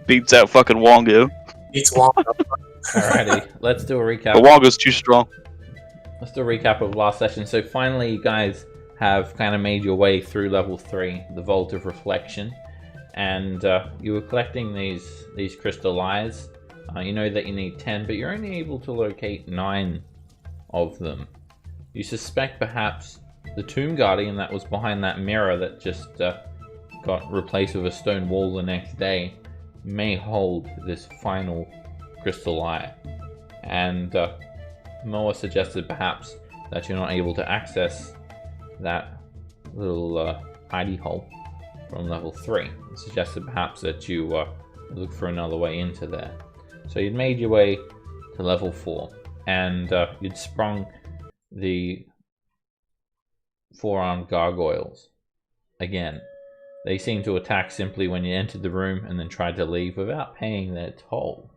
Beats out fucking Wongo. It's long. Alrighty, let's do a recap. But Wongo's too strong. Let's do a recap of last session. So finally, you guys have kind of made your way through level 3, the Vault of Reflection, and you were collecting these crystal eyes. You know that you need 10, but you're only able to locate 9 of them. You suspect perhaps the Tomb Guardian that was behind that mirror that just got replaced with a stone wall the next day may hold this final crystal eye. And Moa suggested perhaps that you're not able to access that little hidey hole from level 3. It suggested perhaps that you look for another way into there. So you'd made your way to level 4, and you'd sprung the 4-armed gargoyles. Again, they seemed to attack simply when you entered the room and then tried to leave without paying their toll.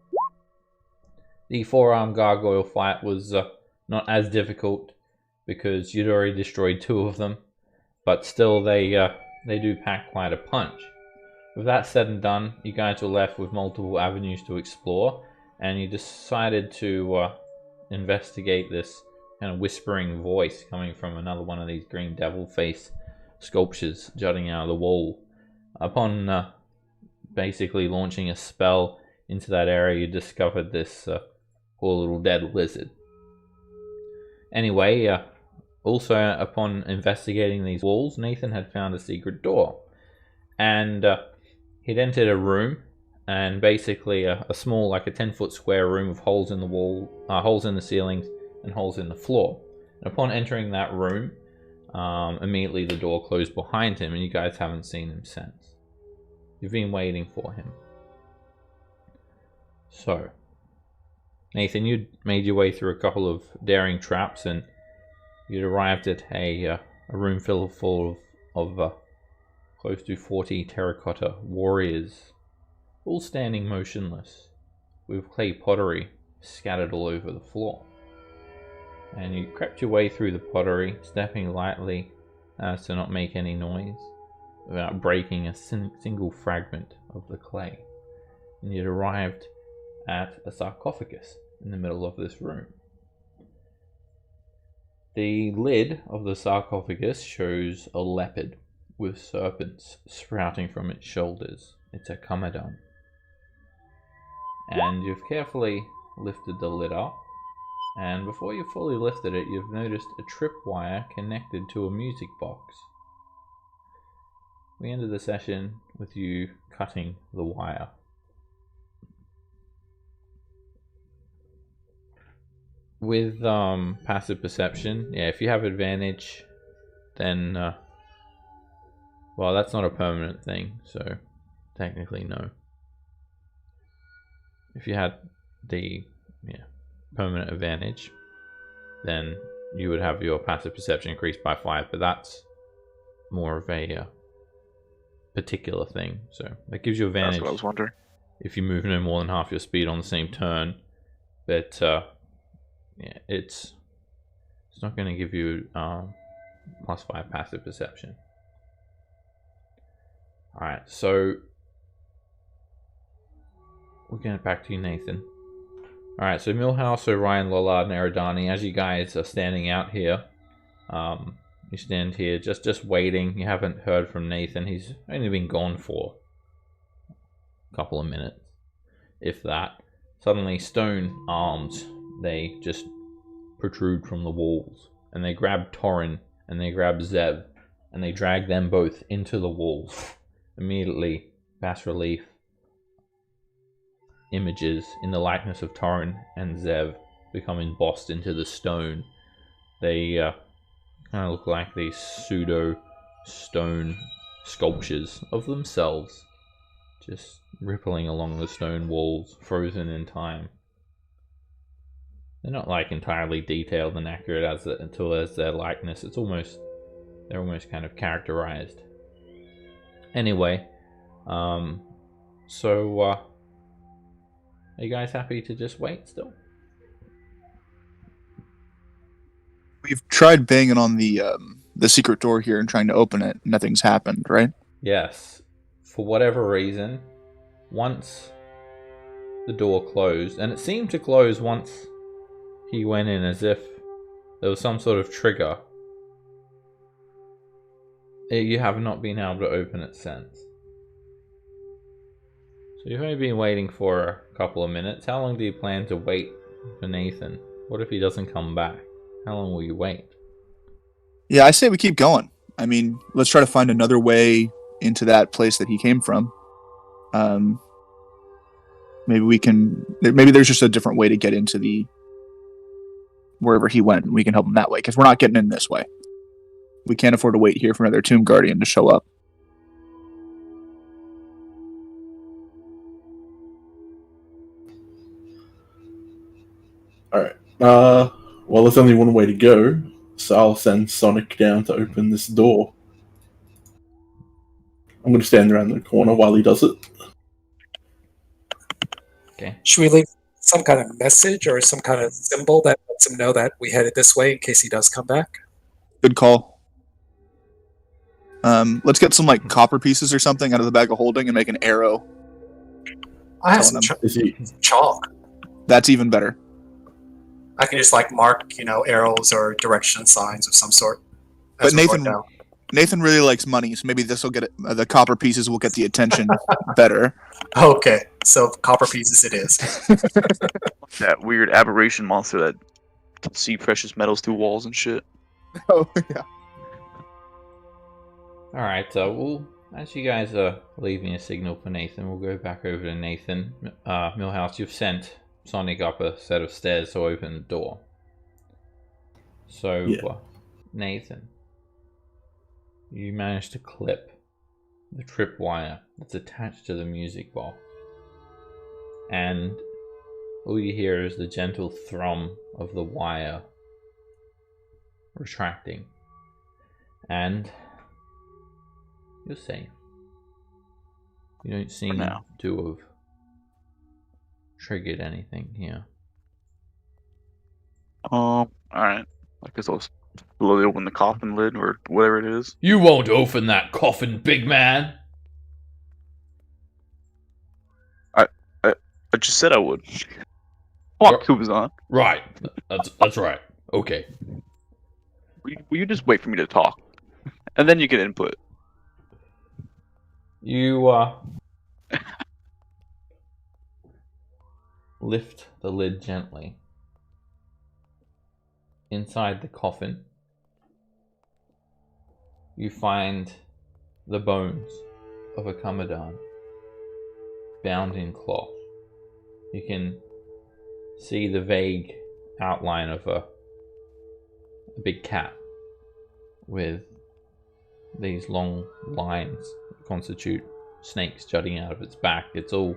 The 4-armed gargoyle fight was not as difficult because you'd already destroyed 2 of them, but still they do pack quite a punch. With that said and done, you guys were left with multiple avenues to explore, and you decided to investigate this kind of whispering voice coming from another one of these green devil face sculptures jutting out of the wall. Upon basically launching a spell into that area, you discovered this poor little dead lizard. Anyway, also upon investigating these walls, Nathan had found a secret door, and he'd entered a room, and basically a small, like a 10-foot square room with holes in the wall, holes in the ceilings, and holes in the floor. And upon entering that room, immediately the door closed behind him, and you guys haven't seen him since. You've been waiting for him. So, Nathan, you'd made your way through a couple of daring traps, and you'd arrived at a room full of close to 40 terracotta warriors, all standing motionless, with clay pottery scattered all over the floor. And you crept your way through the pottery, stepping lightly as to not make any noise, without breaking a single fragment of the clay. And you'd arrived at a sarcophagus in the middle of this room. The lid of the sarcophagus shows a leopard with serpents sprouting from its shoulders. It's a Kamadan. And you've carefully lifted the lid up, and before you fully lifted it, you've noticed a tripwire connected to a music box. We ended the session with you cutting the wire. With passive perception, yeah, if you have advantage, then well, that's not a permanent thing, so technically no. If you had the permanent advantage, then you would have your passive perception increased by 5, but that's more of a particular thing, so that gives you advantage. That's what I was wondering. If you move no more than half your speed on the same turn, but yeah, it's not going to give you +5 passive perception. Alright, so we'll get back to you, Nathan. Alright, so Milhouse, Orion, Lollard, and Eridani, as you guys are standing out here, you stand here just waiting. You haven't heard from Nathan. He's only been gone for a couple of minutes, if that. Suddenly, stone arms, they just protrude from the walls, and they grab Torin, and they grab Zev, and they drag them both into the walls. Immediately, bas-relief images in the likeness of Torin and Zev become embossed into the stone. They kind of look like these pseudo stone sculptures of themselves, just rippling along the stone walls, frozen in time. They're not like entirely detailed and accurate until there's their likeness. They're almost kind of characterized. Anyway, so are you guys happy to just wait still? We've tried banging on the secret door here and trying to open it. Nothing's happened, right? Yes. For whatever reason, once the door closed, and it seemed to close once he went in, as if there was some sort of trigger. You have not been able to open it since. So you've only been waiting for a couple of minutes. How long do you plan to wait for Nathan? What if he doesn't come back? How long will you wait? Yeah, I say we keep going. I mean, let's try to find another way into that place that he came from. Maybe there's just a different way to get into the wherever he went, and we can help him that way, because we're not getting in this way. We can't afford to wait here for another Tomb Guardian to show up. Alright. Well, there's only one way to go, so I'll send Sonic down to open this door. I'm going to stand around the corner while he does it. Okay. Should we leave some kind of message or some kind of symbol that lets him know that we headed this way in case he does come back? Good call. Let's get some like copper pieces or something out of the bag of holding and make an arrow. I have Telling some Is he? chalk. That's even better. I can just like mark, arrows or direction signs of some sort. But as we're going Nathan, down. Nathan really likes money, so maybe this will get the copper pieces will get the attention better. Okay, so copper pieces it is. That weird aberration monster that can see precious metals through walls and shit. Oh yeah. Alright, well, as you guys are leaving a signal for Nathan, we'll go back over to Nathan. Millhouse, you've sent Sonic up a set of stairs to open the door. So, Yeah. Nathan, you managed to clip the tripwire that's attached to the music box. And all you hear is the gentle thrum of the wire retracting. And you're safe. You don't seem now. to have triggered anything here. Alright. I guess I'll slowly open the coffin lid or whatever it is. You won't open that coffin, big man! I just said I would. Fuck, who was on? Right. That's right. Okay. Will you just wait for me to talk? And then you can input. You, lift the lid gently. Inside the coffin, you find the bones of a Commodon bound in cloth. You can see the vague outline of a big cat with these long lines that constitute snakes jutting out of its back. It's all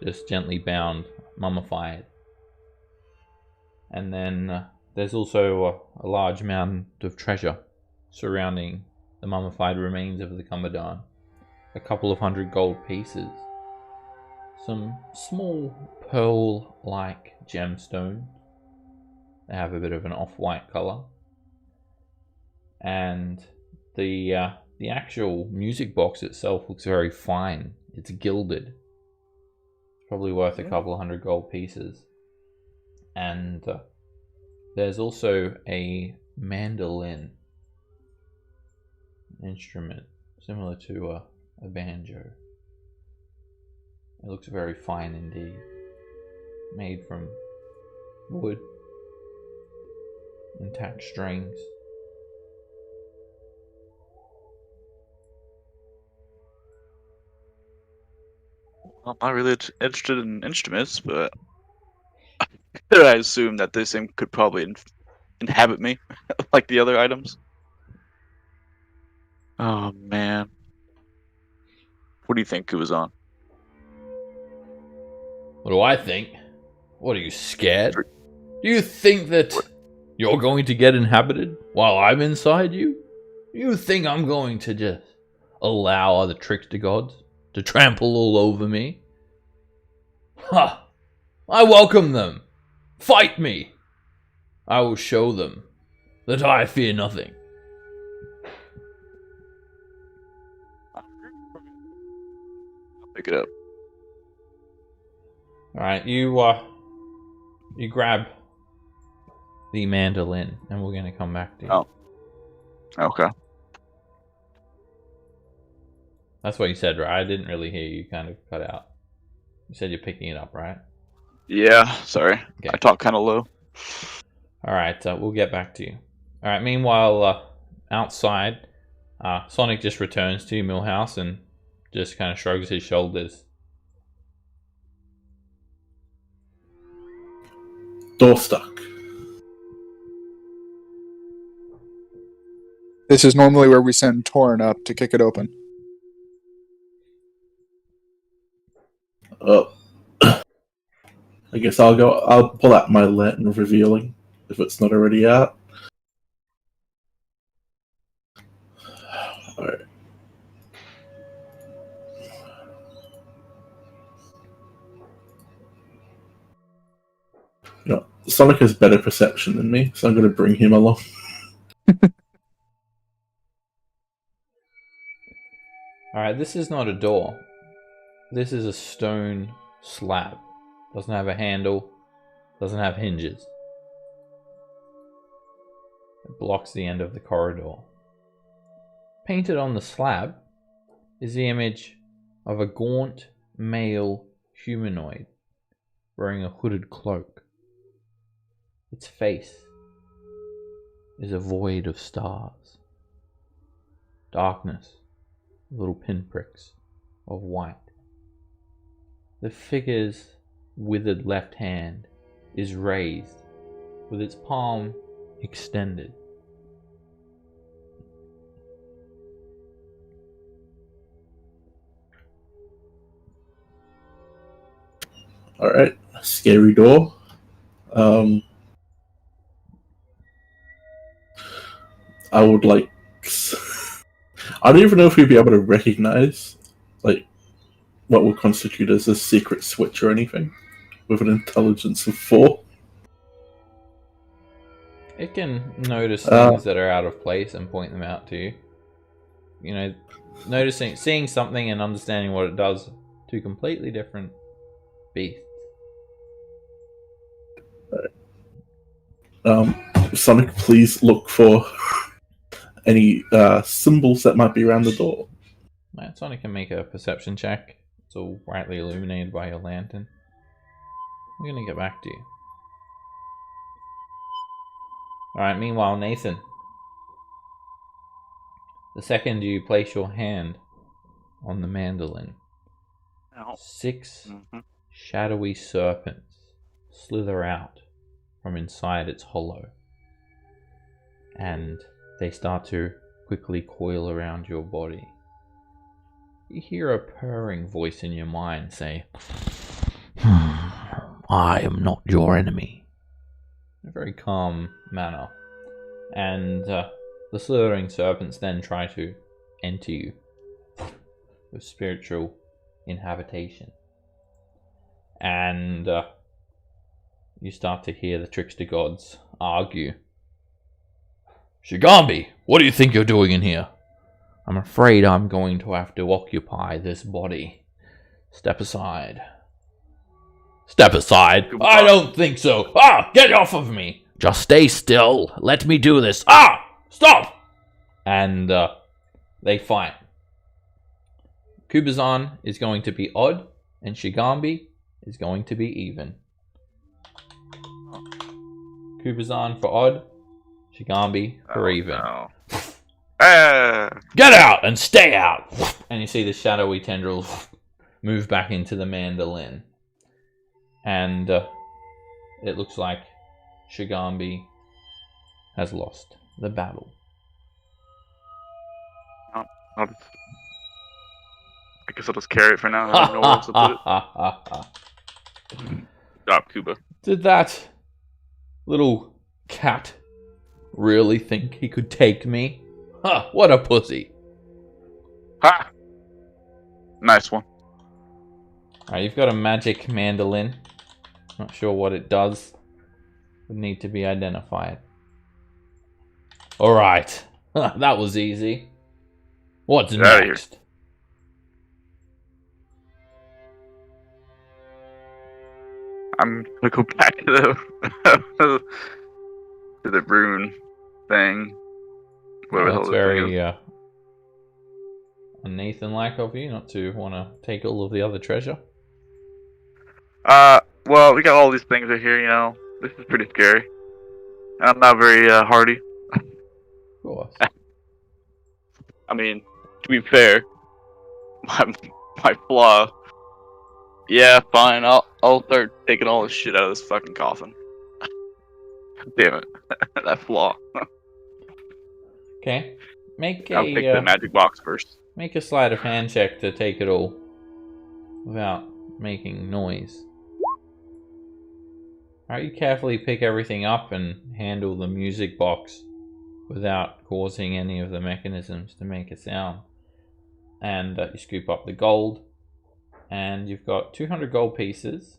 just gently bound, mummified. And then there's also a large mound of treasure surrounding the mummified remains of the Commodon. A couple of 100 gold pieces. Some small pearl-like gemstones. They have a bit of an off-white color. And the actual music box itself looks very fine. It's gilded. It's probably worth a couple of 100 gold pieces. And there's also a mandolin instrument similar to a banjo. It looks very fine indeed. Made from wood, intact strings. I'm not really interested in instruments, but I assume that this thing could probably inhabit me, like the other items. Oh man, what do you think it was on? What do I think? What, are you scared? Do you think that you're going to get inhabited while I'm inside you? Do you think I'm going to just allow other trickster gods to trample all over me? Ha! I welcome them! Fight me! I will show them that I fear nothing. Pick it up. Alright, you grab the mandolin, and we're going to come back to you. Oh. Okay. That's what you said, right? I didn't really hear you, kind of cut out. You said you're picking it up, right? Yeah, sorry. Okay. I talk kind of low. Alright, we'll get back to you. Alright, meanwhile, outside, Sonic just returns to Millhouse and just kind of shrugs his shoulders. Door stuck. This is normally where we send Torn up to kick it open. I guess I'll pull out my lantern revealing, if it's not already out. Alright. You know, Sonic has better perception than me, so I'm going to bring him along. Alright, this is not a door. This is a stone slab. Doesn't have a handle. Doesn't have hinges. It blocks the end of the corridor. Painted on the slab is the image of a gaunt male humanoid wearing a hooded cloak. Its face is a void of stars. Darkness. Little pinpricks of white. The figure's withered left hand is raised with its palm extended. Alright, scary door. I would like... I don't even know if we'd be able to recognize, like, what would constitute as a secret switch or anything, with an intelligence of 4. It can notice things that are out of place and point them out to you. You know, seeing something and understanding what it does, two completely different beasts. Sonic, please look for any symbols that might be around the door. Right, Sonic can make a perception check. It's all brightly illuminated by your lantern. We're gonna get back to you. Alright, meanwhile, Nathan. The second you place your hand on the mandolin, Ow. 6 shadowy serpents slither out from inside its hollow. And they start to quickly coil around your body. You hear a purring voice in your mind say, I am not your enemy. In a very calm manner. And the slithering serpents then try to enter you with spiritual inhabitation. And you start to hear the trickster gods argue. Shigambi, what do you think you're doing in here? I'm afraid I'm going to have to occupy this body. Step aside. Step aside? I don't think so. Get off of me. Just stay still. Let me do this. Stop! And they fight. Kubazan is going to be odd, and Shigambi is going to be even. Kubazan for odd, Shigambi for even. No. Get out and stay out! And you see the shadowy tendrils move back into the mandolin. And it looks like Shigambi has lost the battle. I guess I'll just carry it for now. I don't know where else to put it. Stop, Kuba. Did that little cat really think he could take me? What a pussy. Ha! Nice one. Alright, you've got a magic mandolin. Not sure what it does. Would need to be identified. Alright. That was easy. What's Get outta here. next? I'm gonna go back to the to the rune thing. Whatever the That's hell that thing is. very Nathan-like of you not to want to take all of the other treasure. Well, we got all these things right here. You know, this is pretty scary. I'm not very hardy. Of course. I mean, to be fair, my flaw. Yeah, fine. I'll start taking all this shit out of this fucking coffin. Damn it, that flaw. Okay. Make I'll take the magic box first. Make a sleight of hand check to take it all without making noise. Alright, you carefully pick everything up and handle the music box without causing any of the mechanisms to make a sound. And you scoop up the gold, and you've got 200 gold pieces.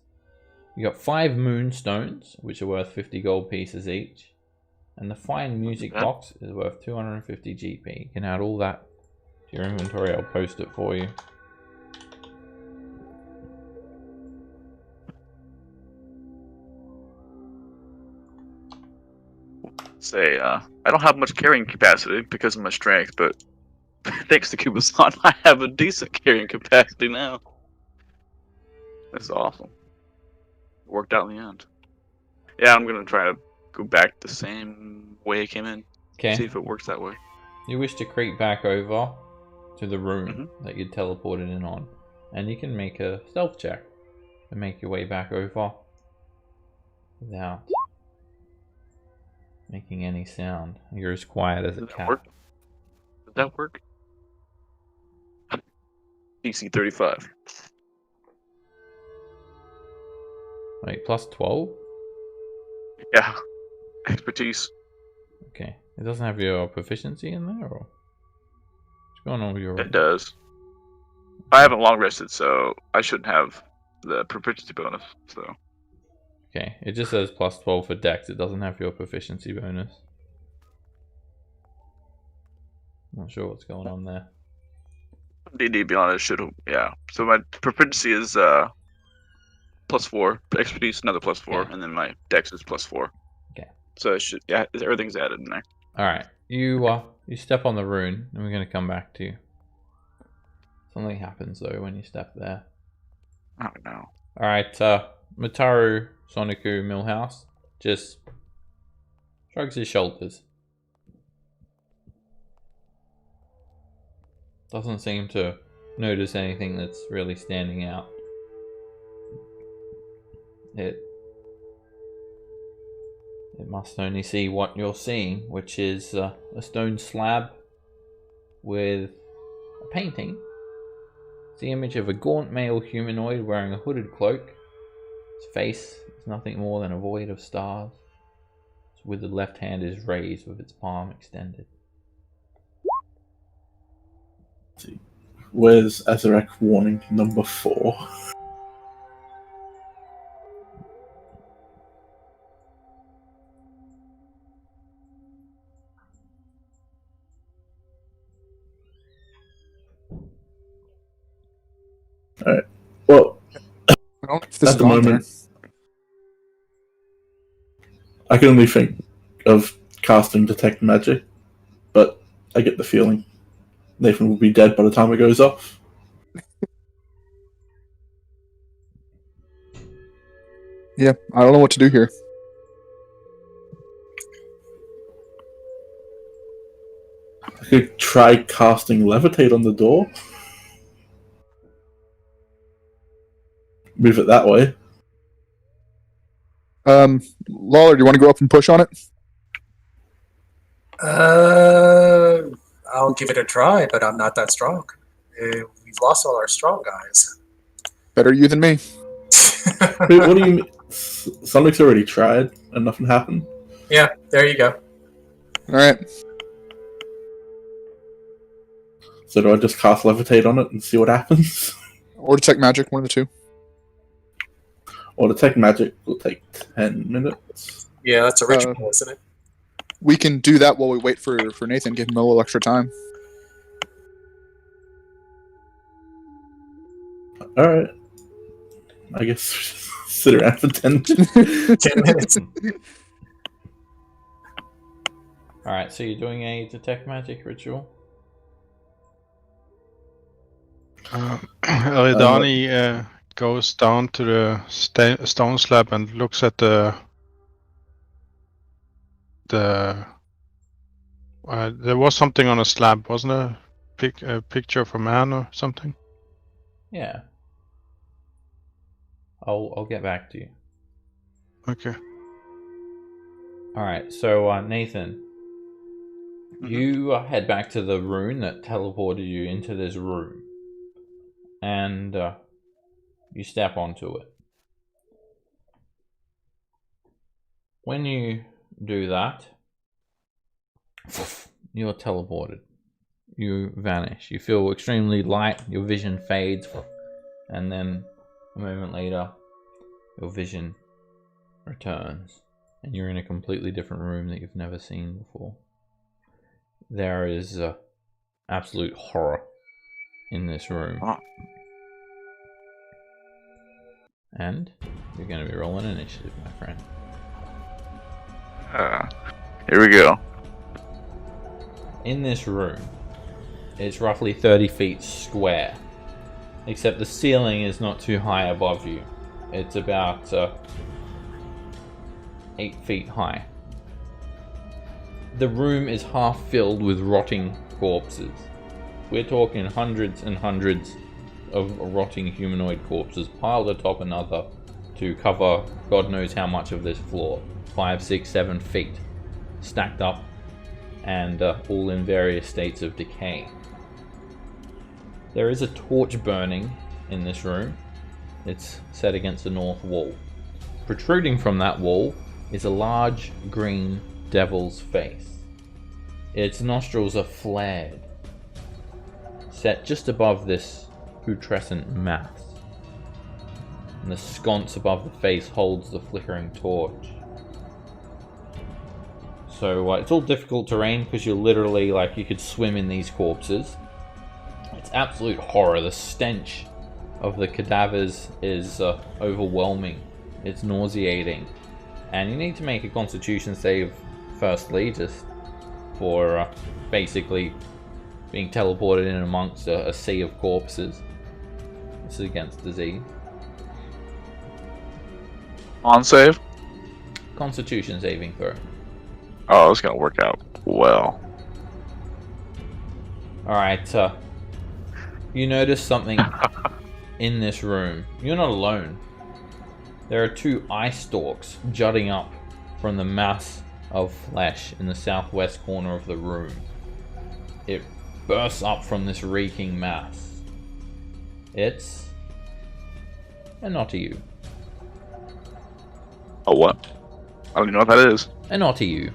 You've got 5 moonstones, which are worth 50 gold pieces each. And the fine music box is worth 250 GP. You can add all that to your inventory. I'll post it for you. Say, I don't have much carrying capacity because of my strength, but thanks to Kubasan, I have a decent carrying capacity now. That's awesome. Worked out in the end. Yeah, I'm gonna try to go back the same way I came in. Okay. See if it works that way. You wish to creep back over to the room that you teleported in on, and you can make a stealth check to make your way back over without making any sound. You're as quiet as a cat. Work? Does that work? DC 35. Wait, plus 12? Yeah. Expertise. Okay. It doesn't have your proficiency in there, or what's going on with your... It does. I haven't long rested, so I shouldn't have the proficiency bonus, so... Okay, it just says plus 12 for dex. It doesn't have your proficiency bonus. Not sure what's going on there. D&D Beyond it should... Yeah. So my proficiency is plus 4. Expertise another plus 4, Yeah. and then my dex is plus 4. Okay. So it should... Yeah, everything's added in there. Alright, you step on the rune, and we're going to come back to you. Something happens, though, when you step there. Oh, no. Alright, Mataru Soniku Millhouse just shrugs his shoulders. Doesn't seem to notice anything that's really standing out. It must only see what you're seeing, which is a stone slab with a painting. It's the image of a gaunt male humanoid wearing a hooded cloak. His face is nothing more than a void of stars. His withered left hand is raised with its palm extended. Where's Azarek warning number 4? Alright. Well, Well, if this at is the on there. moment, I can only think of casting Detect Magic, but I get the feeling Nathan will be dead by the time it goes off. Yeah, I don't know what to do here. I could try casting Levitate on the door. Move it that way. Lawler, do you want to go up and push on it? I'll give it a try, but I'm not that strong. We've lost all our strong guys. Better you than me. Wait, what do you mean? Sonic's already tried and nothing happened. Yeah, there you go. All right. So do I just cast Levitate on it and see what happens? Or Detect Magic, one of the two. Or Detect Magic will take 10 minutes. Yeah, that's a ritual, isn't it? We can do that while we wait for Nathan, give him a little extra time. Alright. I guess sit around for 10 10 minutes. Alright, so you're doing a detect magic ritual? Eridani goes down to the stone slab and looks at the there was something on a slab, wasn't there? A picture of a man or something? Yeah. I'll get back to you. Okay. Alright, so Nathan, you head back to the rune that teleported you into this room. And you step onto it. When you do that, you're teleported. You vanish. You feel extremely light, your vision fades, and then a moment later, your vision returns, and you're in a completely different room that you've never seen before. There is absolute horror in this room. Oh. And you're going to be rolling initiative, my friend. Here we go. In this room, it's roughly 30 feet square, except the ceiling is not too high above you. It's about 8 feet high. The room is half filled with rotting corpses. We're talking hundreds and hundreds of rotting humanoid corpses piled atop another to cover God knows how much of this floor. 5, 6, 7 feet stacked up, and all in various states of decay. There is a torch burning in this room. It's set against the north wall. Protruding from that wall is a large green devil's face. Its nostrils are flared, set just above this putrescent mass. And the sconce above the face holds the flickering torch. So it's all difficult terrain because you're literally like you could swim in these corpses. It's absolute horror. The stench of the cadavers is overwhelming. It's nauseating. And you need to make a constitution save firstly, just for basically being teleported in amongst a sea of corpses. This is against disease. On save? Constitution saving throw. Oh, it's gonna work out well. Alright, you notice something in this room. You're not alone. There are 2 eye stalks jutting up from the mass of flesh in the southwest corner of the room. It bursts up from this reeking mass. It's a Otyugh. Oh, what? I don't even know what that is. An Otyugh.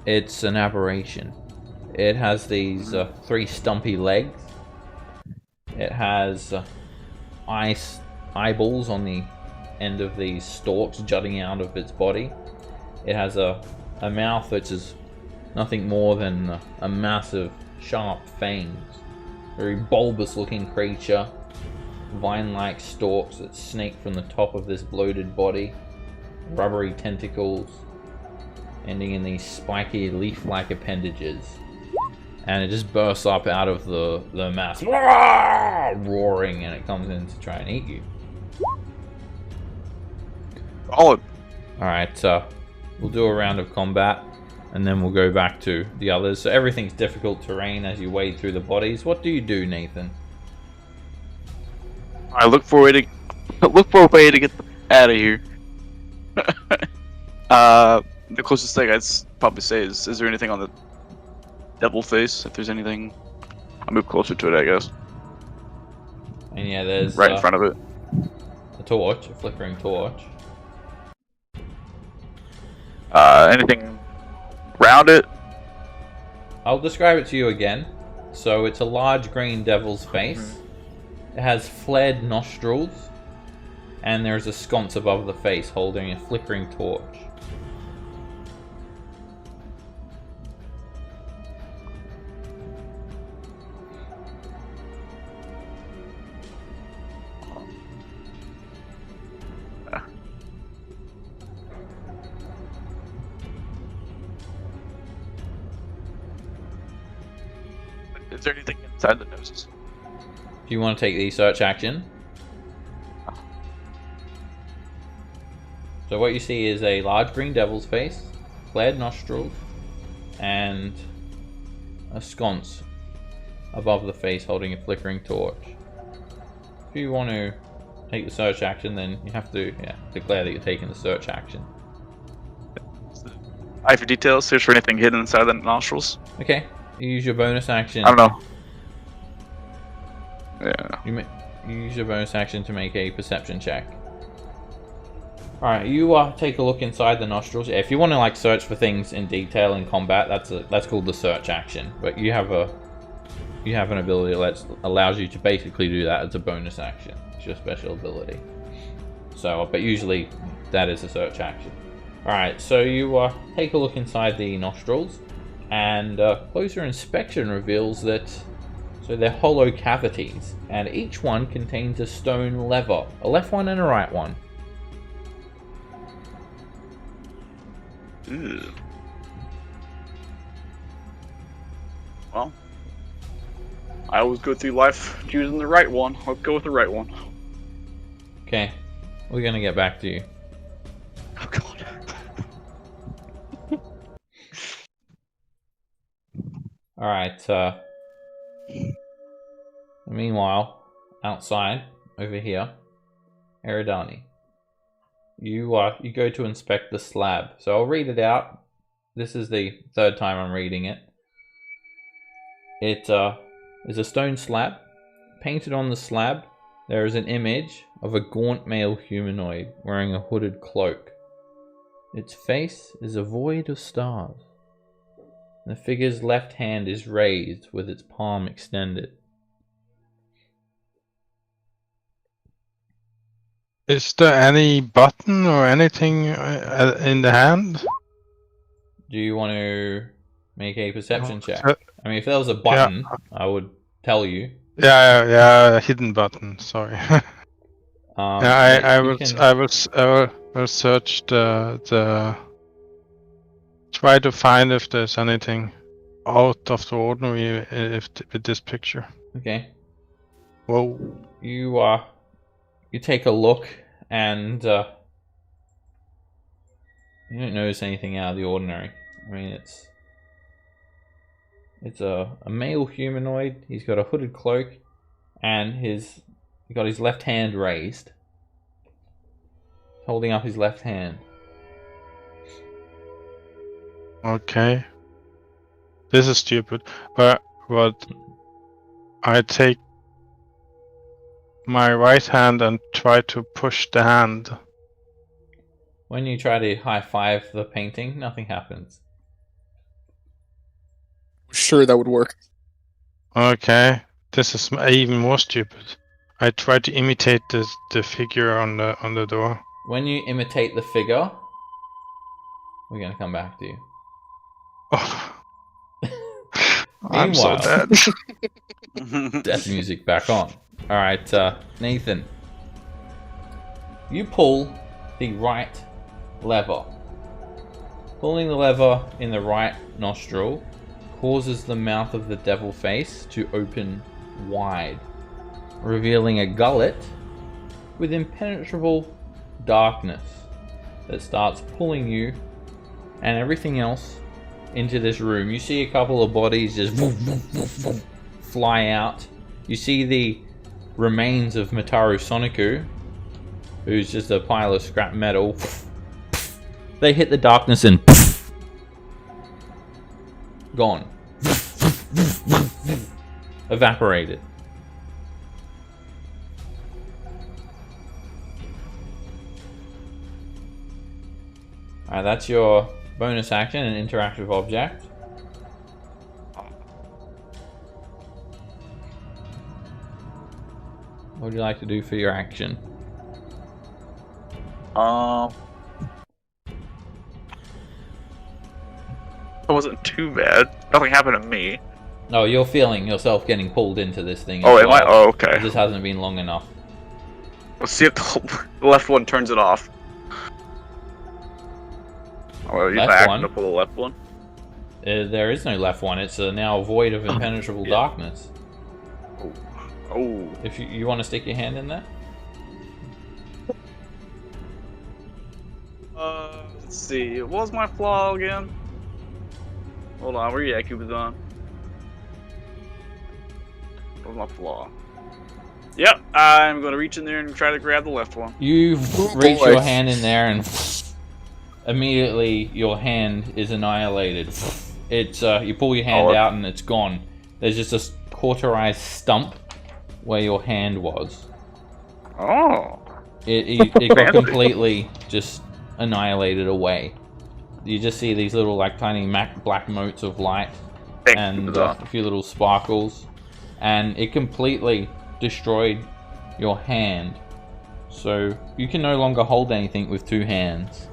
It's an aberration. It has these 3 stumpy legs. It has eyeballs on the end of these stalks jutting out of its body. It has a mouth which is nothing more than a massive sharp fangs. Very bulbous looking creature. Vine-like stalks that snake from the top of this bloated body. Rubbery tentacles ending in these spiky leaf-like appendages. And it just bursts up out of the mass, roaring, and it comes in to try and eat you. Oh, Alright, we'll do a round of combat, and then we'll go back to the others. So everything's difficult terrain as you wade through the bodies. What do you do, Nathan? I look for a way to get out of here. The closest thing I'd probably say is there anything on the devil face? If there's anything, I'll move closer to it, I guess. And yeah, there's Right in front of it. a torch, a flickering torch. Anything around it? I'll describe it to you again. So it's a large green devil's face. It has flared nostrils, and there's a sconce above the face holding a flickering torch. Is there anything inside the noses? Do you want to take the search action? So what you see is a large green devil's face, flared nostrils, and a sconce above the face holding a flickering torch. If you want to take the search action, then you have to declare that you're taking the search action. Eye for details, search for anything hidden inside the nostrils. Okay, you use your bonus action. I don't know. Yeah. You use your bonus action to make a perception check. Alright, you take a look inside the nostrils. Yeah, if you want to like search for things in detail in combat, that's called the search action. But you have an ability that allows you to basically do that as a bonus action. It's your special ability. So, but usually that is a search action. Alright, so you take a look inside the nostrils, and closer inspection reveals that they're hollow cavities, and each one contains a stone lever, a left one and a right one. Ew. Well, I always go through life choosing the right one. I'll go with the right one. Okay, we're gonna get back to you. Oh god. Alright, meanwhile, outside, over here, Eridani, you go to inspect the slab. So I'll read it out. This is the third time I'm reading it. It is a stone slab. Painted on the slab, there is an image of a gaunt male humanoid wearing a hooded cloak. Its face is a void of stars. The figure's left hand is raised with its palm extended. Is there any button or anything in the hand? Do you want to make a perception check? Uh, I mean, if there was a button, I would tell you. Yeah, hidden button. Sorry. I will search the. Try to find if there's anything out of the ordinary with this picture. Okay. Whoa. You take a look, and you don't notice anything out of the ordinary. I mean, it's a male humanoid. He's got a hooded cloak, and he got his left hand raised, holding up his left hand. Okay. This is stupid, but I take my right hand and try to push the hand. When you try to high-five the painting, nothing happens. Sure, that would work. Okay, this is even more stupid. I try to imitate the figure on the door. When you imitate the figure, we're gonna come back to you. Oh. I'm so Meanwhile, dead. death music back on. Alright, Nathan. You pull the right lever. Pulling the lever in the right nostril causes the mouth of the devil face to open wide, revealing a gullet with impenetrable darkness that starts pulling you and everything else into this room. You see a couple of bodies just fly out. You see the remains of Mataru Soniku, who's just a pile of scrap metal. They hit the darkness and gone. Evaporated. Alright, that's your bonus action, an interactive object. What would you like to do for your action? It wasn't too bad. Nothing happened to me. No, you're feeling yourself getting pulled into this thing. Oh, as am I? well. Oh, okay. It just hasn't been long enough. Let's see if the left one turns it off. Oh, well, use my Left action one? to pull the left one. There is no left one. It's now a void of impenetrable darkness. Oh. If you want to stick your hand in there? Let's see. What was my flaw again? Hold on, where you at, Cupidon? What was my flaw? Yep, I'm gonna reach in there and try to grab the left one. You reach your hand in there and immediately your hand is annihilated. It's you pull your hand out and it's gone. There's just a cauterized stump where your hand was. Oh. It got completely just annihilated away. You just see these little like tiny black motes of light and a few little sparkles, and it completely destroyed your hand. So you can no longer hold anything with two hands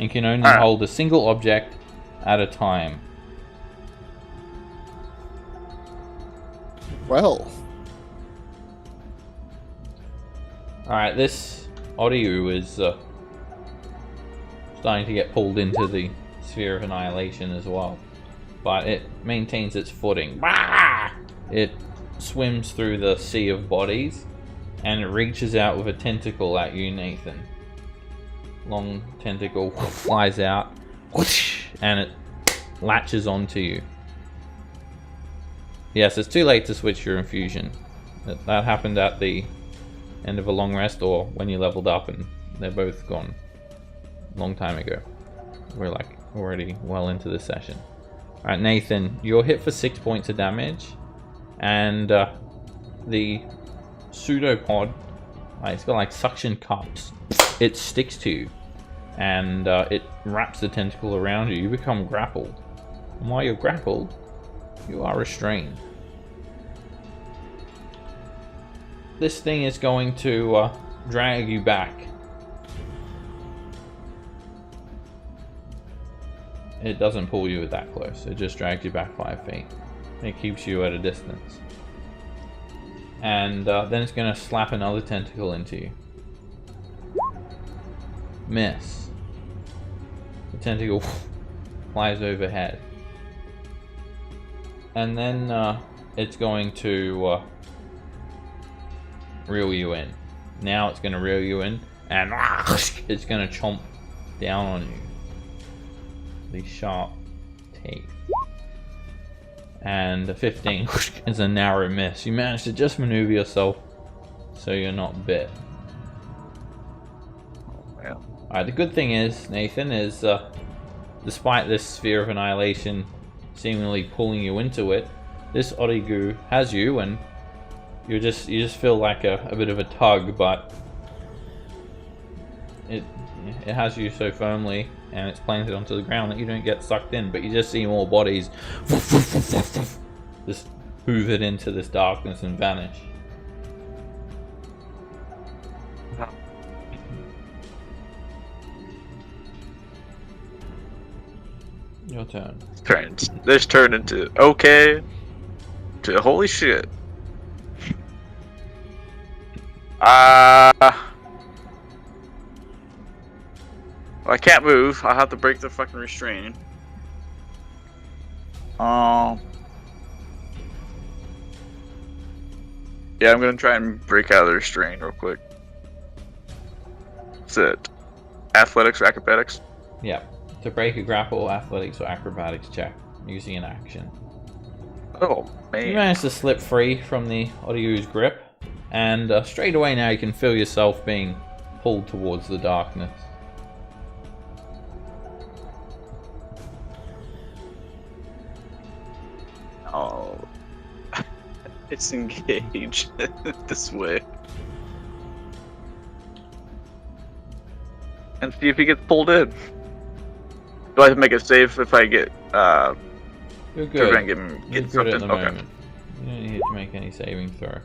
and can only hold a single object at a time. Well. Alright, this Oryu is starting to get pulled into the sphere of annihilation as well. But it maintains its footing. It swims through the sea of bodies and it reaches out with a tentacle at you, Nathan. Long tentacle flies out and it latches onto you. Yes, it's too late to switch your infusion. That happened at the end of a long rest or when you leveled up, and they're both gone a long time ago. We're like already well into the session. Alright, Nathan, you're hit for 6 points of damage, and the pseudopod, it's got like suction cups. It sticks to you, and it wraps the tentacle around you. You become grappled. And while you're grappled, you are restrained. This thing is going to drag you back. It doesn't pull you that close. It just drags you back 5 feet. It keeps you at a distance. And then it's going to slap another tentacle into you. Miss. The tentacle flies overhead. And then it's going to reel you in. Now it's going to reel you in, and it's going to chomp down on you. These sharp teeth. And the 15 is a narrow miss. You managed to just maneuver yourself so you're not bit. Alright, the good thing is, Nathan, is despite this sphere of annihilation seemingly pulling you into it, this Oryu has you, and you just feel like a bit of a tug, but it has you so firmly and it's planted onto the ground that you don't get sucked in, but you just see more bodies just hoovered into this darkness and vanish. Your turn. This turned into okay to holy shit. I can't move. I have to break the fucking restraint. Yeah, I'm gonna try and break out of the restraint real quick. That's it. Athletics or acrobatics? Yeah. To break a grapple, athletics or acrobatics check using an action. Oh man! You managed to slip free from the Oryu's grip, and straight away now you can feel yourself being pulled towards the darkness. Oh, it's engaged this way. And see if he gets pulled in. Do I have to make it safe if I get You're good. Get You're good something? at the Okay. moment. You don't need to make any saving throw.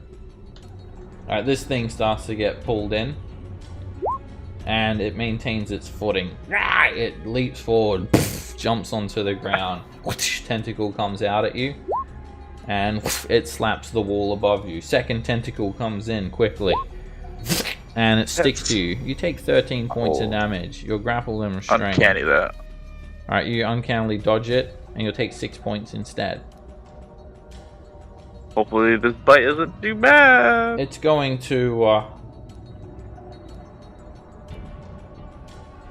Alright, this thing starts to get pulled in, and it maintains its footing. It leaps forward, jumps onto the ground, tentacle comes out at you, and it slaps the wall above you. Second tentacle comes in quickly, and it sticks to you. You take 13 points of damage. You're grappled and restrained. Uncanny that. Alright, you uncannily dodge it, and you'll take 6 points instead. Hopefully this bite isn't too bad. It's going to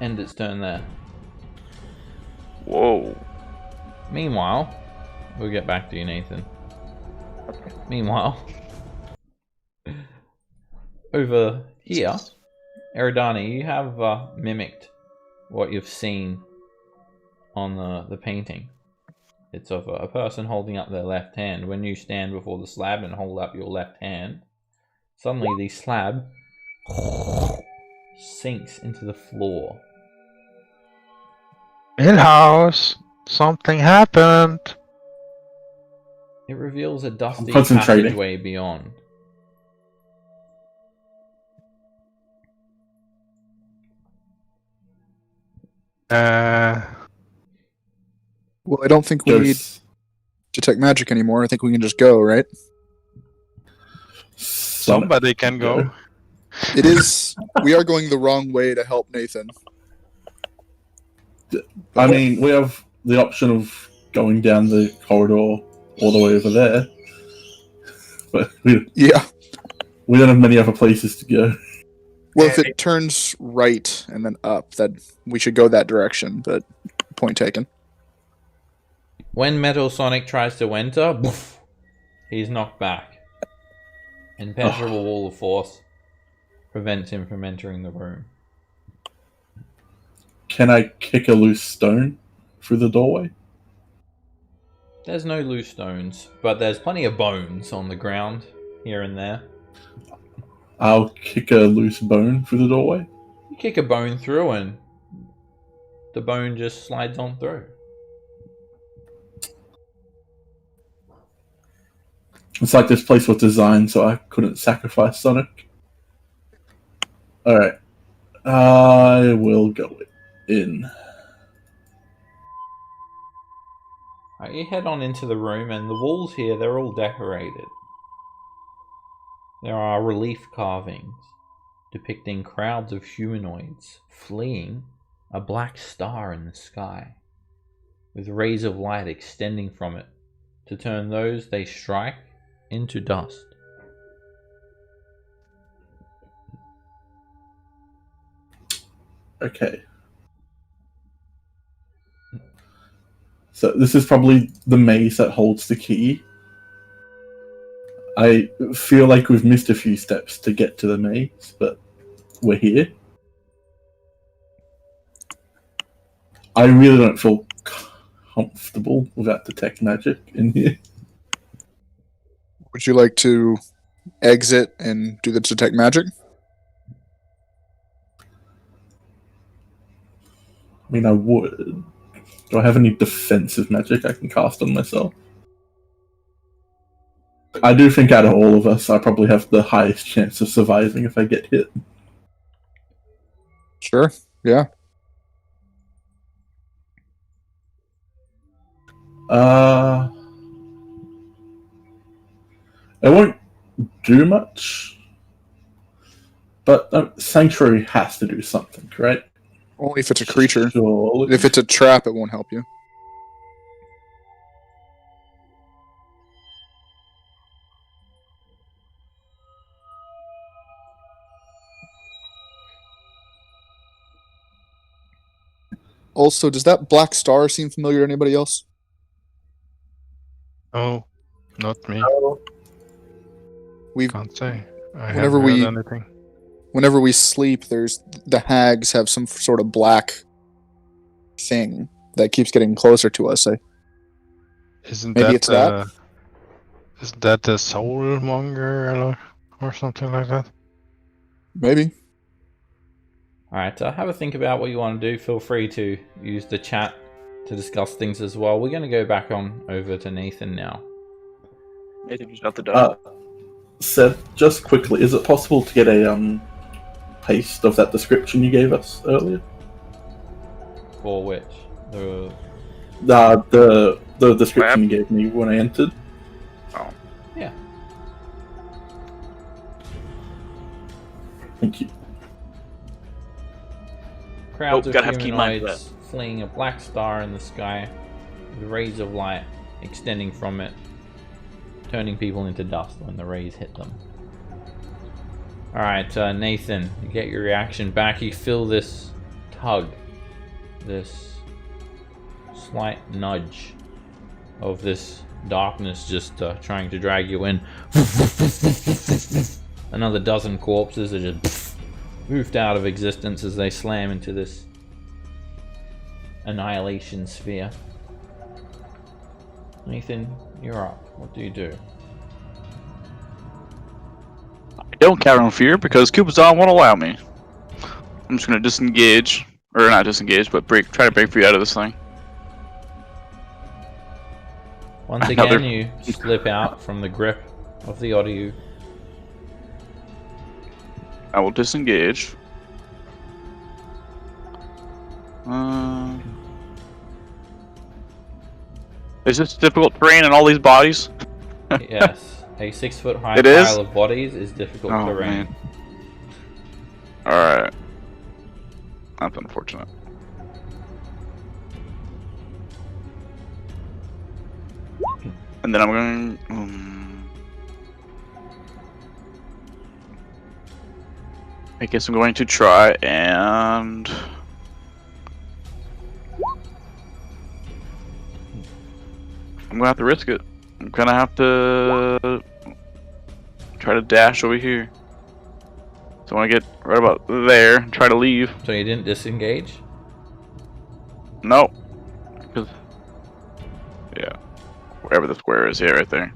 end its turn there. Whoa. Meanwhile, we'll get back to you, Nathan. Meanwhile, over here, Eridani, you have mimicked what you've seen on the painting. It's of a person holding up their left hand. When you stand before the slab and hold up your left hand, suddenly the slab sinks into the floor. Millhouse, something happened. It reveals a dusty concentrating. passageway beyond. Well, I don't think we need detect magic anymore. I think we can just go, right? Somebody can go. It is. We are going the wrong way to help Nathan. I mean, we have the option of going down the corridor all the way over there, but we don't have many other places to go. Well, if it turns right and then up, then we should go that direction. But point taken. When Metal Sonic tries to enter, poof, he's knocked back. Impenetrable wall of force prevents him from entering the room. Can I kick a loose stone through the doorway? There's no loose stones, but there's plenty of bones on the ground here and there. I'll kick a loose bone through the doorway. You kick a bone through and the bone just slides on through. It's like this place was designed so I couldn't sacrifice Sonic. Alright. I will go in. Right, you head on into the room, and the walls here, they're all decorated. There are relief carvings depicting crowds of humanoids fleeing a black star in the sky, with rays of light extending from it to turn those they strike into dust. Okay. So this is probably the maze that holds the key. I feel like we've missed a few steps to get to the maze, but we're here. I really don't feel comfortable without detect magic in here. Would you like to exit and do the detect magic? I mean, I would. Do I have any defensive magic I can cast on myself? I do think out of all of us, I probably have the highest chance of surviving if I get hit. Sure. Yeah. It won't do much, but Sanctuary has to do something, right? Only if it's a creature. Surely. If it's a trap, it won't help you. Also, does that black star seem familiar to anybody else? Oh, not me. We've Can't say. I Whenever haven't we- heard anything. whenever we sleep, there's the hags have some sort of black thing that keeps getting closer to us. Isn't Maybe that it's that? Is that the soulmonger or something like that? Maybe. Alright, have a think about what you want to do. Feel free to use the chat to discuss things as well. We're going to go back on over to Nathan now. Nathan just got the dog. Seth, just quickly, is it possible to get a paste of that description you gave us earlier? For which? The description you gave me when I entered. Oh. Yeah. Thank you. Crowds of gotta have key mind for humanoids fleeing a black star in the sky, with rays of light extending from it, turning people into dust when the rays hit them. Alright, Nathan, you get your reaction back. You feel this tug, this slight nudge of this darkness just trying to drag you in. Another dozen corpses are just moved out of existence as they slam into this annihilation sphere. Nathan, you're up. What do you do? I don't cower in fear because Kubazan won't allow me. I'm just gonna disengage, or not disengage, but try to break free out of this thing. Once again, you slip out from the grip of the Odyou. I will disengage. Is this difficult terrain in all these bodies? Yes, a 6-foot high It is? pile of bodies is difficult terrain. Man. Alright. That's unfortunate. And then I'm going... I guess I'm going to try and... I'm gonna have to risk it. I'm gonna have to try to dash over here. So I want to get right about there and try to leave. So you didn't disengage? No. Because, yeah. Wherever the square is, yeah, right there.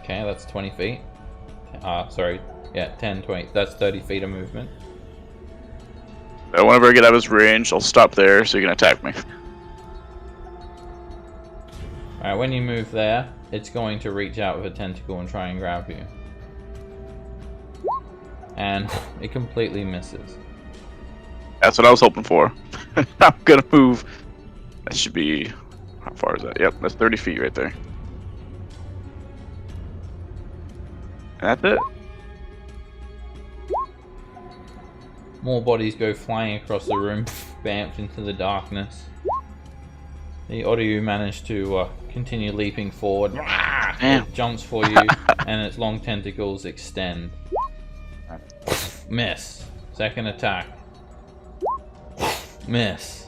Okay, that's 20 feet. Sorry. Yeah, 10, 20. That's 30 feet of movement. So whenever I get out of his range, I'll stop there so he can attack me. Alright, when you move there, it's going to reach out with a tentacle and try and grab you. And it completely misses. That's what I was hoping for. I'm gonna move. That should be... How far is that? Yep, that's 30 feet right there. And that's it. More bodies go flying across the room, bamfed into the darkness. The Odyou managed to continue leaping forward. It jumps for you, and its long tentacles extend. Miss. Second attack. Miss.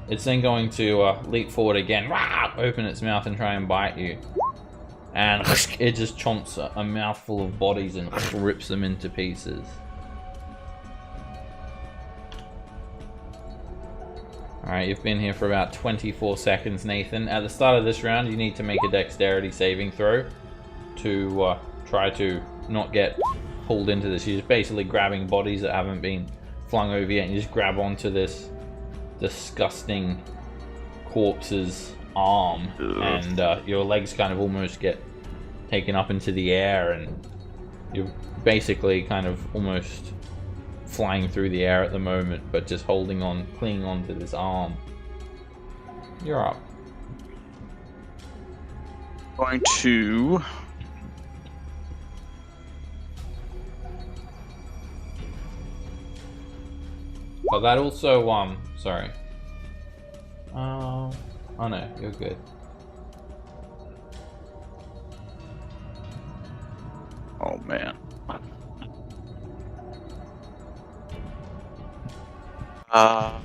It's then going to leap forward again, open its mouth and try and bite you. And it just chomps a mouthful of bodies and rips them into pieces. Alright, you've been here for about 24 seconds, Nathan. At the start of this round, you need to make a dexterity saving throw to try to not get pulled into this. You're just basically grabbing bodies that haven't been flung over yet, and you just grab onto this disgusting corpse's arm, and your legs kind of almost get taken up into the air, and you're basically kind of almost flying through the air at the moment, but just holding on, clinging on to this arm. You're up. Going to... But that also, sorry. Oh no, you're good. Oh man. I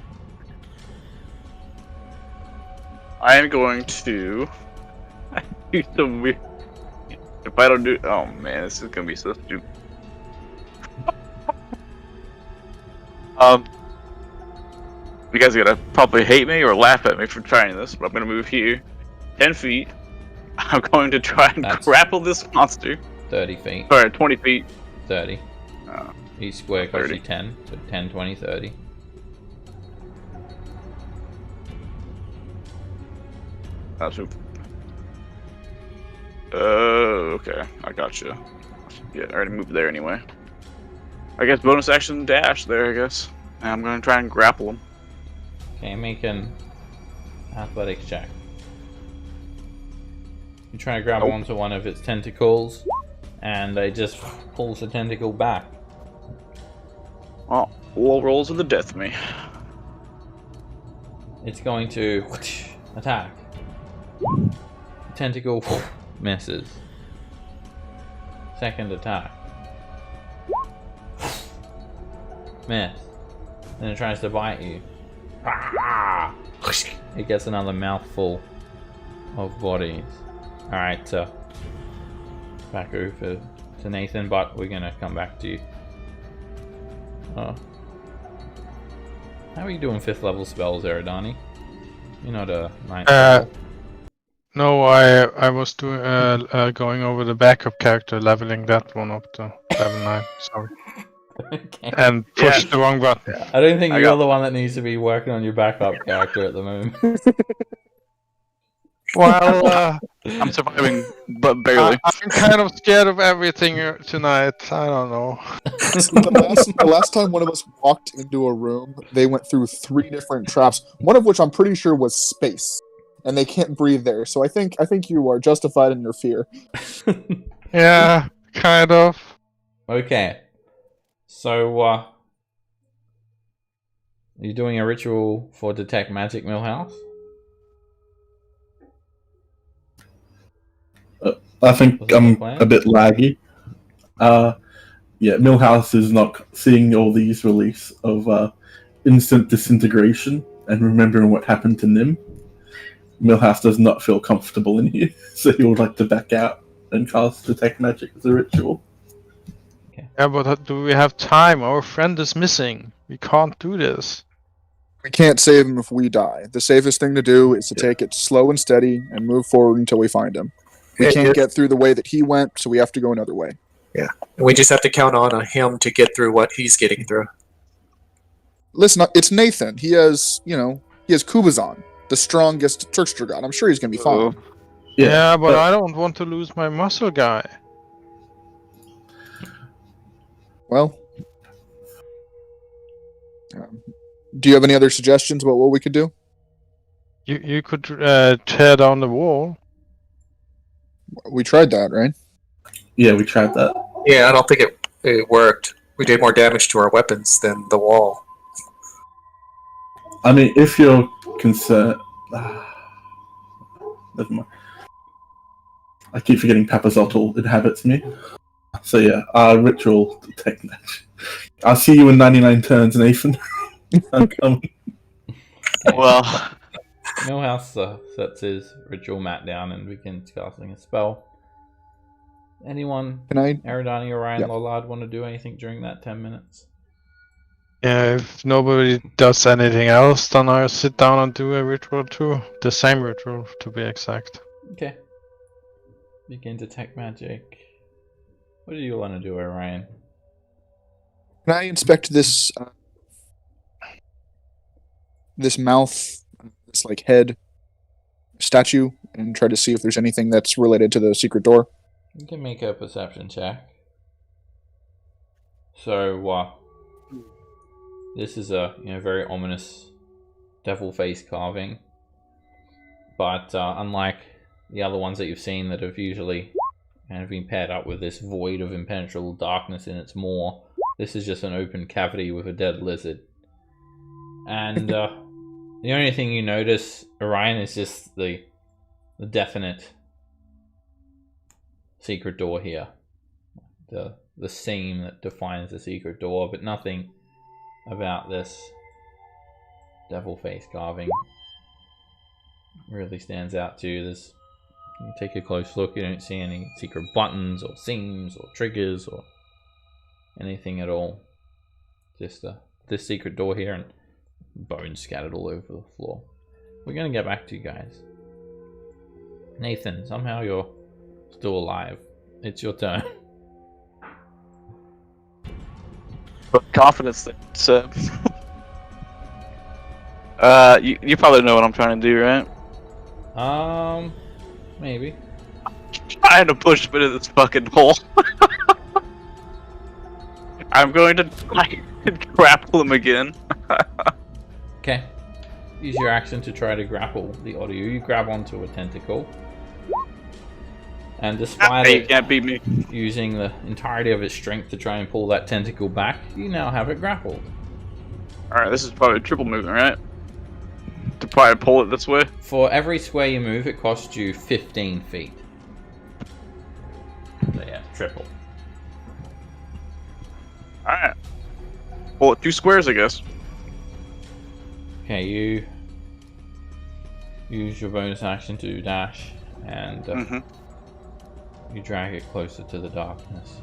am going to do some weird. If I don't do, oh man, this is gonna be so stupid. You guys are gonna probably hate me or laugh at me for trying this, but I'm gonna move here, 10 feet. I'm going to try and grapple this monster. 30 feet. Sorry, 20 feet. 30. Each square costs 30. you 10, so 10, 20, 30. That's oh, okay. I got you. Yeah, I already moved there anyway. I guess bonus action dash there, I guess. And I'm gonna try and grapple him. Okay, make an athletics check. You try to grab onto one of its tentacles, and it just pulls the tentacle back. Well, all rolls of the death of me. It's going to attack. Tentacle misses. Second attack. Miss. Then it tries to bite you. It gets another mouthful of bodies. Alright, back over to Nathan, but we're gonna come back to you. How are you doing 5th level spells, Eridani? You're not a 9th level. No, I was doing going over the backup character, leveling that one up to level 9. Sorry. Okay. And pushed the wrong button. I don't think you're the one that needs to be working on your backup character at the moment. Well, I'm surviving, but barely. I'm kind of scared of everything tonight. I don't know. The last time one of us walked into a room, they went through 3 different traps, one of which I'm pretty sure was space. And they can't breathe there, so I think you are justified in your fear. Yeah, kind of. Okay. So, you're doing a ritual for Detect Magic, Millhouse? I think I'm a bit laggy. Yeah, Millhouse is not seeing all these reliefs of instant disintegration and remembering what happened to Nim. Millhouse does not feel comfortable in here, so he would like to back out and cast Detect Magic as a ritual. Okay. Yeah, but do we have time? Our friend is missing. We can't do this. We can't save him if we die. The safest thing to do is to take it slow and steady and move forward until we find him. We can't get through the way that he went, so we have to go another way. Yeah, and we just have to count on him to get through what he's getting through. Listen, it's Nathan. He has Kubazan, the strongest trickster god. I'm sure he's gonna be fine. Yeah, but I don't want to lose my muscle guy. Well, do you have any other suggestions about what we could do? You could tear down the wall. We tried that, right? Yeah, we tried that. Yeah, I don't think it worked. We did more damage to our weapons than the wall. I mean, if you're concerned... Never mind. I keep forgetting Papazotl inhabits me. So yeah, ritual Detect Magic. I'll see you in 99 turns, Nathan. I'm coming. Well, Millhouse sets his ritual mat down and begins casting a spell. Anyone, Can I? Eridani or Ryan Yeah. Lollard, want to do anything during that 10 minutes? Yeah, if nobody does anything else, then I'll sit down and do a ritual too. The same ritual, to be exact. Okay. Begin Detect Magic. What do you want to do, Orion? Can I inspect this this mouth, this like head statue, and try to see if there's anything that's related to the secret door? You can make a perception check. So, this is a very ominous devil face carving, but unlike the other ones that you've seen that have usually kind of been paired up with this void of impenetrable darkness in its maw, this is just an open cavity with a dead lizard. And the only thing you notice, Orion, is just the definite secret door here. The seam that defines the secret door, but nothing about this devil face carving really stands out to you. You take a close look, you don't see any secret buttons or seams or triggers or anything at all. Just this secret door here and bones scattered all over the floor. We're going to get back to you guys. Nathan, somehow you're still alive. It's your turn. but confidence that you probably know what I'm trying to do, right? Maybe. Trying to push me into this fucking hole. I'm going to try and grapple him again. Okay. Use your action to try to grapple the audio. You grab onto a tentacle. And despite Hey, you can't beat me. using the entirety of its strength to try and pull that tentacle back, you now have it grappled. Alright, this is probably a triple movement, right? To probably pull it this way? For every square you move, it costs you 15 feet. So yeah, triple. Alright. Pull it 2 squares, I guess. Okay, you use your bonus action to dash, and you drag it closer to the darkness.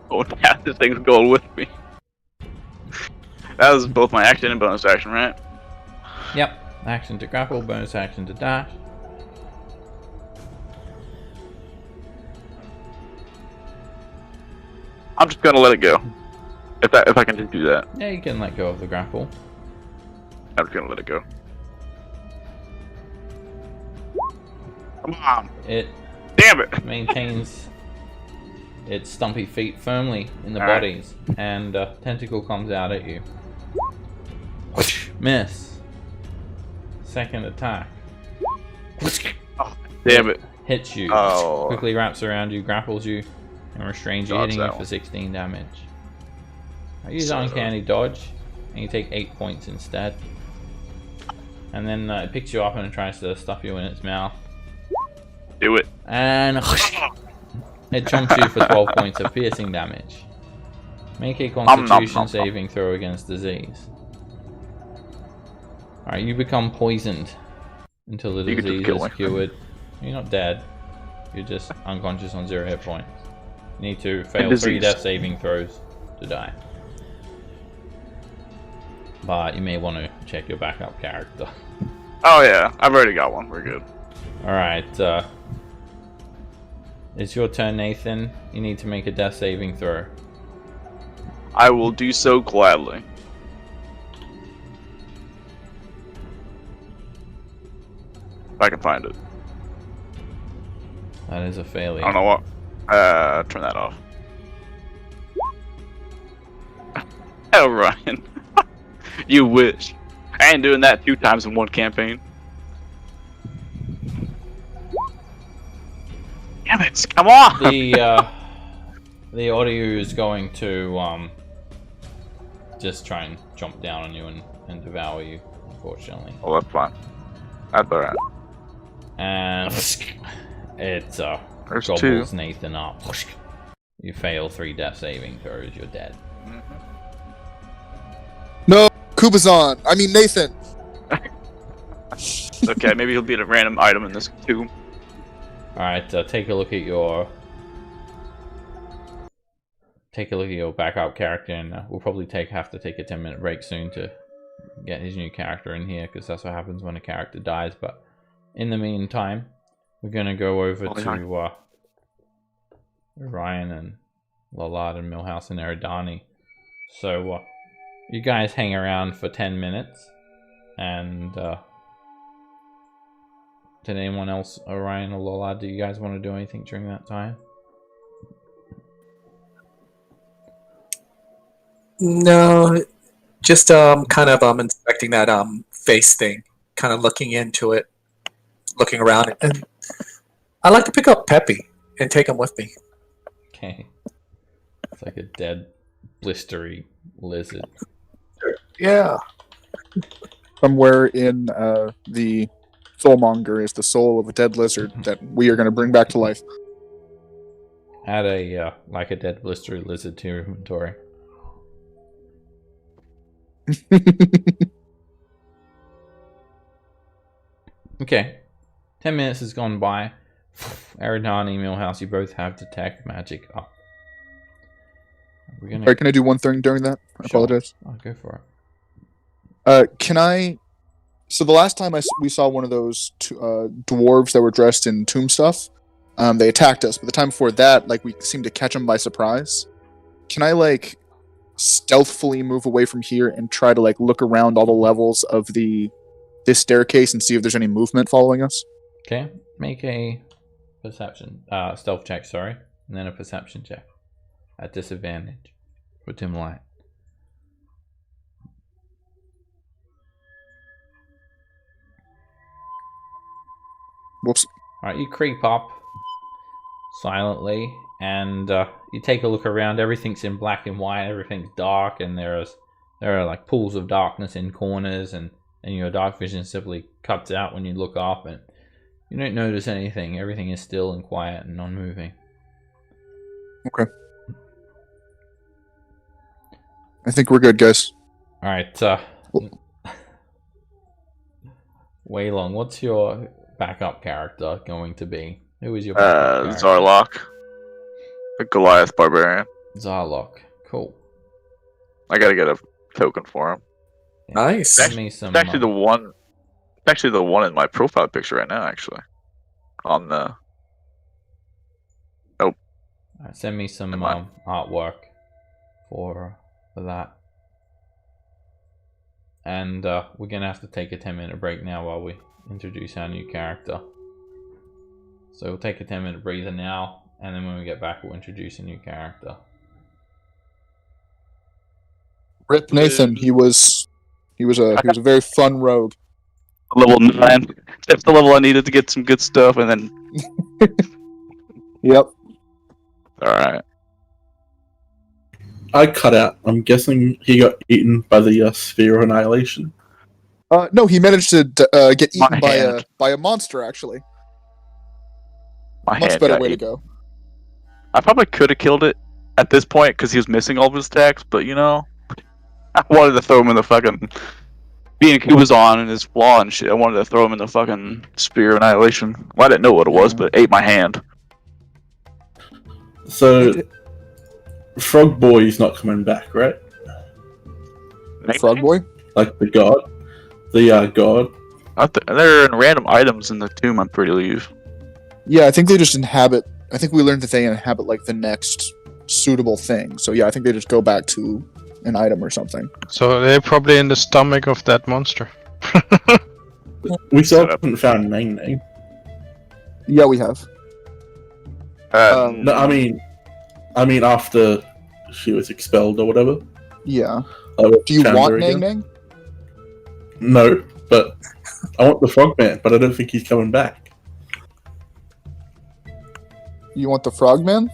Oh, yeah, this thing's going with me. That was both my action and bonus action, right? Yep. Action to grapple, bonus action to dash. I'm just gonna let it go. If I can just do that. Yeah, you can let go of the grapple. I'm just gonna let it go. Come on! It Damn it! maintains its stumpy feet firmly in the Alright. bodies, and a tentacle comes out at you. Miss. Second attack. Oh, damn it. Hits you. Oh. Quickly wraps around you, grapples you, and restrains you, Dodge hitting you that for one. 16 damage. I use So- Uncanny Dodge, and you take 8 points instead. And then it picks you up and it tries to stuff you in its mouth. Do it. And it chomps you for 12 points of piercing damage. Make a Constitution saving throw against disease. Alright, you become poisoned until the You can just disease kill is me. cured. You're not dead. You're just unconscious on 0 hit points. You need to fail 3 disease. death saving throws to die. But you may want to check your backup character. Oh yeah, I've already got one. We're good. Alright, it's your turn, Nathan. You need to make a death saving throw. I will do so gladly. If I can find it. That is a failure. I don't know what. Turn that off. Hell, Ryan. You wish. I ain't doing that 2 times in one campaign. Damn it! Come on! The audio is going to just try and jump down on you and devour you, unfortunately. Oh, that's fine. That's alright. And it There's gobbles 2. Nathan up. You fail 3 death saving throws, you're dead. No, Kubazan. I mean Nathan. Okay, maybe he'll be a random item in this tomb. Alright, take a look at your backup character, and we'll probably have to take a 10-minute break soon to get his new character in here, because that's what happens when a character dies. But in the meantime, we're gonna go over to Ryan and Lallard and Millhouse and Eridani. So you guys hang around for 10 minutes, and did anyone else, Ryan or Lallard, do you guys want to do anything during that time? No, just kind of inspecting that face thing, kind of looking into it, looking around, and I like to pick up Peppy and take him with me. Okay. It's like a dead, blistery lizard. Yeah. Somewhere in the soulmonger is the soul of a dead lizard that we are going to bring back to life. Add a like a dead, blistery lizard to your inventory. Okay. 10 minutes has gone by. Eridani, Millhouse, you both have detect magic up. We're gonna. Sorry, can I do one thing during that? I Sure. apologize. Oh, go for it. Can I? So the last time we saw one of those dwarves that were dressed in tomb stuff, they attacked us. But the time before that, like we seemed to catch them by surprise. Can I like stealthily move away from here and try to like look around all the levels of this staircase and see if there's any movement following us? Okay. Make a perception, stealth check, sorry, and then a perception check at disadvantage for dim light. Whoops. Alright, you creep up silently, and you take a look around. Everything's in black and white. Everything's dark, and there are like pools of darkness in corners, and your dark vision simply cuts out when you look up, and you don't notice anything. Everything is still and quiet and non-moving. Okay. I think we're good, guys. All right. Waylon, what's your backup character going to be? Who is your backup character? Zarlock. The Goliath Barbarian. Zarlock. Cool. I gotta get a token for him. Nice. Send me some, It's actually the one. It's actually the one in my profile picture right now. Actually, on the. send me some Come on. artwork for that. And we're gonna have to take a 10-minute break now while we introduce our new character. So we'll take a 10-minute breather now, and then when we get back, we'll introduce a new character. Rip Nathan. He was a very fun rogue. Level 9. That's the level I needed to get some good stuff, and then. Yep. All right. I cut out. I'm guessing he got eaten by the sphere of annihilation. No, he managed to get My eaten hand. by a monster. Actually, My much hand better got way to eaten. go. I probably could have killed it at this point because he was missing all of his attacks, but I wanted to throw him in the fucking. Being Kubazan and his flaw and shit, I wanted to throw him in the fucking spear of annihilation. Well, I didn't know what it was, but it ate my hand. So, Frog Boy's not coming back, right? Frog boy. Like the god, the god. They're in random items in the tomb, I'm pretty believe. Yeah, I think they just inhabit. I think we learned that they inhabit like the next suitable thing. So yeah, I think they just go back to an item or something. So they're probably in the stomach of that monster. We still haven't found Nang Nang. Yeah, we have. No, I mean after she was expelled or whatever. Yeah. Do Do you want Nang Nang? No, but I want the Frogman, but I don't think he's coming back. You want the Frogman?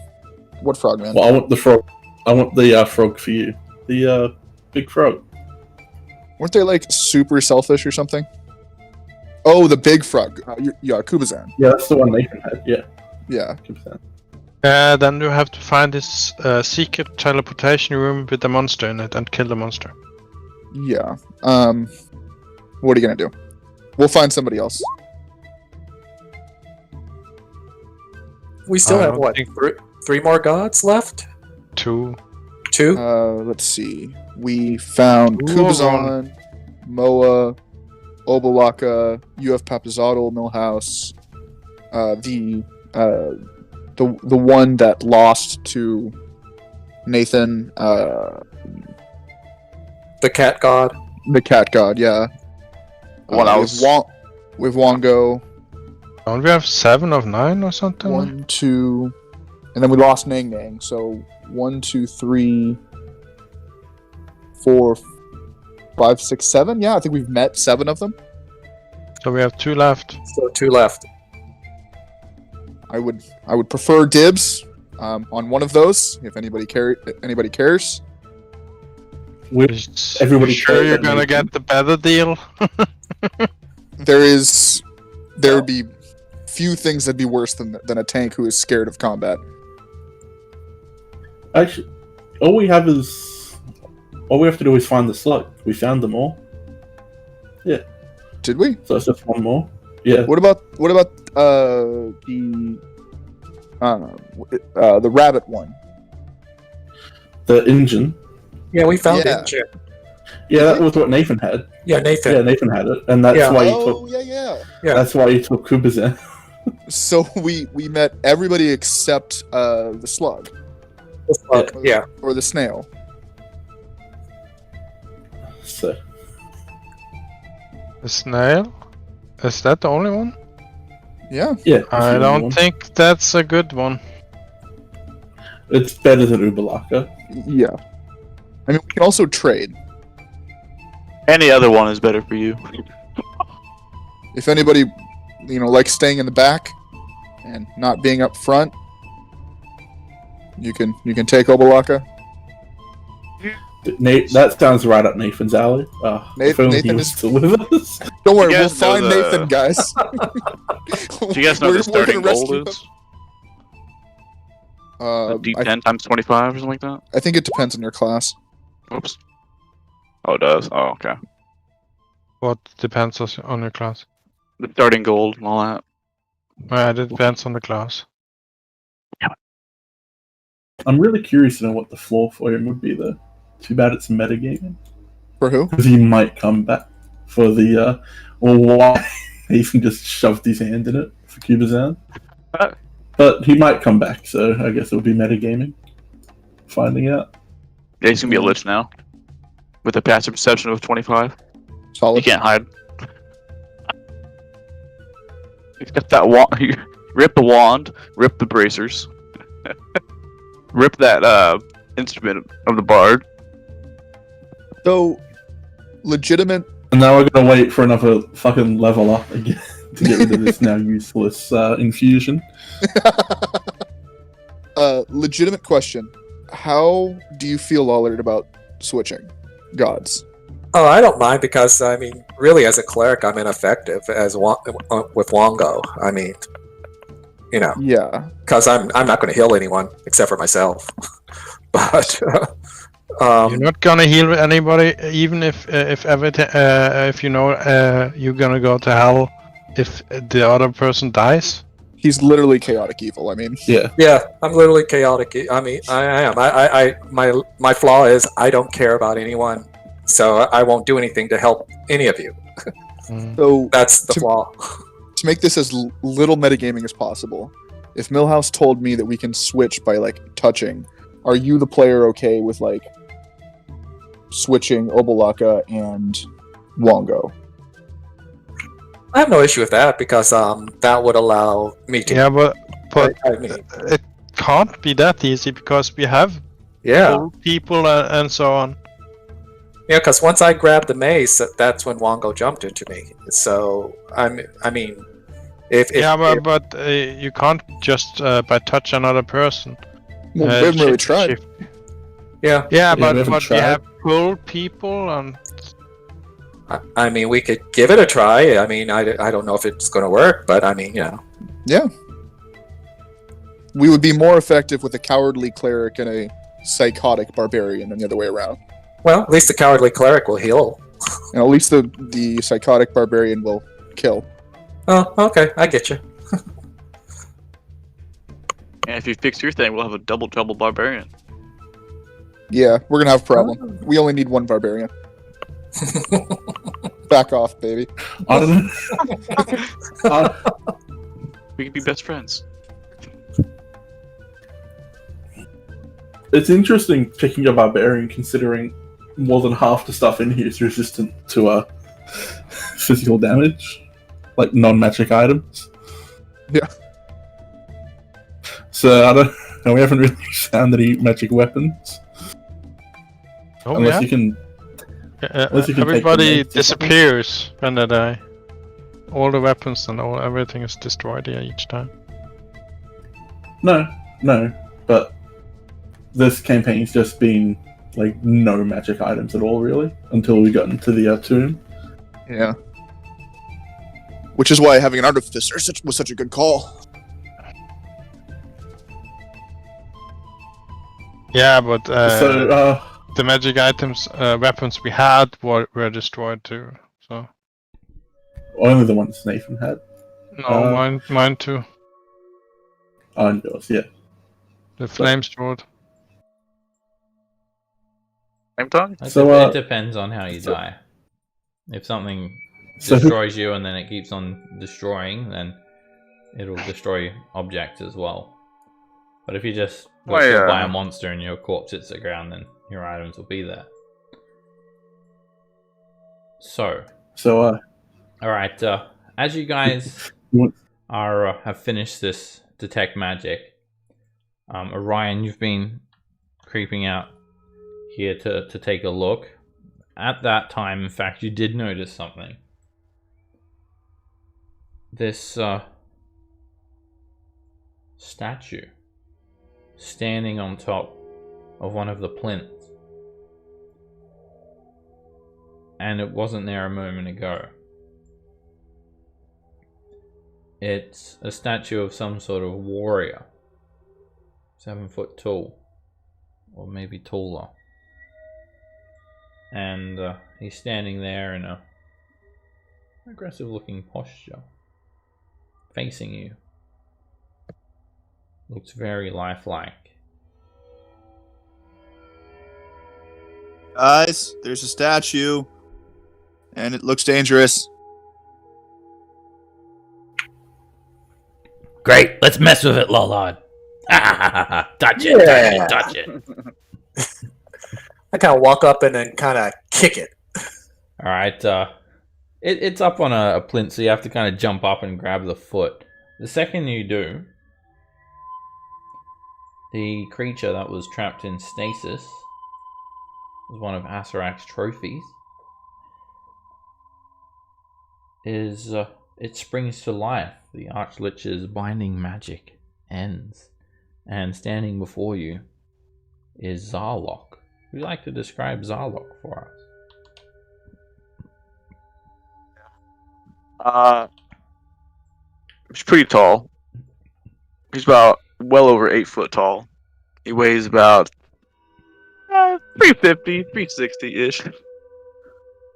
What Frogman? Well, I want the frog. I want the frog for you. The big frog. Weren't they like super selfish or something? Oh, the big frog. Yeah, Kubazan. Yeah, that's the one Nathan had. Yeah. Yeah. 100%. Then you have to find this secret teleportation room with the monster in it and kill the monster. Yeah. What are you gonna do? We'll find somebody else. We still I have don't what? think- Three more gods left? 2. Two? Let's see. We found Two of Kubazan, Moa, Obalaka, UF Papazotl, Millhouse, the one that lost to Nathan, The cat god? the cat god, yeah. What else? With Wongo, Don't we have 7 of 9 or something? 1, 2, and then we lost Nang Nang. So 1, 2, 3, 4, 5, 6, 7. Yeah, I think we've met 7 of them. So we have 2 left. So 2 left. I would prefer dibs on one of those if anybody cares. Everybody sure cares you're that gonna Nathan. get the better deal? There would be few things that'd be worse than a tank who is scared of combat. Actually, all we have to do is find the slug. We found them all. Yeah. Did we? So it's just one more. Yeah. What about the rabbit one? The engine. Yeah, we found Yeah. it. Yeah, that was what Nathan had. Yeah, Nathan. Yeah, Nathan had it, and that's Yeah. why he Oh took. yeah. Yeah. That's why he took Kubazan. So we met everybody except the slug Yeah. or the snail. So The snail? Is that the only one? Yeah. yeah, that's I the don't one. think that's a good one. It's better than Ubalaka. Yeah. I mean, we can also trade. Any other one is better for you. If anybody, likes staying in the back and not being up front, You can take Obalaka. Nate, that sounds right up Nathan's alley. If only Nathan he was is- still with us. Don't worry, You we'll guys know find the- Nathan, guys. Do you guys know the starting goal is? A I D10 times 25 or something like that? think it depends on your class. Oops. Oh, it does? Oh, okay. What depends on your class? The starting gold and all that. It depends on the class. I'm really curious to know what the flaw for him would be, though. Too bad it's metagaming. For who? Because he might come back for the, or why Nathan just shoved his hand in it for Cubazan. But he might come back, so I guess it'll be metagaming. Finding out. Yeah, he's gonna be a lich now. With a passive perception of 25. Solid. You can't hide. He's got that wand. Rip the wand, rip the bracers, rip that instrument of the bard. So, legitimate. And now we're gonna wait for another fucking level up again to get rid of this now useless infusion. Legitimate question. How do you feel, Lollard, about switching gods? Oh, I don't mind because I mean, really, as a cleric, I'm ineffective with Wongo. I mean, you know, Yeah. because I'm not going to heal anyone except for myself. But You're not gonna heal anybody, even if you know you're gonna go to hell if the other person dies. He's literally chaotic evil. I mean, Yeah. yeah, I'm literally chaotic. I mean, I am. My flaw is I don't care about anyone, so I won't do anything to help any of you. so That's the To- flaw. to make this as little metagaming as possible, if Millhouse told me that we can switch by like touching, are you the player okay with like switching Obalaka and Wongo? I have no issue with that because that would allow me to. Yeah, but I mean, it can't be that easy because we have yeah, old people and so on. yeah. Because once I grabbed the mace, that's when Wongo jumped into me. So I mean, if But you can't just by touch another person. Well, we haven't really shift- tried. shift. yeah, Yeah, we but haven't we tried. have pull people and I mean, we could give it a try. I mean, I don't know if it's going to work, but I mean, you know. Yeah. We would be more effective with a cowardly cleric and a psychotic barbarian than the other way around. Well, at least the cowardly cleric will heal. And at least the psychotic barbarian will kill. Oh, okay, I get you. And if you fix your thing, we'll have a double trouble barbarian. Yeah, we're gonna have a problem. We only need one barbarian. Back off, baby. I don't know. We can be best friends. It's interesting picking a barbarian considering more than half the stuff in here is resistant to physical damage, like non-magic items. Yeah. So I don't know, we haven't really found any magic weapons. oh Unless yeah, you can unless you can take everybody the mace or something. disappears when they die. All the weapons and everything is destroyed here each time. No, but this campaign's just been like no magic items at all really until we got into the tomb. Yeah. Which is why having an artificer was such a good call. Yeah, but So the magic items, weapons we had were destroyed too. So only the ones Nathan had. no, mine too. And yours, yeah. The flame sword. Same time? It depends on how you die. If something So who- destroys you and then it keeps on destroying, then it'll destroy objects as well. But if you just got killed by a monster and your corpse hits the ground, then your items will be there. So, alright, as you guys have finished this detect magic, Orion, you've been creeping out here to take a look. At that time, in fact, you did notice something. This statue standing on top of one of the plinths. And it wasn't there a moment ago. It's a statue of some sort of warrior. 7 foot tall. Or maybe taller. And he's standing there in a aggressive looking posture. Facing you. Looks very lifelike. Guys, there's a statue. And it looks dangerous. Great, let's mess with it, Lollard. Touch it, Yeah. touch it, touch it. I kind of walk up and then kind of kick it. Alright, it's up on a plinth, so you have to kind of jump up and grab the foot. The second you do, the creature that was trapped in stasis was one of Asarak's trophies. It springs to life. The Archlich's binding magic ends. And standing before you is Zarlok. Would you like to describe Zarlok for us? He's pretty tall. He's about well over 8 foot tall. He weighs about 350, 360-ish.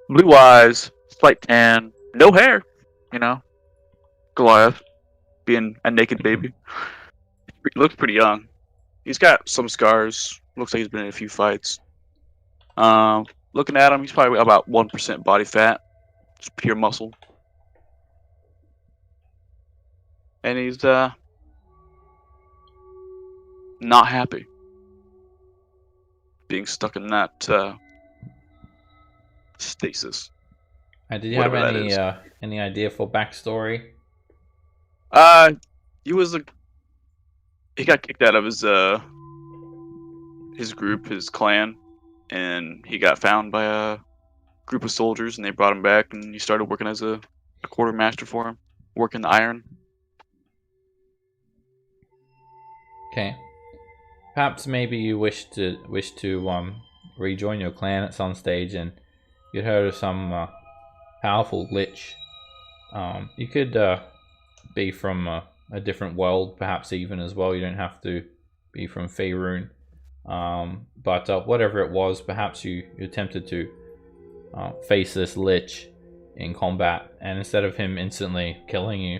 Blue eyes, slight tan, no hair, you know. Goliath, being a naked baby. He looks pretty young. He's got some scars. Looks like he's been in a few fights. Looking at him, he's probably about 1% body fat. Just pure muscle. And he's not happy being stuck in that stasis. Did you have Whatever any idea for backstory? He got kicked out of his group, his clan, and he got found by a group of soldiers, and they brought him back, and he started working as a quartermaster for him, working the iron. Okay. Perhaps maybe you wish to rejoin your clan at some stage, and you heard of some powerful lich. You could be from a different world, perhaps even as well. You don't have to be from Faerun. But whatever it was, perhaps you attempted to face this lich in combat, and instead of him instantly killing you,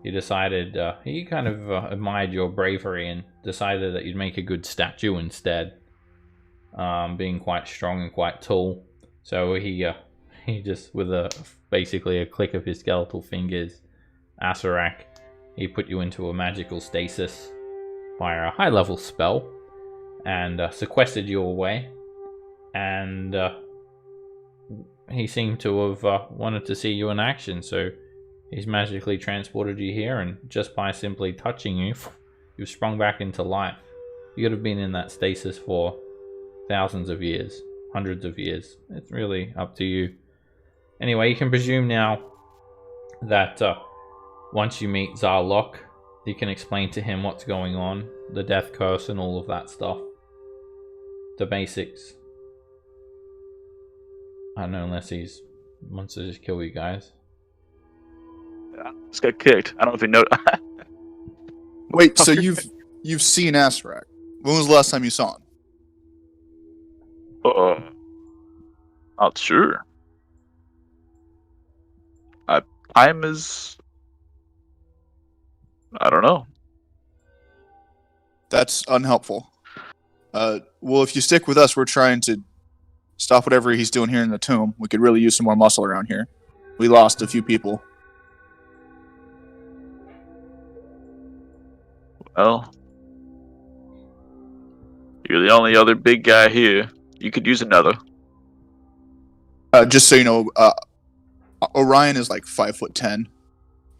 you decided he kind of admired your bravery and decided that you'd make a good statue instead, being quite strong and quite tall. So he just, with basically a click of his skeletal fingers, Asarak, he put you into a magical stasis via a high level spell and sequestered you away, and he seemed to have wanted to see you in action, so he's magically transported you here, and just by simply touching you, you've sprung back into life. You could have been in that stasis for thousands of years, hundreds of years. It's really up to you. Anyway, you can presume now that once you meet Zarlok, you can explain to him what's going on, the death curse and all of that stuff. The basics. I don't know, unless he wants to just kill you guys. Yeah, just got kicked. I don't know if you know. Wait, so you've seen Asarak. When was the last time you saw him? Not sure. Time is... I don't know. That's unhelpful. Well, if you stick with us, we're trying to stop whatever he's doing here in the tomb. We could really use some more muscle around here. We lost a few people. Well, you're the only other big guy here. You could use another. Just so you know, Orion is like 5'10".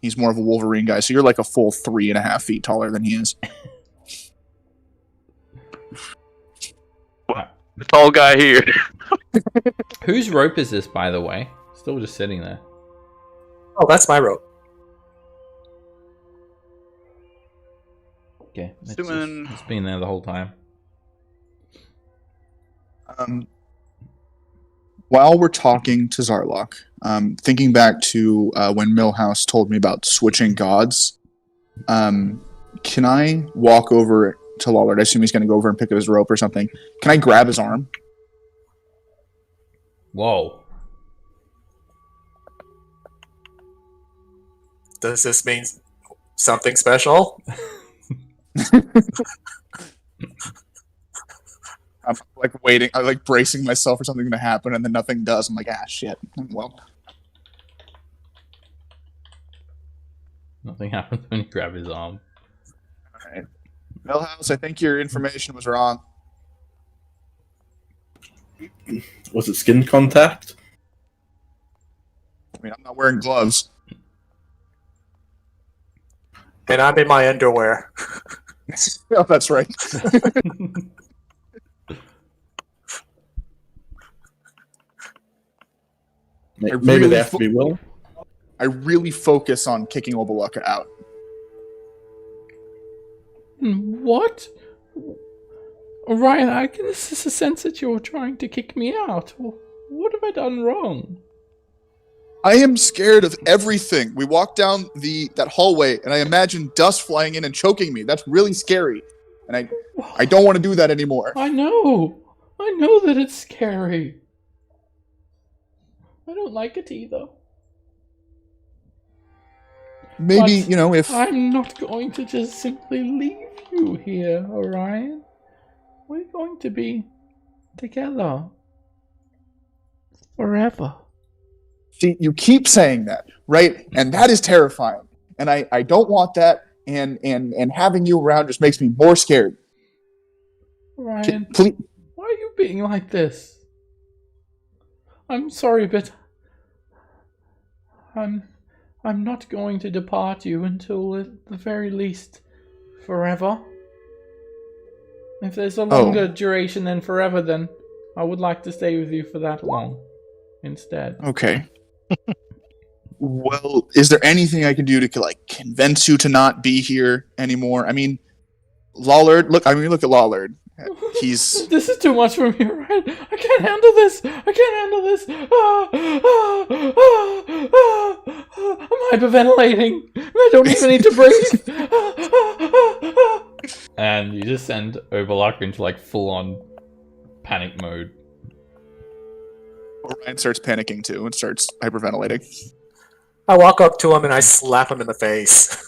He's more of a Wolverine guy, so you're like a full 3.5 feet taller than he is. The tall guy here. Whose rope is this, by the way? Still just sitting there. Oh, that's my rope. Okay. Assuming- It's been there the whole time. While we're talking to Zarlok, thinking back to when Millhouse told me about switching gods, can I walk over to Lollard? I assume he's going to go over and pick up his rope or something. Can I grab his arm? Whoa. Does this mean something special? I'm like waiting, I'm like bracing myself for something to happen, and then nothing does. I'm like, shit. Well, Nothing happens when you grab his arm. all right. Millhouse, I think your information was wrong. Was it skin contact? I mean, I'm not wearing gloves. And I'm in my underwear. Oh, that's right. Maybe really they have to be willing. I really focus on kicking Obalaka out. What? Ryan, I can sense that you're trying to kick me out. What have I done wrong? I am scared of everything. We walk down that hallway, and I imagine dust flying in and choking me. That's really scary, and I don't want to do that anymore. I know that it's scary. I don't like it either. Maybe, But if I'm not going to just simply leave you here, Orion. We're going to be together forever. See, you keep saying that, right? And that is terrifying. And I don't want that. And having you around just makes me more scared. Orion, Please, why are you being like this? I'm sorry, but I'm not going to depart you until, at the very least, forever. If there's a longer duration than forever, then I would like to stay with you for that long instead. okay. Well, is there anything I can do to convince you to not be here anymore? I mean, Lollard. Look at Lollard. He's This is too much for me, right? I can't handle this. I'm hyperventilating. I don't even need to breathe. And you just send Overlocker into full-on panic mode. Orion starts panicking too and starts hyperventilating. I walk up to him and I slap him in the face.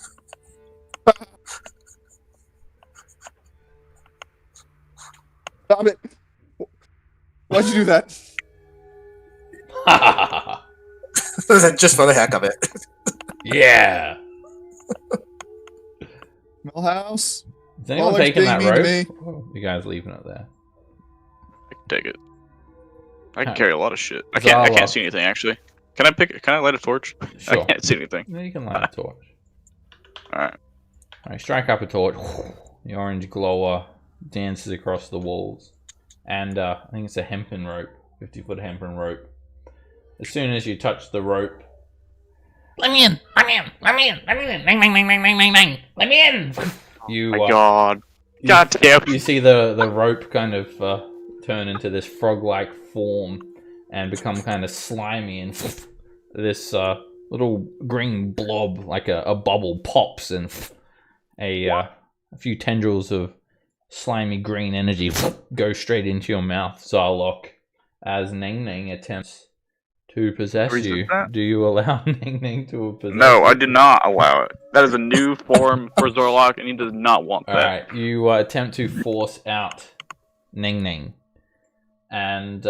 Stop it! Why'd you do that? Just for the heck of it. Yeah. Millhouse? Is anyone Lollard's taking being that mean to rope? me. Oh, you guys leaving it there? I can take it. I can Huh. carry a lot of shit. I can't Zala. see anything actually. Can I light a torch? Sure. I can't see anything. Yeah, you can light a torch. Alright. Alright, strike up a torch. The orange glower dances across the walls. And I think it's a hempen rope. 50-foot hempen rope. As soon as you touch the rope... Let me in! Let me in! Let me in! Let me in! Bang, bang, bang, bang, bang, bang, bang! Let me in! You, My God. you- God damn. You see the rope kind of turn into this frog-like form and become kind of slimy, and this little green blob, like a bubble, pops, and a few tendrils of slimy green energy go straight into your mouth, Zarlok, as Ning Ning attempts to possess Resist you. that? Do you allow Ning Ning to possess No, you? I did not allow it. That is a new form for Zorlok, and he does not want that. Alright, you attempt to force out Ning Ning. And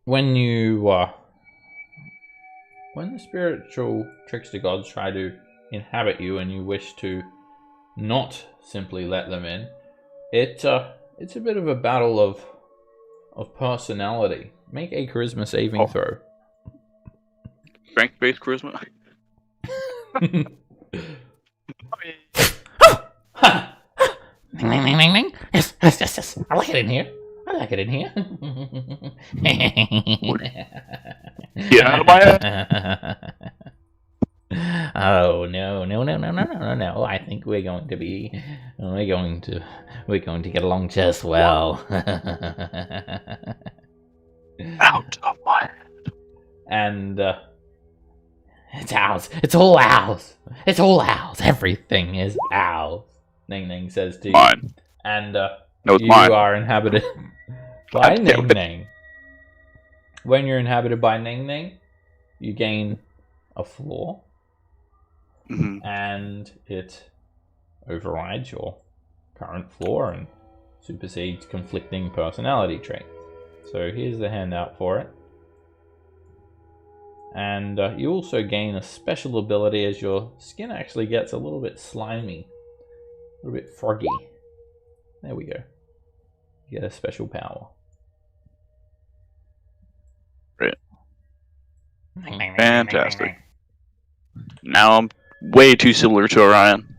when the spiritual trickster gods try to inhabit you and you wish to not simply let them in, it's a bit of a battle of personality. Make a charisma saving throw. Strength-based charisma. Ding, ding, ding, ding, ding. Yes, yes, yes, yes. I like it in here. I like it in here. Get out of my head. Oh no, no, no, no, no, no, no, no. I think we're going to get along just well. Out of my head. And it's ours. It's all ours. It's all ours. Everything is ours. Ning Ning says to you. Mine. And No, it's you mine. are inhabited by God damn Ning it. Ning. When you're inhabited by Ning Ning, you gain a floor, Mhm. and it overrides your current floor and supersedes conflicting personality traits. So here's the handout for it. And you also gain a special ability as your skin actually gets a little bit slimy, a little bit froggy. There we go. You get a special power. Great. Fantastic. Now I'm way too similar to Orion.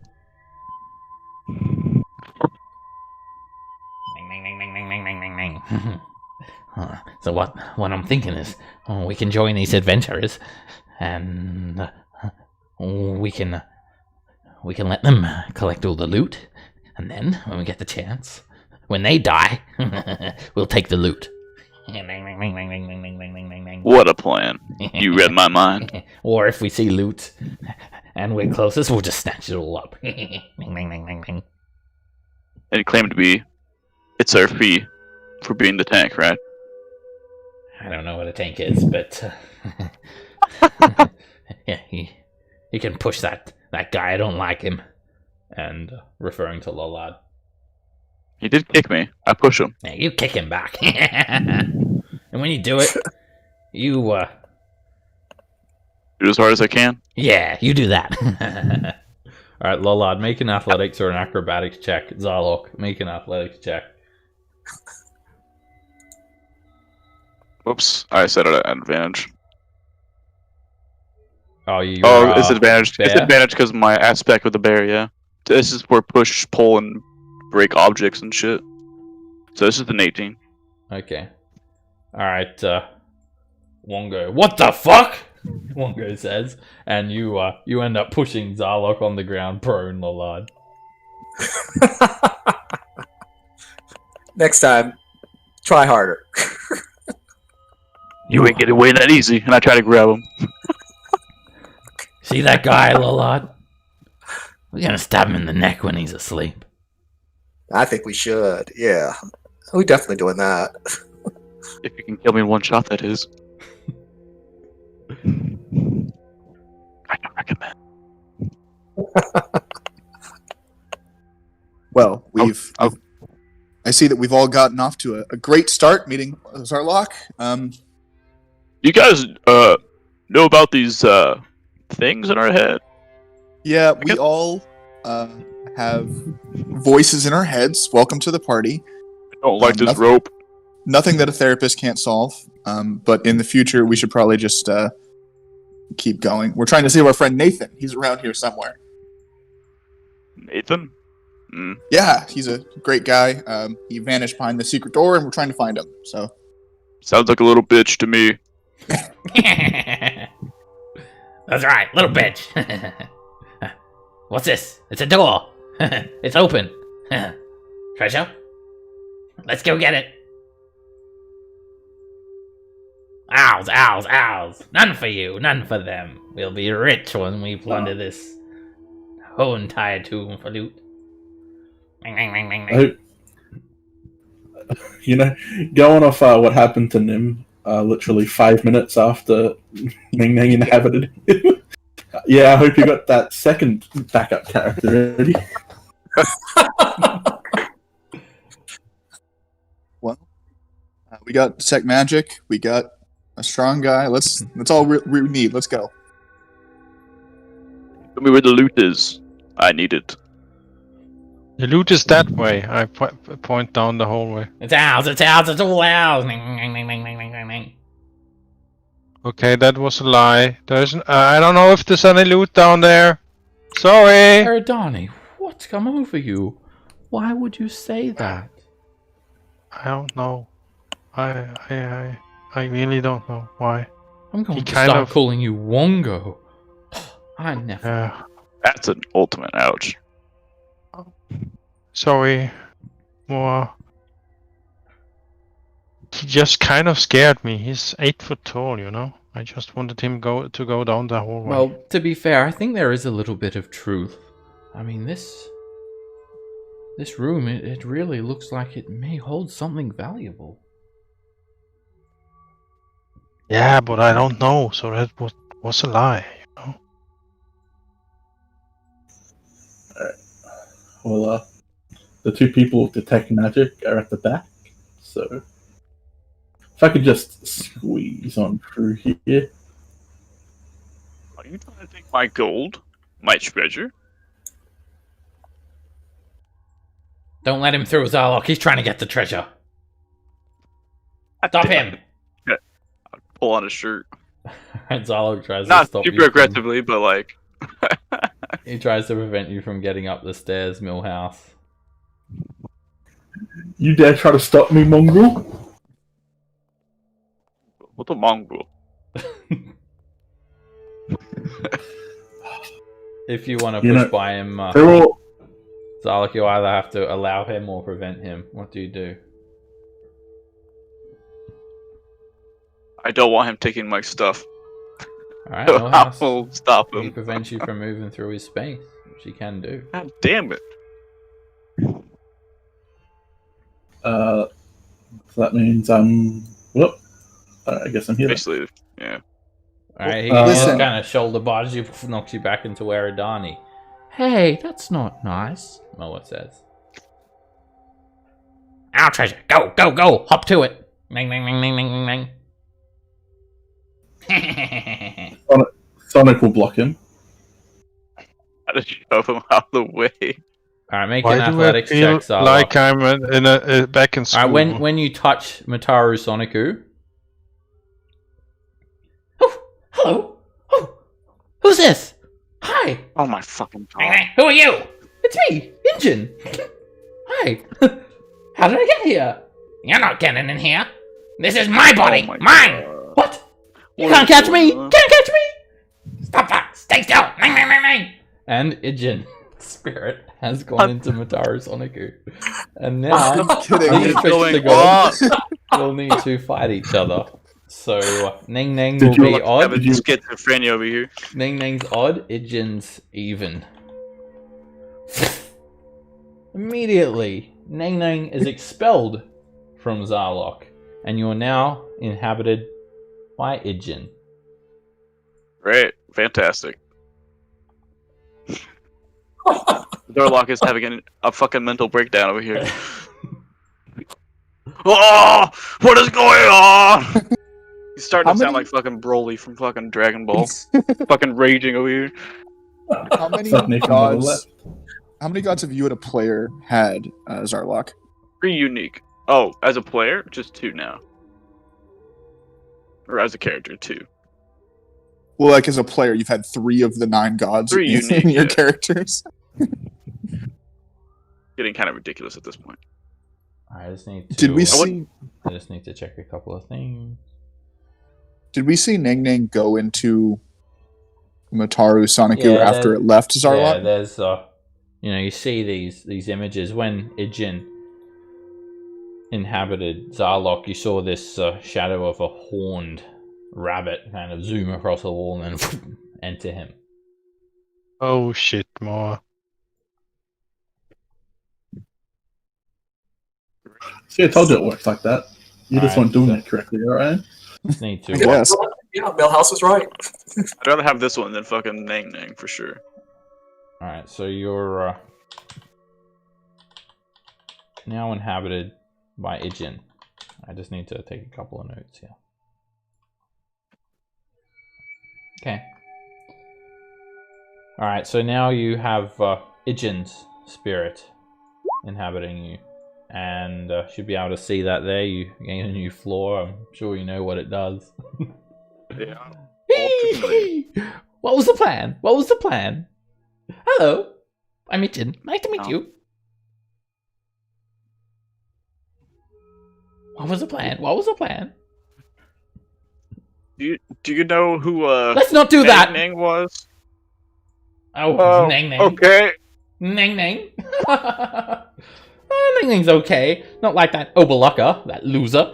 So what I'm thinking is, we can join these adventurers, and we can let them collect all the loot, and then when we get the chance, when they die, we'll take the loot. What a plan. You read my mind. Or if we see loot and we're closest, we'll just snatch it all up. And claim to be, it's our fee for being the tank, right? I don't know what a tank is, but yeah, he can push that guy. I don't like him. And referring to Lolad. He did kick me. I push him. Yeah, you kick him back. And when you do it, you Do as hard as I can. yeah, you do that. Alright, Lolad, make an athletics or an acrobatics check. Zarlok, make an athletics check. Whoops. I set it at advantage. Oh, you It's advantage. bear? It's advantage because of my aspect with the bear, yeah. This is for push, pull, and break objects and shit. So this is an 18. Okay. Alright, Wongo. What the fuck? Wongo says. And you end up pushing Zarlok on the ground prone, Lolad. Next time, try harder. You ain't getting away that easy. And I try to grab him. See that guy, Lolad? We're gonna stab him in the neck when he's asleep. I think we should. Yeah, we're definitely doing that. If you can kill me in one shot, that is. I can recommend. Well, we've. Oh. I see that we've all gotten off to a great start meeting Zarlok. You guys know about these things in our head? Yeah, we all have voices in our heads. Welcome to the party. I don't like this nothing- rope. Nothing that a therapist can't solve. But in the future, we should probably just keep going. We're trying to save our friend Nathan. He's around here somewhere. Nathan? Mm. Yeah, he's a great guy. He vanished behind the secret door, and we're trying to find him. So Sounds like a little bitch to me. That's right, little bitch. What's this? It's a door. It's open. Treasure? Let's go get it. Owls, owls, owls. None for you, none for them. We'll be rich when we plunder this whole entire tomb for loot. I, going off what happened to Nim, literally 5 minutes after Ning Ning inhabited him. Yeah, I hope you got that second backup character ready. Well, we got Sec Magic. We got a strong guy. That's all we need. Let's go. Tell me where the loot is. I need it. The loot is that way. I point down the hallway. It's owls, it's owls, it's all owls. Okay, that was a lie. There's. I don't know if there's any loot down there. Sorry. Eridani, what's come over you? Why would you say that? I don't know. I really don't know why. I'm going He to kind start of- calling you Wongo. I never. That's an ultimate ouch. Sorry, more. He just kind of scared me. He's 8 foot tall, you know. I just wanted him to go down the hallway. Well, to be fair, I think there is a little bit of truth. I mean, this room, it really looks like it may hold something valuable. Yeah, but I don't know. So that was a lie, you know. Well, the two people with detect magic are at the back, so if I could just squeeze on through here. Are you trying to take my gold? My treasure? Don't let him through, Zarlock. He's trying to get the treasure. Stop him! Pull on his shirt. Zarlock tries Not to stop super you aggressively, but like... He tries to prevent you from getting up the stairs, Millhouse. You dare try to stop me, mongrel? What a mongrel. If you want to You push know, by him, They're all... Zarlock, you either have to allow him or prevent him. What do you do? I don't want him taking my stuff. Alright, I Millhouse. will stop He him. prevents you from moving through his space, which he can do. God damn it. So that means I'm... Whoop. I guess I'm here. Basically, yeah. Alright, he Listen. kind of shoulder barges you, knocks you back into Eridani. Hey, that's not nice, Moa says. Our treasure! Go, go, go! Hop to it! Ning, ning, ning, ning, ning, ning, ning. Sonic will block him. I just shove him out of the way. Alright, make Why an do I athletics feel check, Zarlock. like I'm back in school? Alright, when you touch Mataru Soniku... Oh, hello! Oh, who's this? Hi! Oh my fucking god. Who are you? It's me, Injun. Hi. How did I get here? You're not getting in here. This is my body. Oh my Mine. God. What? You What can't is catch me. going on? Can't catch me. Stop that. Stay still. Ning, ning, ning, ning. And Injun, spirit, has gone into Mataru Soniku. And now I'm kidding. these What's going trickster gods will need to fight each other. So Ning Ning will Did you be like- I have odd. a schizophrenia over here. Ning Ning's odd, Ijin's even. Immediately, Ning Ning is expelled from Zarlock, and you are now inhabited by Ijin. Great. Fantastic. Dorlock is having a fucking mental breakdown over here. Oh! What is going on? He's starting How to sound many- like fucking Broly from fucking Dragon Ball. Fucking raging over here. How many Stop making another gods? left. How many gods have you and a player had, Zarlock? Pretty unique. Oh, as a player, just 2 now. Or as a character, 2. Well, like as a player, you've had 3 of the 9 gods 3 in unique, your yeah. characters. Getting kind of ridiculous at this point. I just need to. Did we I see? I just need to check a couple of things. Did we see Ning Ning go into Mataru Soniku Yeah, after it left Yeah, Zarlock? there's you see these images when Ijin inhabited Zarlock. You saw this shadow of a horned rabbit kind of zoom across the wall and then enter him. Oh shit, more. See, I told you it works like that. You just Alright, weren't doing so- it correctly, alright? Just need to. I guess. Yeah, Millhouse was right. I'd rather have this one than fucking Nang Nang for sure. Alright, so you're now inhabited by Ijin. I just need to take a couple of notes here. Okay. Alright, so now you have Ijin's spirit inhabiting you. And should be able to see that there. You gain a new floor. I'm sure you know what it does. Yeah. All familiar. What was the plan? What was the plan? Hello, I'm Ijin. Nice to meet Oh. you. What was the plan? What was the plan? Do you know who Let's not do Nang that. Nang was? Oh, Nang Nang. Okay. Nang Nang. Nang Nang's okay. Not like that Obalaka, that loser.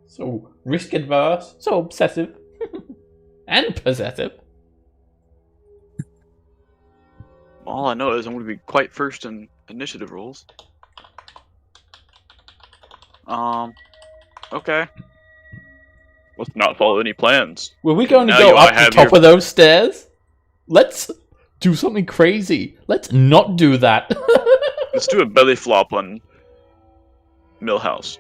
So risk adverse, so obsessive. And possessive. All I know is I'm going to be quite first in initiative rolls. Okay. Let's not follow any plans. Were we going to Now go you up have the top your- of those stairs? Let's do something crazy. Let's not do that. Let's do a belly flop on Millhouse.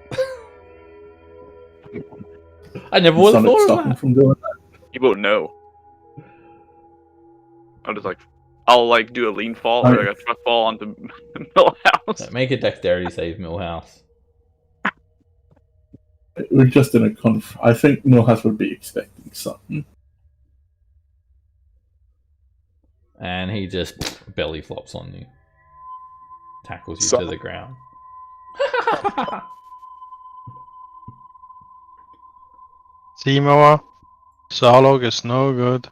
I never would have Sonic thought stop of him that. from doing that. You won't know. I'll do a lean fall or like a truck fall onto Millhouse. Make a dexterity save, Millhouse. We're just in a I think Milhouse would be expecting something. And he just belly flops on you. Tackles you So- to the ground. Seymour, Zarlog is no good.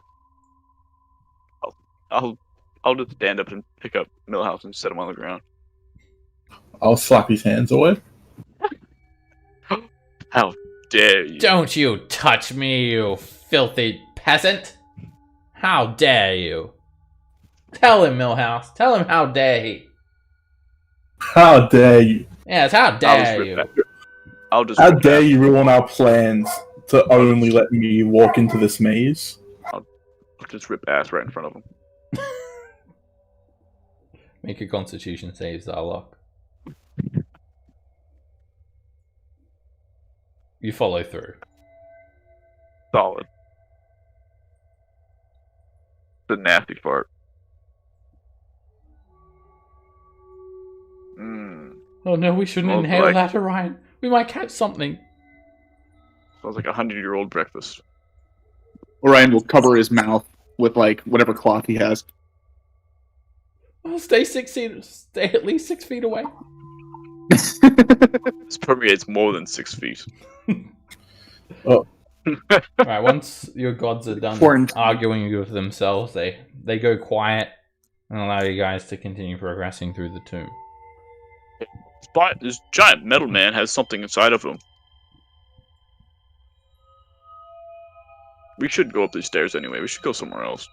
I'll just stand up and pick up Millhouse and set him on the ground. I'll slap his hands away. How dare you? Don't you touch me, you filthy peasant! How dare you? Tell him, Millhouse. Tell him how dare he. How dare you? Yes, how I'll dare just rip you? that. I'll just How rip dare that. you ruin our plans to only let me walk into this maze? I'll just rip ass right in front of him. Make a constitution save, Zarlok. You follow through. Solid. The nasty fart. Oh no, we shouldn't Oh, inhale boy. that, Orion. We might catch something. Sounds like 100-year-old breakfast. Orion will cover his mouth with like whatever cloth he has. Oh, stay at least 6 feet away. This permeates more than 6 feet. Alright, once your gods are done Important. arguing with themselves, they go quiet and allow you guys to continue progressing through the tomb. This giant metal man has something inside of him. We should go up these stairs anyway. We should go somewhere else.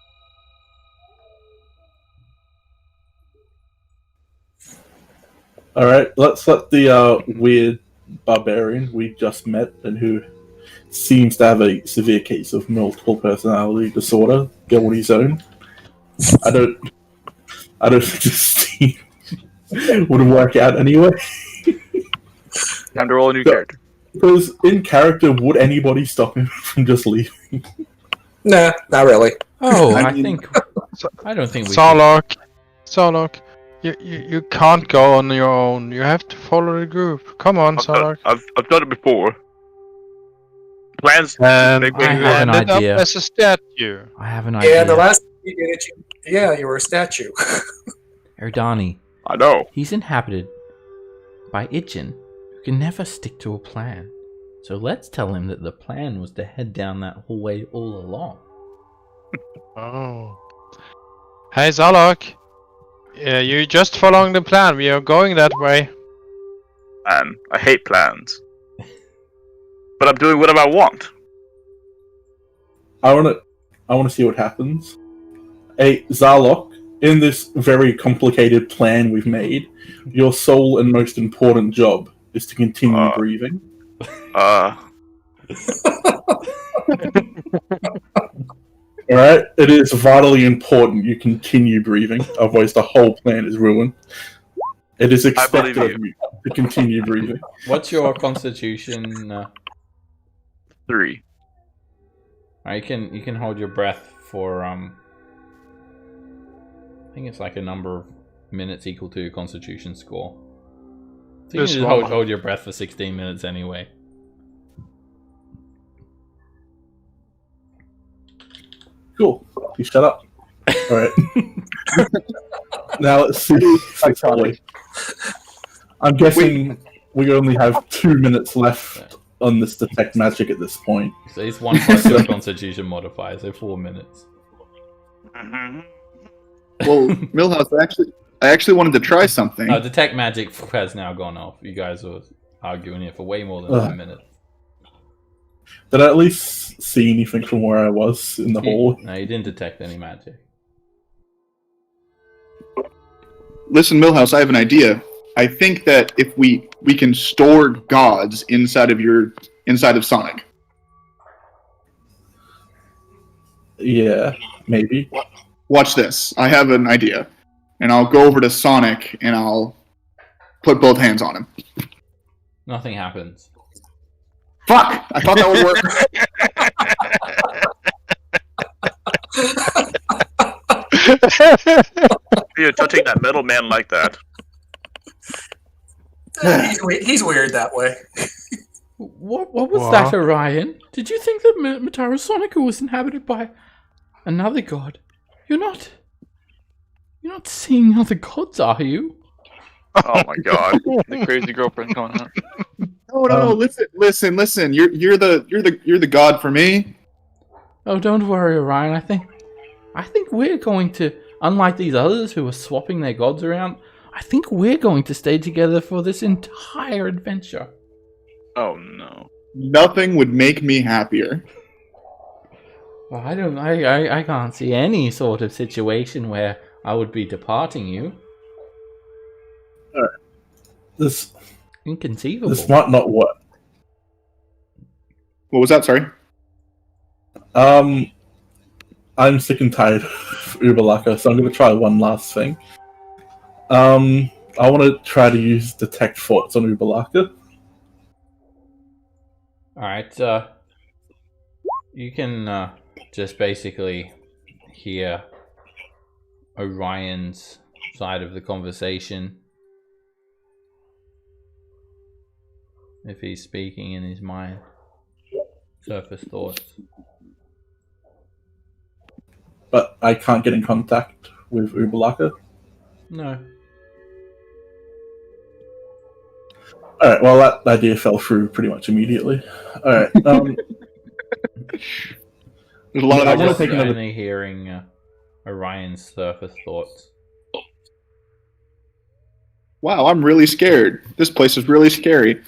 Alright, let's let the weird barbarian we just met and who seems to have a severe case of multiple personality disorder go on his own. I don't think this scene would work out anyway. Time to roll a new character. Because in character, would anybody stop him from just leaving? Nah, not really. Oh, I I mean- don't think we can. Zarlog, you can't go on your own. You have to follow the group. Come on, Zarlog. I've done it before. Plans. And make I me have an ended up idea. as a statue. I have an Yeah, idea. the last time you did it, you were a statue. Erdani, I know. he's inhabited by Itchin, who can never stick to a plan. So let's tell him that the plan was to head down that hallway all along. Oh. Hey, Zarlog. Yeah, you're just following the plan. We are going that way. Man, I hate plans. But I'm doing whatever I want. I wanna see what happens. Hey, Zarlok, in this very complicated plan we've made, your sole and most important job is to continue breathing. Alright? It is vitally important you continue breathing, otherwise the whole plan is ruined. It is expected believe of you to continue breathing. What's your constitution? 3. You can hold your breath for I think it's like a number of minutes equal to your constitution score. So you Just can just one. hold your breath for 16 minutes anyway. Cool. You shut up. Alright. Now let's see. I'm guessing we only have 2 minutes left on this detect magic at this point. So it's 1 plus your constitution modifier, so 4 minutes. Well, Millhouse, I actually wanted to try something. Detect magic has now gone off. You guys were arguing here for way more than 5 minutes. Did I at least see anything from where I was in the hall? No, you didn't detect any magic. Listen, Millhouse, I have an idea. I think that if we can store gods inside of Sonic. Yeah, maybe. Watch this. I have an idea. And I'll go over to Sonic and I'll put both hands on him. Nothing happens. Fuck! I thought that would work. You're touching that metal man like that. He's weird that way. What was that, Orion? Did you think that Matara Sonica was inhabited by another god? You're not seeing other gods, are you? Oh my god. The crazy girlfriend coming out. No. Listen. You're the god for me. Oh, don't worry, Orion. I think we're going to, unlike these others who are swapping their gods around, I think we're going to stay together for this entire adventure. Oh no. Nothing would make me happier. Well, I can't see any sort of situation where I would be departing you. This Inconceivable. might not work. What was that? Sorry. I'm sick and tired of Uberlaka, so I'm going to try one last thing. I want to try to use Detect Thoughts on Uberlaka. Alright, you can just basically hear Orion's side of the conversation. If he's speaking in his mind. Surface thoughts. But I can't get in contact with Uberlaka. No. Alright, well that idea fell through pretty much immediately. Alright, There's a lot of I wanna Just take another- only hearing Orion's surface thoughts. Wow, I'm really scared. This place is really scary.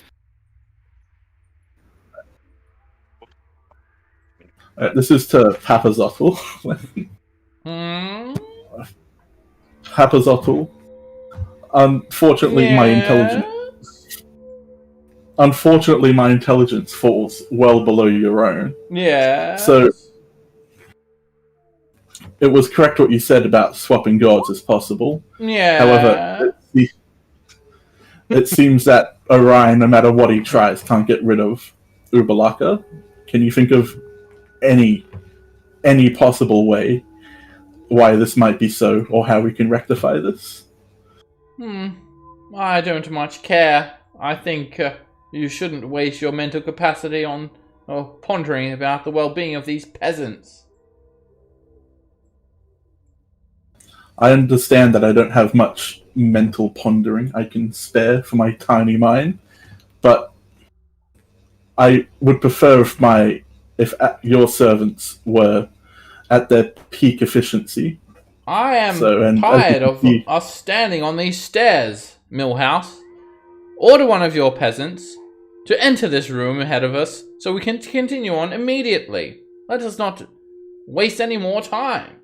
this is to Papazotl. Papazotl. Unfortunately, my intelligence falls well below your own. Yeah. So it was correct what you said about swapping gods as possible. Yeah. However, it seems that Orion, no matter what he tries, can't get rid of Uberlaka. Can you think of any possible way why this might be so, or how we can rectify this? I don't much care. I think you shouldn't waste your mental capacity on pondering about the well-being of these peasants. I understand that I don't have much mental pondering I can spare for my tiny mind, but I would prefer if your servants were at their peak efficiency. I am tired of us standing on these stairs, Millhouse. Order one of your peasants to enter this room ahead of us so we can continue on immediately. Let us not waste any more time.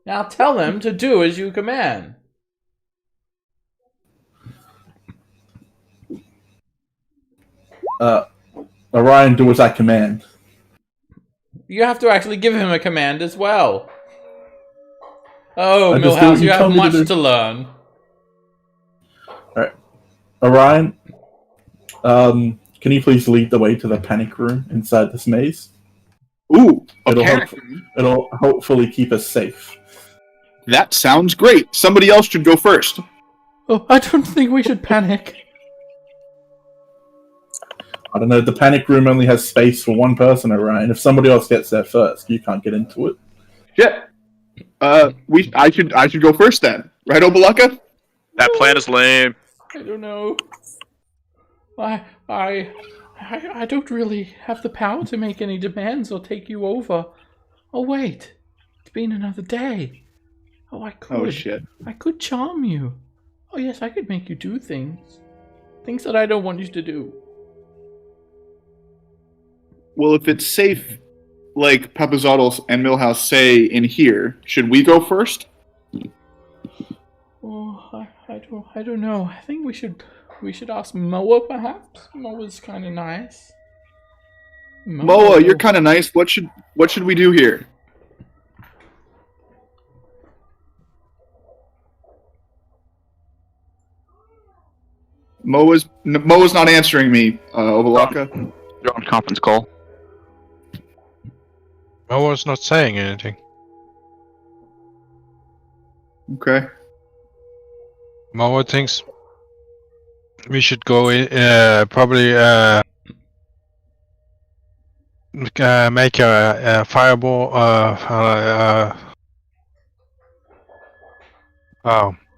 Now tell them to do as you command. Orion, do as I command. You have to actually give him a command as well. Oh, I just do what Millhouse, you you tell have me to much do. to learn. Alright. Orion, can you please lead the way to the panic room inside this maze? Ooh, It'll hopefully keep us safe. That sounds great. Somebody else should go first. Oh, I don't think we should panic. I don't know, the panic room only has space for one person, Orion. If somebody else gets there first, you can't get into it. Shit. I should go first then. Right, Obalaka? That plan is lame. I don't know. I don't really have the power to make any demands or take you over. Oh wait, it's been another day. Oh, I could. Oh shit. I could charm you. Oh, yes, I could make you do things. Things that I don't want you to do. Well, if it's safe, like Papazottles and Millhouse say in here, should we go first? Oh, I don't know. I think we should ask Moa, perhaps. Moa's kind of nice. Moa, you're kind of nice. What should we do here? Moa's not answering me, Ovalaka. You're on conference call. I was not saying anything. Okay. Moa thinks we should go in, probably make a fireball,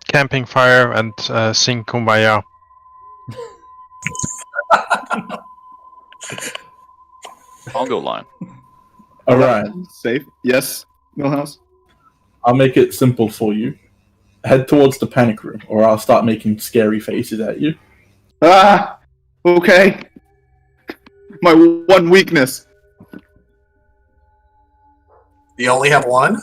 camping fire and sing Kumbaya. Bongo line. All right. Safe. Yes, Millhouse. I'll make it simple for you. Head towards the panic room, or I'll start making scary faces at you. Ah, okay. My one weakness. You only have one?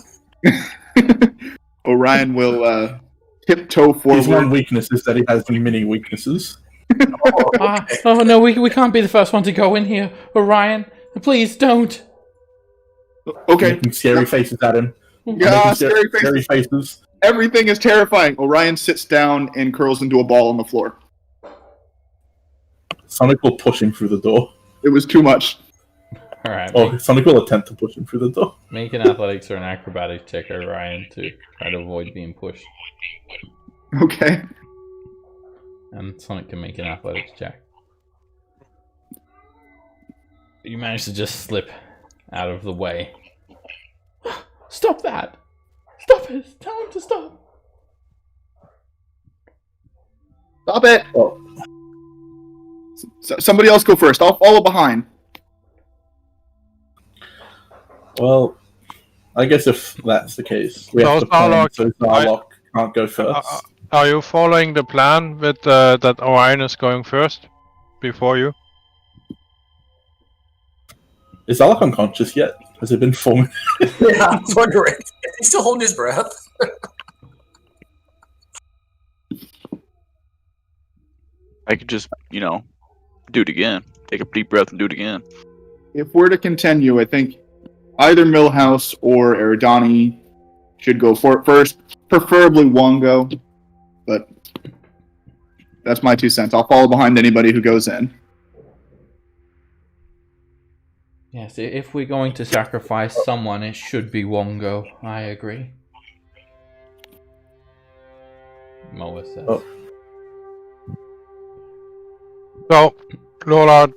Orion will tiptoe forward. His one weakness is that he has many weaknesses. Oh no, we can't be the first one to go in here. Orion, please don't. Okay. Making scary faces at him. Yeah, Making scary faces. faces. Everything is terrifying. Orion sits down and curls into a ball on the floor. Sonic will push him through the door. It was too much. Alright, Oh, Sonic will attempt to push him through the door. make an athletics or an acrobatics check, Orion, to try to avoid being pushed. Okay. And Sonic can make an athletics check. You managed to just slip out of the way. Stop that! Stop it! Tell him to stop! Stop it! Oh, Somebody else go first. I'll follow behind. well, I guess if that's the case, we have So to plan Zarlok, so Zarlok can't go first. Are you following the plan with that Orion is going first before you? Is Zarlok unconscious yet? Has it been forming? Yeah, I was wondering. He's still holding his breath. I could just, do it again. Take a deep breath and do it again. If we're to continue, I think either Millhouse or Eridani should go for it first. Preferably Wongo, but that's my 2 cents. I'll follow behind anybody who goes in. Yes, if we're going to sacrifice someone, it should be Wongo. I agree. Moa says. Oh. So, Lola,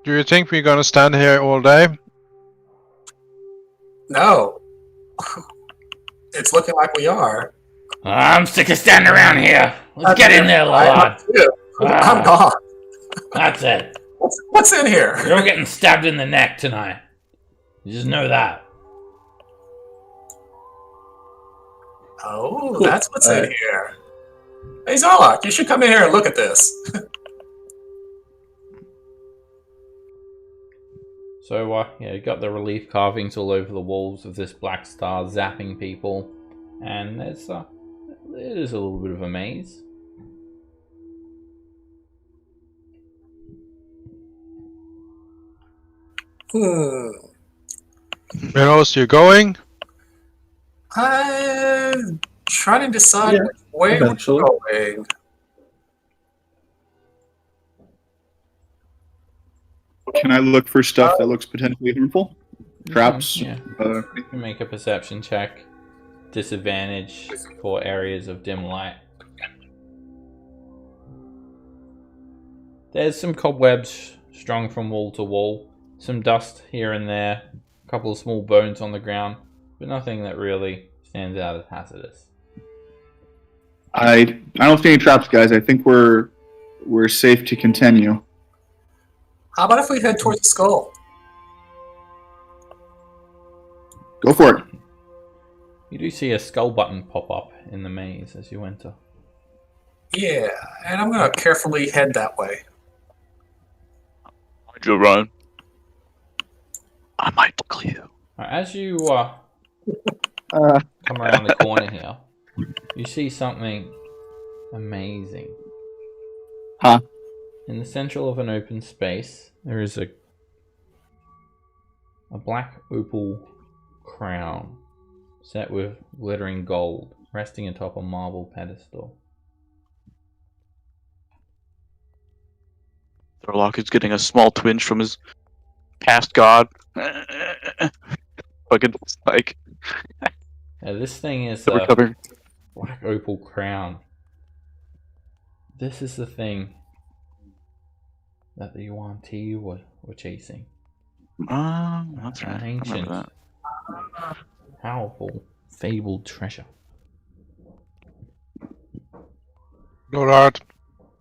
do you think we're gonna stand here all day? No. It's looking like we are. I'm sick of standing around here. Let's get in there, Lord. I'm gone. That's it. What's in here? You're getting stabbed in the neck tonight. You just know that. Oh, that's what's in here. Hey, Zarlok, you should come in here and look at this. So, you got the relief carvings all over the walls of this black star zapping people. And it is a little bit of a maze. Hmm. Where else are you going? I'm trying to decide Yeah, which way eventually. we're going. Can I look for stuff that looks potentially harmful? Traps? Yeah. Uh, You can make a perception check. Disadvantage for areas of dim light. There's some cobwebs strung from wall to wall. Some dust here and there. A couple of small bones on the ground. But nothing that really stands out as hazardous. I don't see any traps, guys. I think we're safe to continue. How about if we head towards the skull? Go for it. You do see a skull button pop up in the maze as you enter. Yeah, and I'm gonna carefully head that way. Joe Ryan. I might tickle you. As you come around the corner here, you see something amazing. Huh? In the center of an open space, there is a black opal crown set with glittering gold, resting atop a marble pedestal. Thorlock is getting a small twinge from his past god. Fucking like. This thing is We're a covering. black opal crown. This is the thing that the Yuan Ti were chasing. That's right. An I ancient, remember that. powerful, fabled treasure. Lord,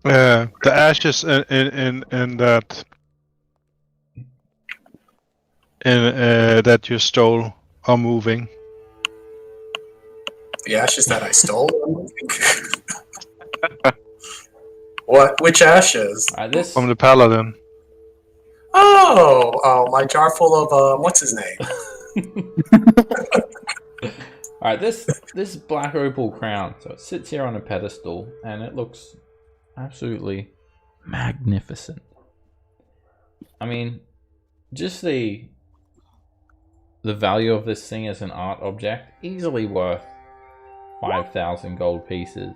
the ashes in that that you stole are moving. The ashes that I stole? What? Which ashes? This From the paladin. Oh, my jar full of, what's his name? Alright, this black opal crown, so it sits here on a pedestal and it looks absolutely magnificent. I mean, just the value of this thing as an art object, easily worth 5,000 gold pieces.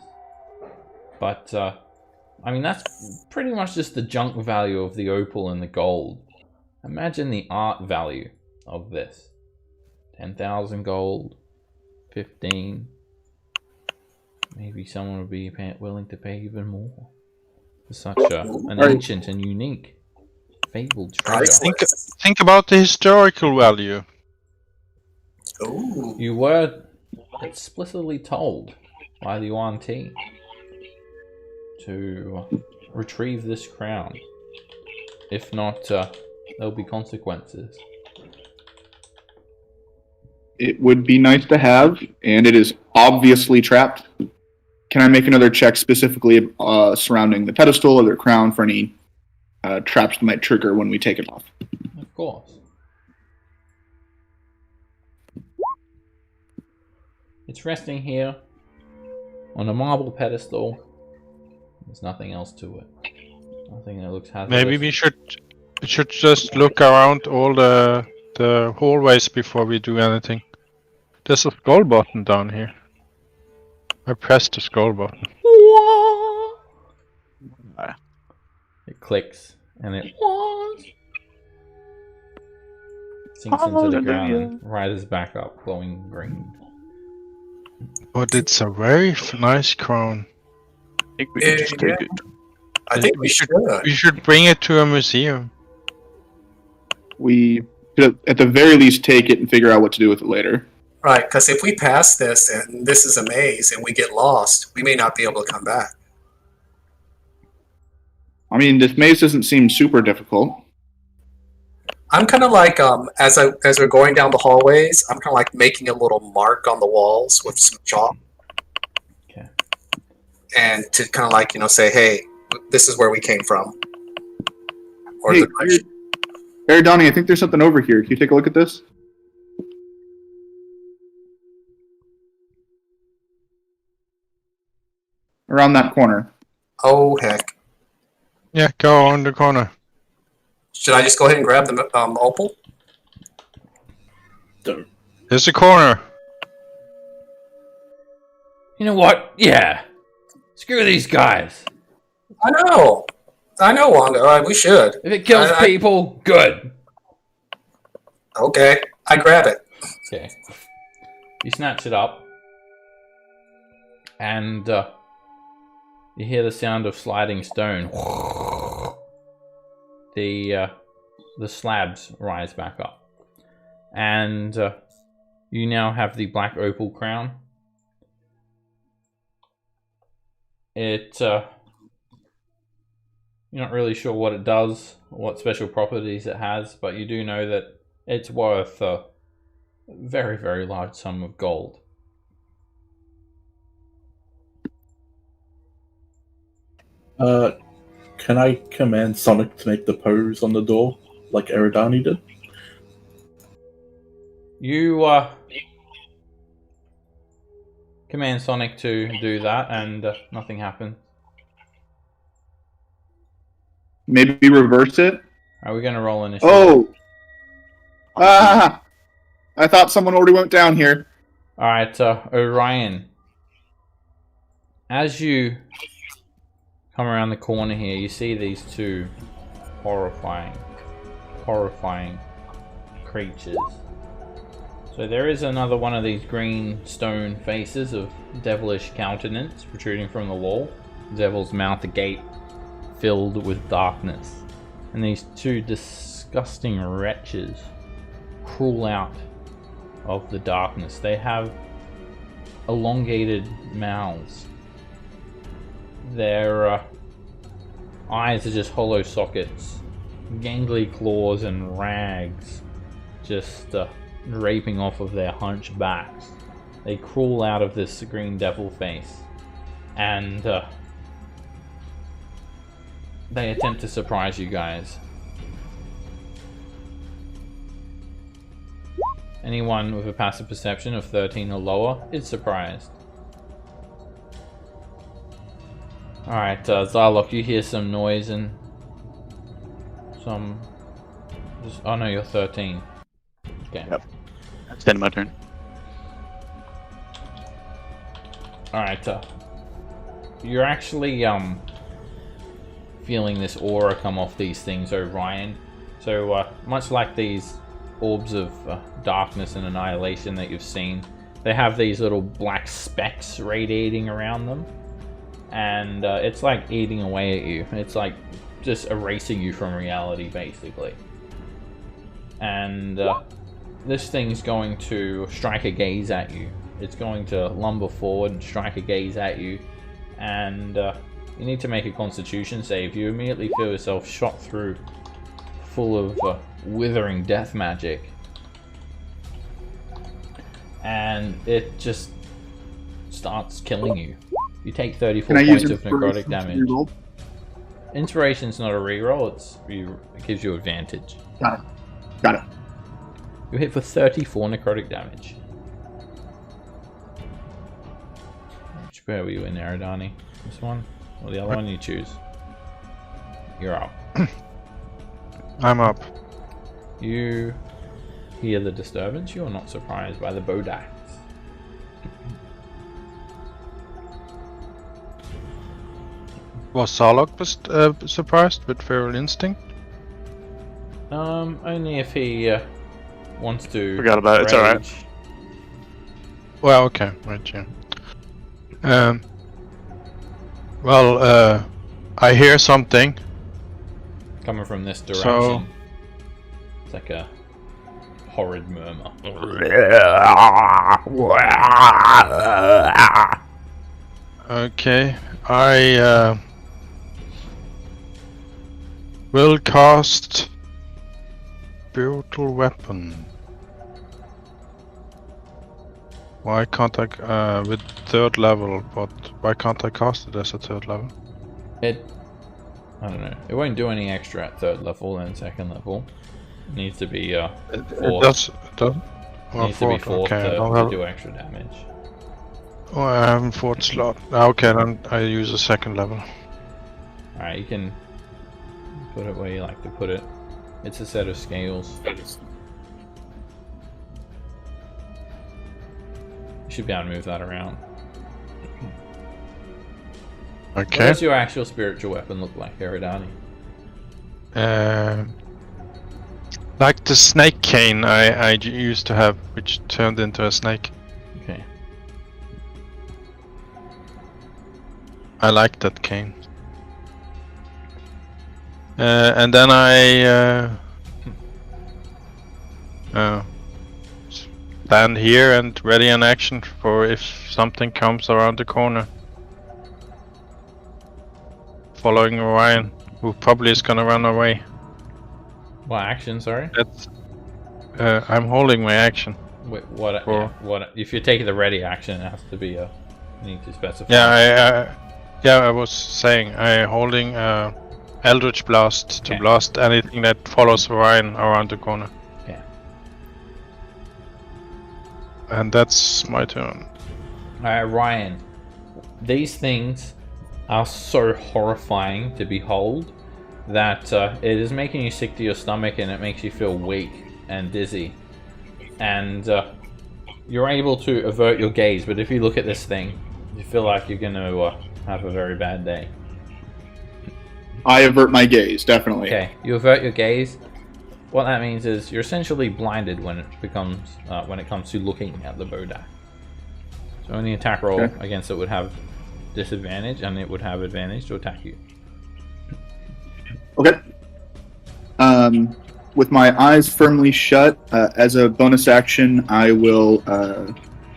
But, I mean, that's pretty much just the junk value of the opal and the gold. Imagine the art value of this. 10,000 gold, 15. Maybe someone would be willing to pay even more for such an ancient and unique fabled treasure. Think about the historical value. Ooh. You were explicitly told by the Yuan Ti to retrieve this crown. If not, there'll be consequences. It would be nice to have, and it is obviously trapped. Can I make another check specifically surrounding the pedestal or the crown for any traps that might trigger when we take it off? Of course. It's resting here on a marble pedestal. There's nothing else to it. Nothing that looks hazardous. Maybe we should just look around all the hallways before we do anything. There's a skull button down here. I pressed the skull button. It clicks and it sinks into the ground and rises back up, glowing green. But it's a very nice crown. I think we can just take it. I think we should. We should bring it to a museum. We could, at the very least, take it and figure out what to do with it later. Right, because if we pass this and this is a maze and we get lost, we may not be able to come back. I mean, this maze doesn't seem super difficult. I'm kind of like, as we're going down the hallways, I'm kind of like making a little mark on the walls with some chalk. Okay. And to kind of like, say, hey, this is where we came from. Or Hey, the direction. Donnie, I think there's something over here. Can you take a look at this? Around that corner. Oh, heck. Yeah, go on the corner. Should I just go ahead and grab the opal? There's a corner. You know what? Yeah. Screw these guys. I know, Wongo. We should. If it kills people, good. Okay, I grab it. Okay. You snatch it up. And you hear the sound of sliding stone. The slabs rise back up. And you now have the black opal crown. You're not really sure what it does, what special properties it has, but you do know that it's worth a very, very large sum of gold. Can I command Sonic to make the pose on the door like Eridani did? You command Sonic to do that, and nothing happens. Maybe reverse it. Are we going to roll initiative? Oh! Ah! I thought someone already went down here. Alright, Orion. As you come around the corner here, you see these two horrifying creatures. So there is another one of these green stone faces of devilish countenance protruding from the wall. The devil's mouth agape, filled with darkness. And these two disgusting wretches crawl out of the darkness. They have elongated mouths. Their eyes are just hollow sockets. Gangly claws and rags just draping off of their hunched backs. They crawl out of this green devil face and they attempt to surprise you guys. Anyone with a passive perception of 13 or lower is surprised. Alright, Zarlok, you hear some noise and some... Oh no, you're 13. Okay. Yep. It's then my turn. Alright, you're actually feeling this aura come off these things, Orion. So much like these orbs of darkness and annihilation that you've seen, they have these little black specks radiating around them, and it's like eating away at you. It's like just erasing you from reality, basically. And this thing's going to strike a gaze at you. It's going to lumber forward and strike a gaze at you, and you need to make a Constitution save. You immediately feel yourself shot through, full of withering death magic, and it just starts killing you. You take 34 points of necrotic damage. Inspiration's not a reroll, it gives you advantage. Got it. Got it. You hit for 34 necrotic damage. Which pair were you in, Eridani? This one? Or the other one? You choose. You're up. I'm up. You hear the disturbance. You are not surprised by the Bodax. Was Sarlocke surprised with Feral Instinct? Only if he wants to. Forgot about it. It's all right. Well, okay, right, yeah. Well, I hear something coming from this direction. So... It's like a horrid murmur. Okay, I will cast Spiritual Weapon. Why can't I, with 3rd level, but why can't I cast it as a 3rd level? I don't know. It won't do any extra at 3rd level and 2nd level. It needs to be 4th. It does? It needs to be 4th okay, to do extra damage. Oh, I have a 4th slot. Okay, then I use a 2nd level. Alright, you can put it where you like to put it. It's a set of scales. You should be able to move that around. Okay. What does your actual spiritual weapon look like, Eridani? Like the snake cane I used to have, which turned into a snake. Okay. I like that cane. And then I stand here and ready an action for if something comes around the corner. Following Orion, who probably is gonna run away. What action, sorry? That's I'm holding my action. Wait, what? For... What? If you're taking the ready action, it has to be a. You need to specify. Yeah, Yeah, I was saying I holding Eldritch Blast to Okay. blast anything that follows Ryan around the corner. Okay. And that's my turn. Alright, Ryan. These things are so horrifying to behold that it is making you sick to your stomach, and it makes you feel weak and dizzy. And you're able to avert your gaze, but if you look at this thing, you feel like you're going to have a very bad day. I avert my gaze, definitely. Okay, you avert your gaze. What that means is you're essentially blinded when it comes to looking at the Bodak. So any attack roll against it would have disadvantage, and it would have advantage to attack you. Okay. With my eyes firmly shut, as a bonus action, I will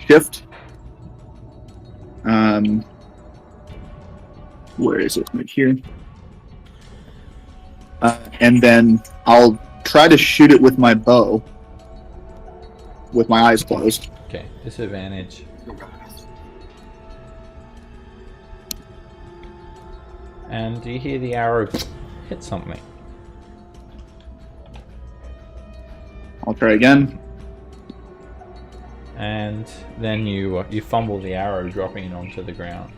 shift. Where is it? Right here. And then I'll try to shoot it with my bow, with my eyes closed. Okay, disadvantage. And do you hear the arrow hit something? I'll try again. And then you fumble the arrow, dropping it onto the ground.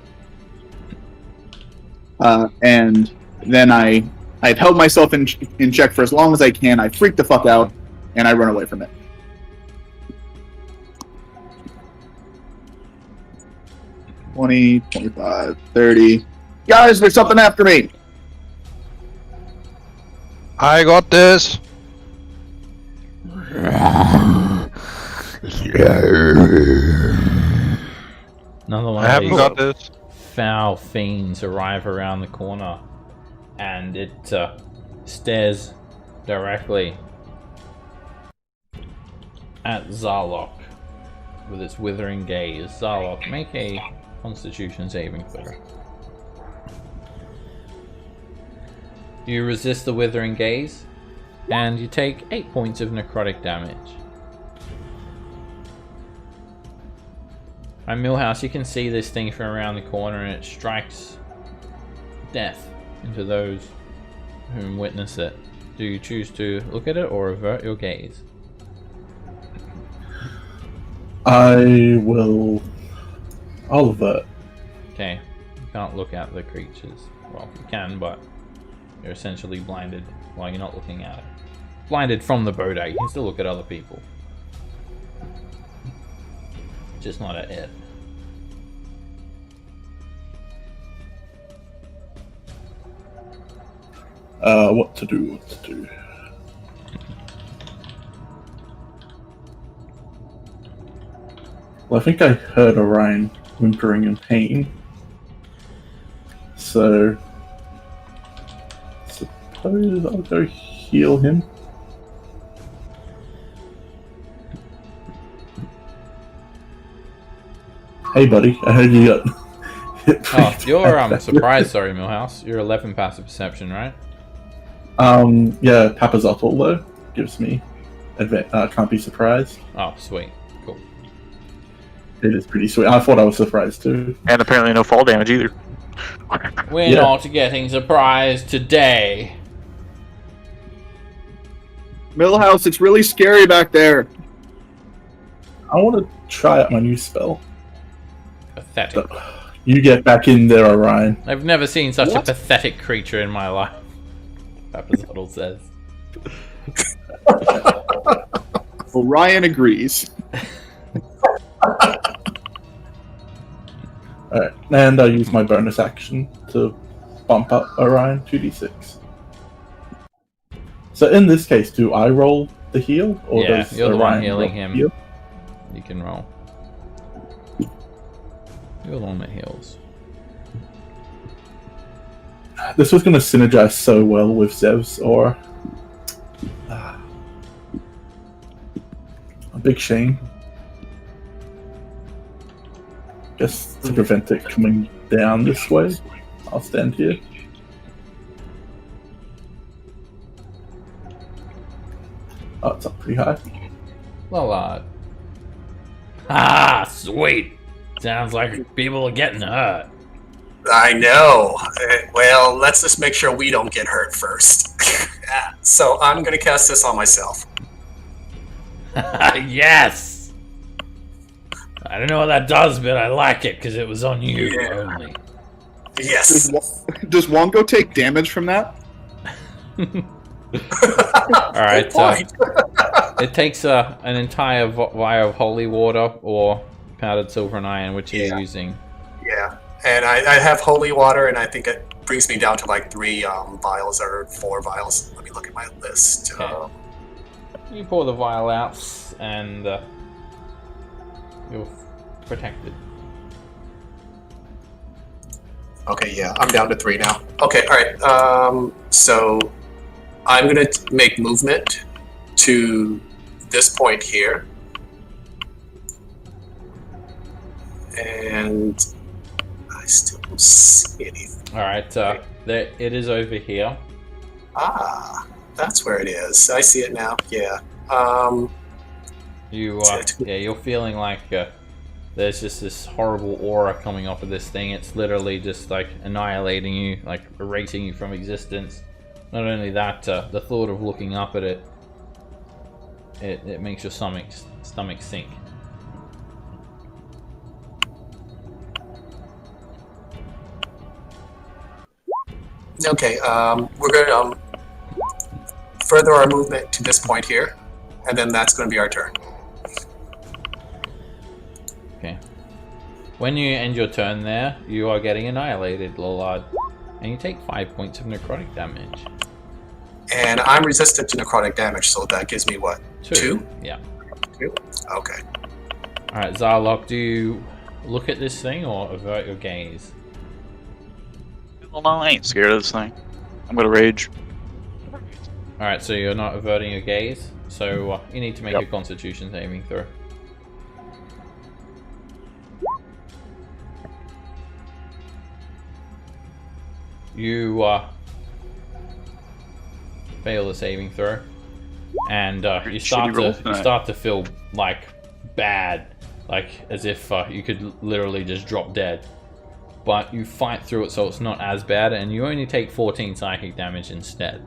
And then I've held myself in check for as long as I can. I freak the fuck out, and I run away from it. $20, $25, $30. Guys, there's something after me! I got this! Another one I of haven't these got this. foul fiends arrive around the corner, and it stares directly at Zarlok with its withering gaze. Zarlok, make a Constitution saving throw. You resist the withering gaze, and you take 8 points of necrotic damage. At Millhouse, you can see this thing from around the corner, and it strikes death into those whom witness it. Do you choose to look at it or avert your gaze? I'll avert. Okay, you can't look at the creatures. Well, you can, but you're essentially blinded while you're not looking at it. Blinded from the Bodak, you can still look at other people. Just not at it. What to do? Well, I think I heard Orion whimpering in pain. So, suppose I'll go heal him. Hey, buddy, I heard you got hit pretty Oh, you're bad. surprised, sorry, Millhouse. You're 11 passive perception, right? Yeah, Papazotl though gives me can't be surprised. Oh, sweet. Cool. It is pretty sweet. I thought I was surprised too. And apparently no fall damage either. We're Yeah. not getting surprised today. Millhouse, it's really scary back there. I want to try out my new spell. Pathetic. You get back in there, Orion. I've never seen such What? a pathetic creature in my life. Papazotl says. Orion agrees. Alright, and I'll use my bonus action to bump up Orion 2d6. So in this case, do I roll the heal? Or Yeah, does you're the one Orion healing roll him. the heal? You can roll. You're the one that heals. This was going to synergize so well with Zev's aura. A big shame. Just to prevent it coming down this way, I'll stand here. Oh, it's up pretty high. Well, ah, sweet. Sounds like people are getting hurt. I know. Well, let's just make sure we don't get hurt first. So I'm going to cast this on myself. Yes! I don't know what that does, but I like it because it was on you only. Yes. Does Wongo take damage from that? Alright, it takes an entire vial of holy water or powdered silver and iron, which you're using. Yeah, and I have holy water, and I think it brings me down to like 3 vials or 4 vials. Let me look at my list. Okay. You pour the vial out, and you're protected. Okay, yeah, I'm down to 3 now. Okay, alright, so I'm going to make movement to this point here. And I still don't see anything. Alright, it is over here. Ah, that's where it is. I see it now, yeah. You're feeling like there's just this horrible aura coming off of this thing. It's literally just like annihilating you, like erasing you from existence. Not only that, the thought of looking up at it, it makes your stomach sink. Okay, we're going to further our movement to this point here, and then that's going to be our turn. Okay. When you end your turn there, you are getting annihilated, Lollard. And you take 5 points of necrotic damage. And I'm resistant to necrotic damage, so that gives me what? 2? Yeah. 2? Okay. Alright, Zarlok, do you look at this thing or avert your gaze? Well, no, I ain't scared of this thing. I'm gonna rage. Alright, so you're not averting your gaze, so you need to make a constitution saving throw. You fail the saving throw, and you start to feel like bad, like as if you could literally just drop dead. But you fight through it, so it's not as bad, and you only take 14 psychic damage instead.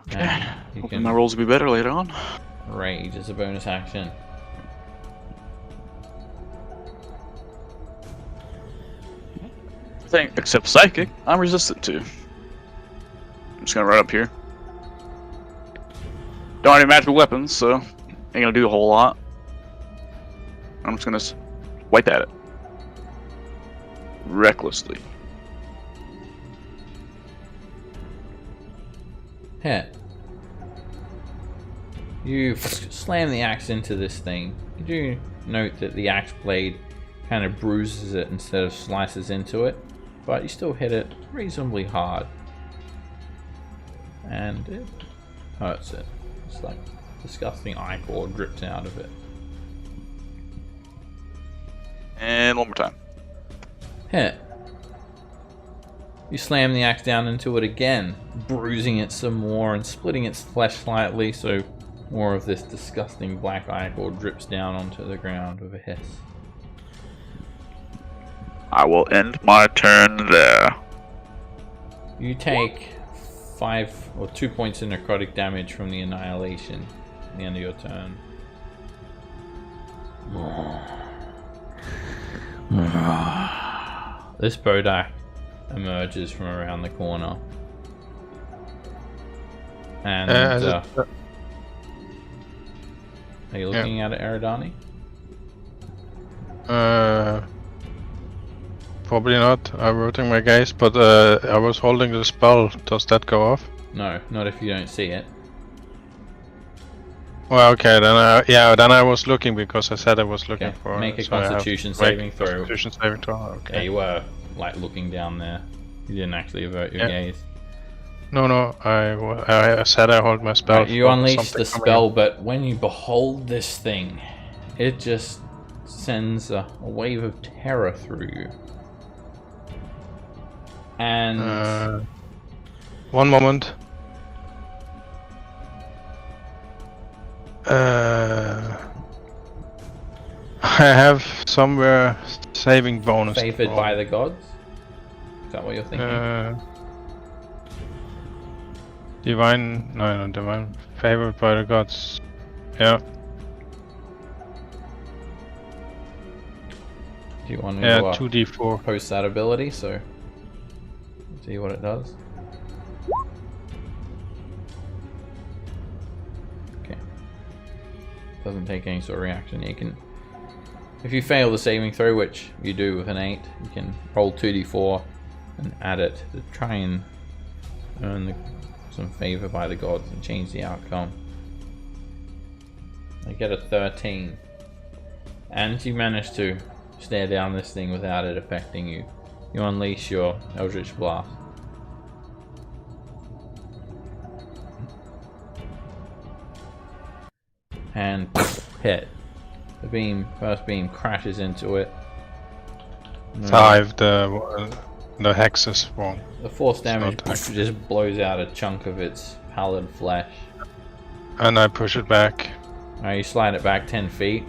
Okay. Hoping my rolls will be better later on. Rage as a bonus action. Thing except psychic, I'm resistant to. I'm just gonna run up here. Don't have any magical weapons, so ain't gonna do a whole lot. I'm just gonna wipe at it recklessly. Hit. You slam the axe into this thing. You do note that the axe blade kind of bruises it instead of slices into it, but you still hit it reasonably hard. And it hurts it. It's like disgusting ichor drips out of it. And one more time. Hit. You slam the axe down into it again, bruising it some more and splitting its flesh slightly, so more of this disgusting black ichor drips down onto the ground with a hiss. I will end my turn there. You take 5 or 2 points of necrotic damage from the annihilation at the end of your turn. This Bodak emerges from around the corner. And are you looking at it, Eridani? Probably not. I'm averting my gaze, but I was holding the spell. Does that go off? No, not if you don't see it. Well, okay, then I was looking because I said I was looking for. Make a so I have Constitution to saving make a throw. Constitution saving throw. Okay. Yeah, you were like looking down there. You didn't actually avert your gaze. No. I said I hold my spell. Right, you unleash the spell, but when you behold this thing, it just sends a wave of terror through you. And one moment. have somewhere saving bonus. Favored by the gods? Is that what you're thinking? Divine, no, divine. Favored by the gods. Yeah. Do you want to 2d4. post that ability? So see what it does. Okay. Doesn't take any sort of reaction. You can, if you fail the saving throw, which you do with an 8, you can roll 2d4 and add it to try and earn some favor by the gods and change the outcome. I get a 13, and you manage to stare down this thing without it affecting you. You unleash your Eldritch Blast. And hit. The first beam crashes into it. 5, the hex is wrong. The force damage just blows out a chunk of its pallid flesh. And I push it back. You slide it back 10 feet,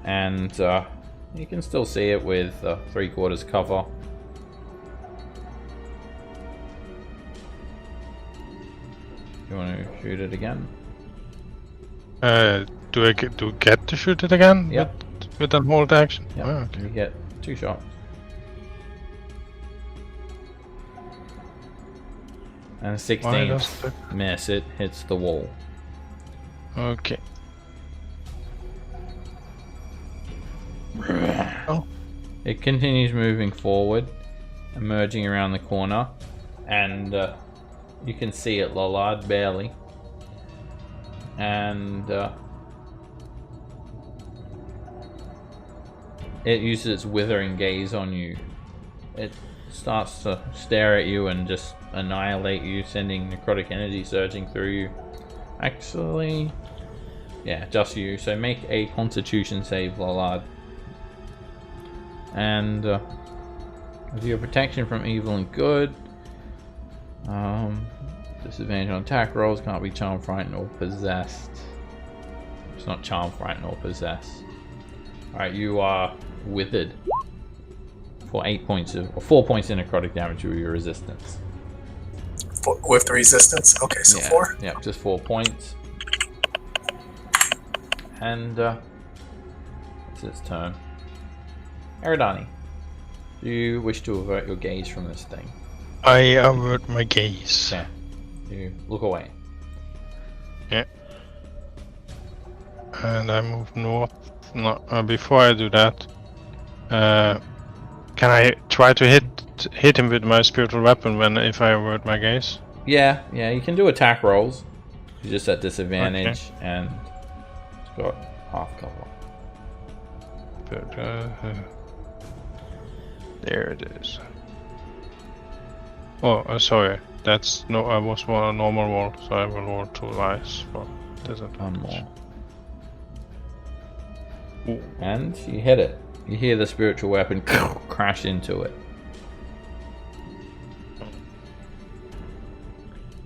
and you can still see it with 3/4 cover. You want to shoot it again? Do I get to shoot it again? Yep. With an hold action? Yep. Oh, okay. You get 2 shots. And 16 miss, it hits the wall. Okay. Oh. It continues moving forward, emerging around the corner, and you can see it, Lollard, barely. And it uses its withering gaze on you. It starts to stare at you and just annihilate you, sending necrotic energy surging through you. Actually, yeah, just you. So make a Constitution save, Lollard. And with your protection from evil and good, disadvantage on attack rolls, can't be charmed, frightened, or possessed. It's not charmed, frightened, or possessed. Alright, you are withered for 4 points of necrotic damage with your resistance. With the resistance? Okay, so yeah, 4? Yeah, just 4 points. And it's its turn. Eridani, do you wish to avert your gaze from this thing? I avert my gaze. Okay. You look away. Yeah. And I move north. No, before I do that, can I try to hit him with my spiritual weapon if I avert my gaze? Yeah, you can do attack rolls. You're just at disadvantage, and it's got half cover. But, there it is. Oh, sorry. That's no. I was on a normal roll, so I will roll 2 dice for disadvantage. One more. Ooh. And you hit it. You hear the spiritual weapon crash into it.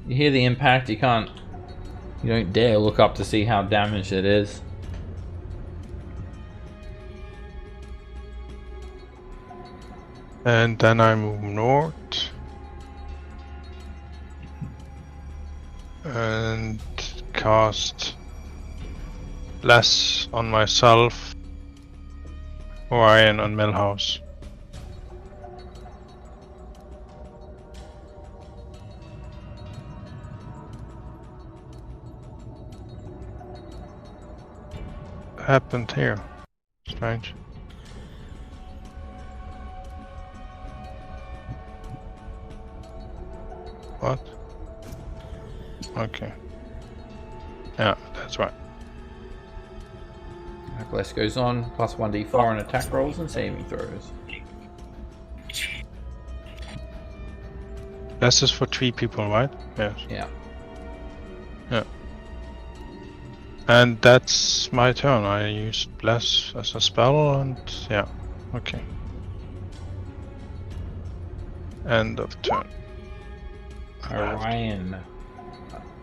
You hear the impact. You don't dare look up to see how damaged it is. And then I move north. And cast Bless on myself, Orion on Millhouse. Happened here. Strange. What? Okay. Yeah, that's right. Bless goes on, plus 1d4 on attack rolls and saving throws. Bless is for 3 people, right? Yes. Yeah. Yeah. And that's my turn. I used Bless as a spell and yeah. Okay. End of turn. Orion.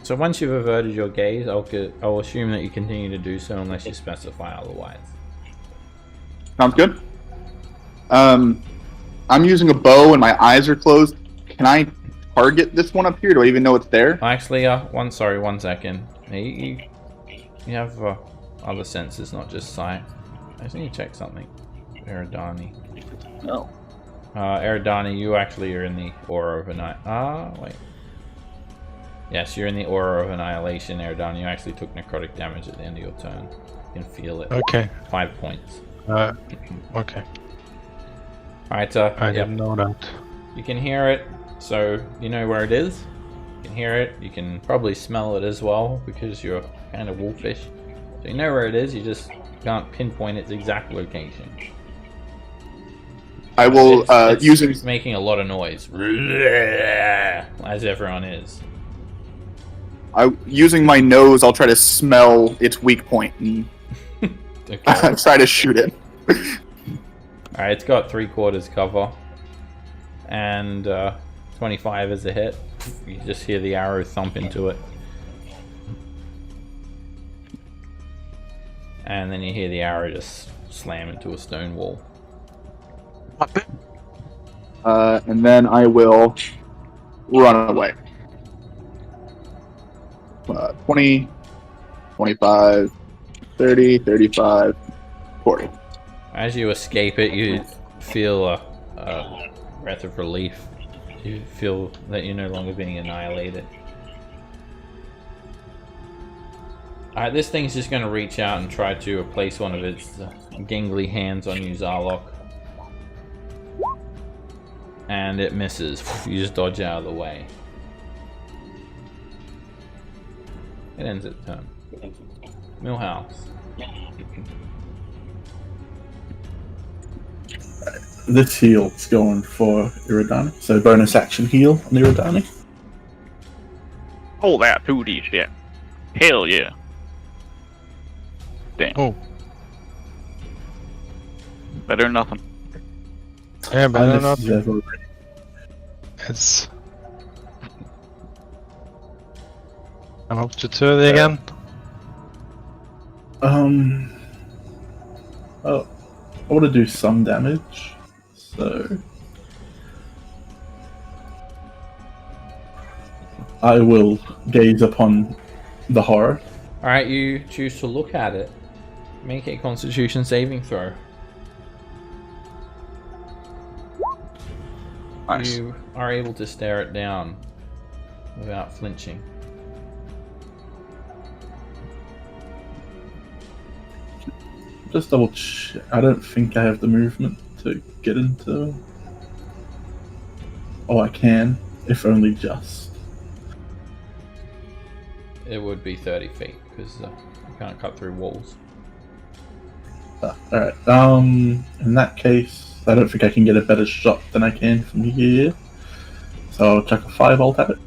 So once you've averted your gaze, I'll assume that you continue to do so unless you specify otherwise. Sounds good. I'm using a bow and my eyes are closed. Can I target this one up here? Do I even know it's there? Actually, one second. You have other senses, not just sight. I just need to check something. Eridani. No. Eridani, you actually are in the aura of wait. Yes, you're in the aura of annihilation, Eridani. You actually took necrotic damage at the end of your turn. You can feel it. Okay. 5 points. Okay. Alright, I didn't know that. you can hear it, so you know where it is. You can hear it, you can probably smell it as well, because you're kind of wolfish. So you know where it is, you just can't pinpoint its exact location. I will It's making a lot of noise. As everyone is. Using my nose, I'll try to smell its weak point and Okay. try to shoot it. Alright, it's got 3/4 cover. And 25 is a hit. You just hear the arrow thump into it. And then you hear the arrow just slam into a stone wall. And then I will run away. 20, 25, 30, 35, 40. As you escape it, you feel a breath of relief. You feel that you're no longer being annihilated. Alright, this thing's just going to reach out and try to place one of its gangly hands on you, Zarlok. And it misses. You just dodge out of the way. It ends its turn. Millhouse. This heal's going for Iridani, so bonus action heal on Iridani. Oh, that 2D shit. Hell yeah. Damn. Oh. Better than nothing. Yeah, but not. Unnecessary. It's. I'm up to 30 again. Oh, I want to do some damage, so I will gaze upon the horror. Alright, you choose to look at it. Make a Constitution saving throw. Nice. You are able to stare it down without flinching. Just double check. I don't think I have the movement to get into. Oh, I can, if only just. It would be 30 feet because you can't cut through walls. Alright, in that case, I don't think I can get a better shot than I can from here. So I'll chuck a 5 alt at it.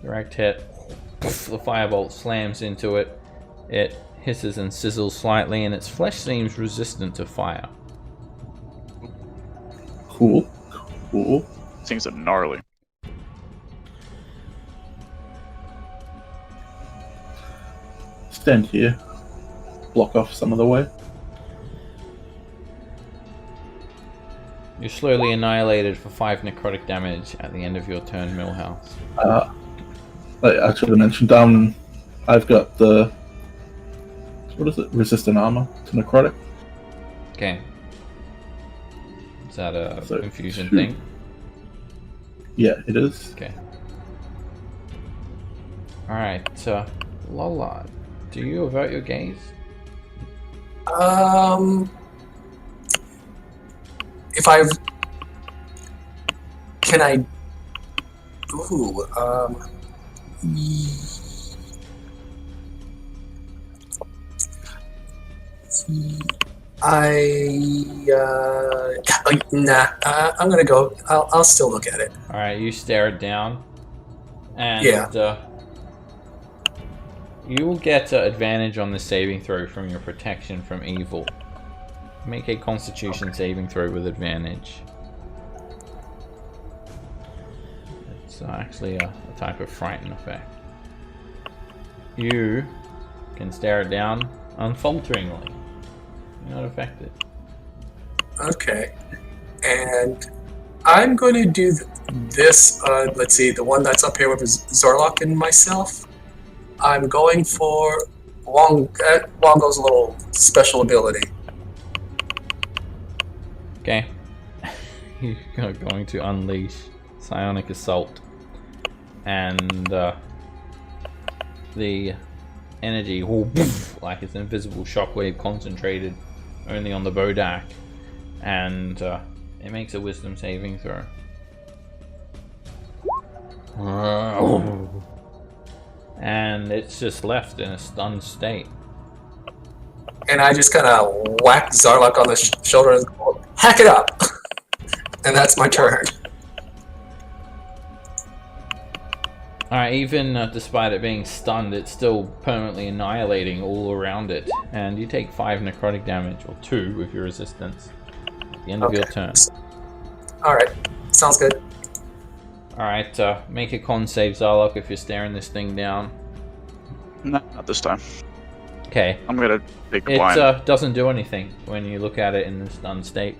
Direct hit. The firebolt slams into it. It hisses and sizzles slightly, and its flesh seems resistant to fire. Cool. Cool. Things are gnarly. Stand here. Block off some of the way. You're slowly annihilated for 5 necrotic damage at the end of your turn, Millhouse. I should have mentioned, I've got the, what is it, resistant armor to necrotic. Okay. Is that a So, confusion 2. thing? Yeah, it is. Okay. Alright, Lola, do you avert your gaze? If I've... Can I... Ooh, nah, I'm gonna go. I'll still look at it. Alright, you stare it down. And Yeah. You will get advantage on the saving throw from your protection from evil. Make a Constitution saving throw with advantage. It's actually a type of frighten effect. You can stare it down unfalteringly. You're not affected. Okay. And I'm going to do this, let's see, the one that's up here with Zorlok and myself. I'm going for Wongo's little special ability. Okay. You're going to unleash Psionic Assault. And the energy, like it's an invisible shockwave concentrated only on the Bodak. And it makes a wisdom saving throw. And it's just left in a stunned state. And I just kind of whack Zarlok on the shoulder and go, hack it up! And that's my turn. Alright, even despite it being stunned, it's still permanently annihilating all around it. And you take 5 necrotic damage, or 2 with your resistance, at the end of your turn. Alright, sounds good. Alright, make a con save, Zarlok, if you're staring this thing down. No, not this time. Okay. I'm gonna take a It blind. doesn't do anything when you look at it in the stunned state.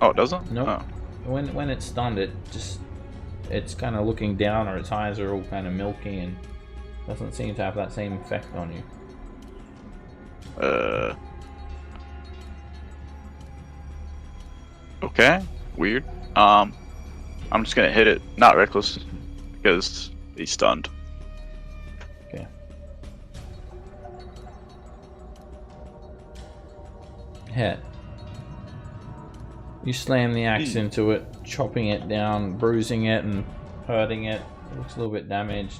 Oh, it doesn't? Nope. Oh. When it's stunned, it's kind of looking down, or its eyes are all kind of milky, and doesn't seem to have that same effect on you. Okay. Weird. I'm just gonna hit it, not reckless, because he's stunned. Okay. Hit. You slam the axe into it, chopping it down, bruising it, and hurting it. It looks a little bit damaged.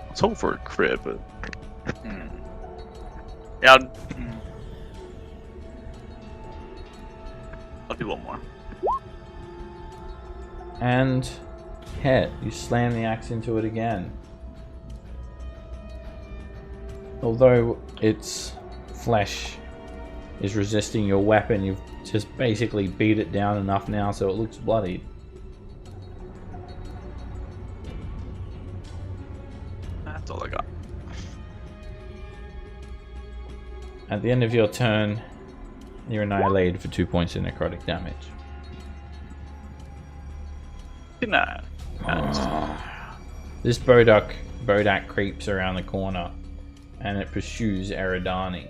Let's hope for a crit, but yeah, I'll do one more. And hit. You slam the axe into it again. Although its flesh is resisting your weapon, you've just basically beat it down enough now so it looks bloodied. That's all I got. At the end of your turn, you're annihilated for 2 points of necrotic damage. Nah. This Bodak creeps around the corner and it pursues Eridani.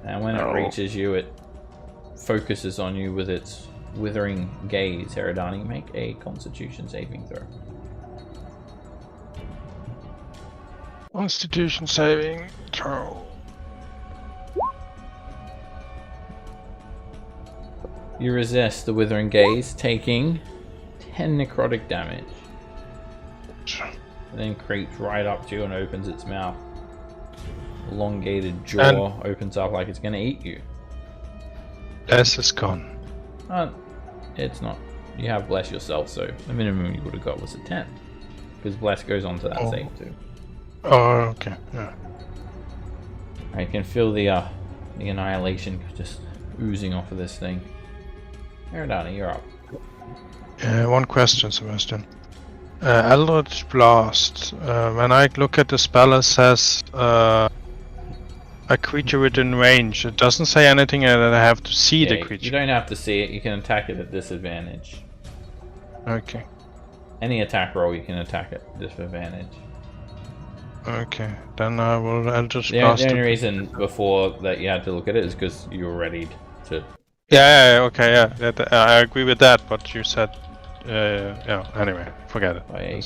And when it reaches you, it focuses on you with its withering gaze. Eridani, make a Constitution saving throw. Constitution saving throw. You resist the withering gaze, taking 10 necrotic damage. It then creeps right up to you and opens its mouth. Elongated jaw opens up like it's going to eat you. Bless is gone. It's not. You have Bless yourself, so the minimum you would have got was a 10. Because Bless goes on to that save too. Oh, okay. Yeah. I can feel the annihilation just oozing off of this thing. Eridani, you're up. One question, Sebastian. Eldritch Blast. When I look at the spell, it says a creature within range. It doesn't say anything that I have to see the creature. You don't have to see it. You can attack it at disadvantage. Okay. Any attack roll, you can attack at disadvantage. Okay, then I will Eldritch The Blast. only reason before that you had to look at it is because you were ready to. Okay, yeah. I agree with that, but you said. Yeah, anyway, forget it. Oh, yeah,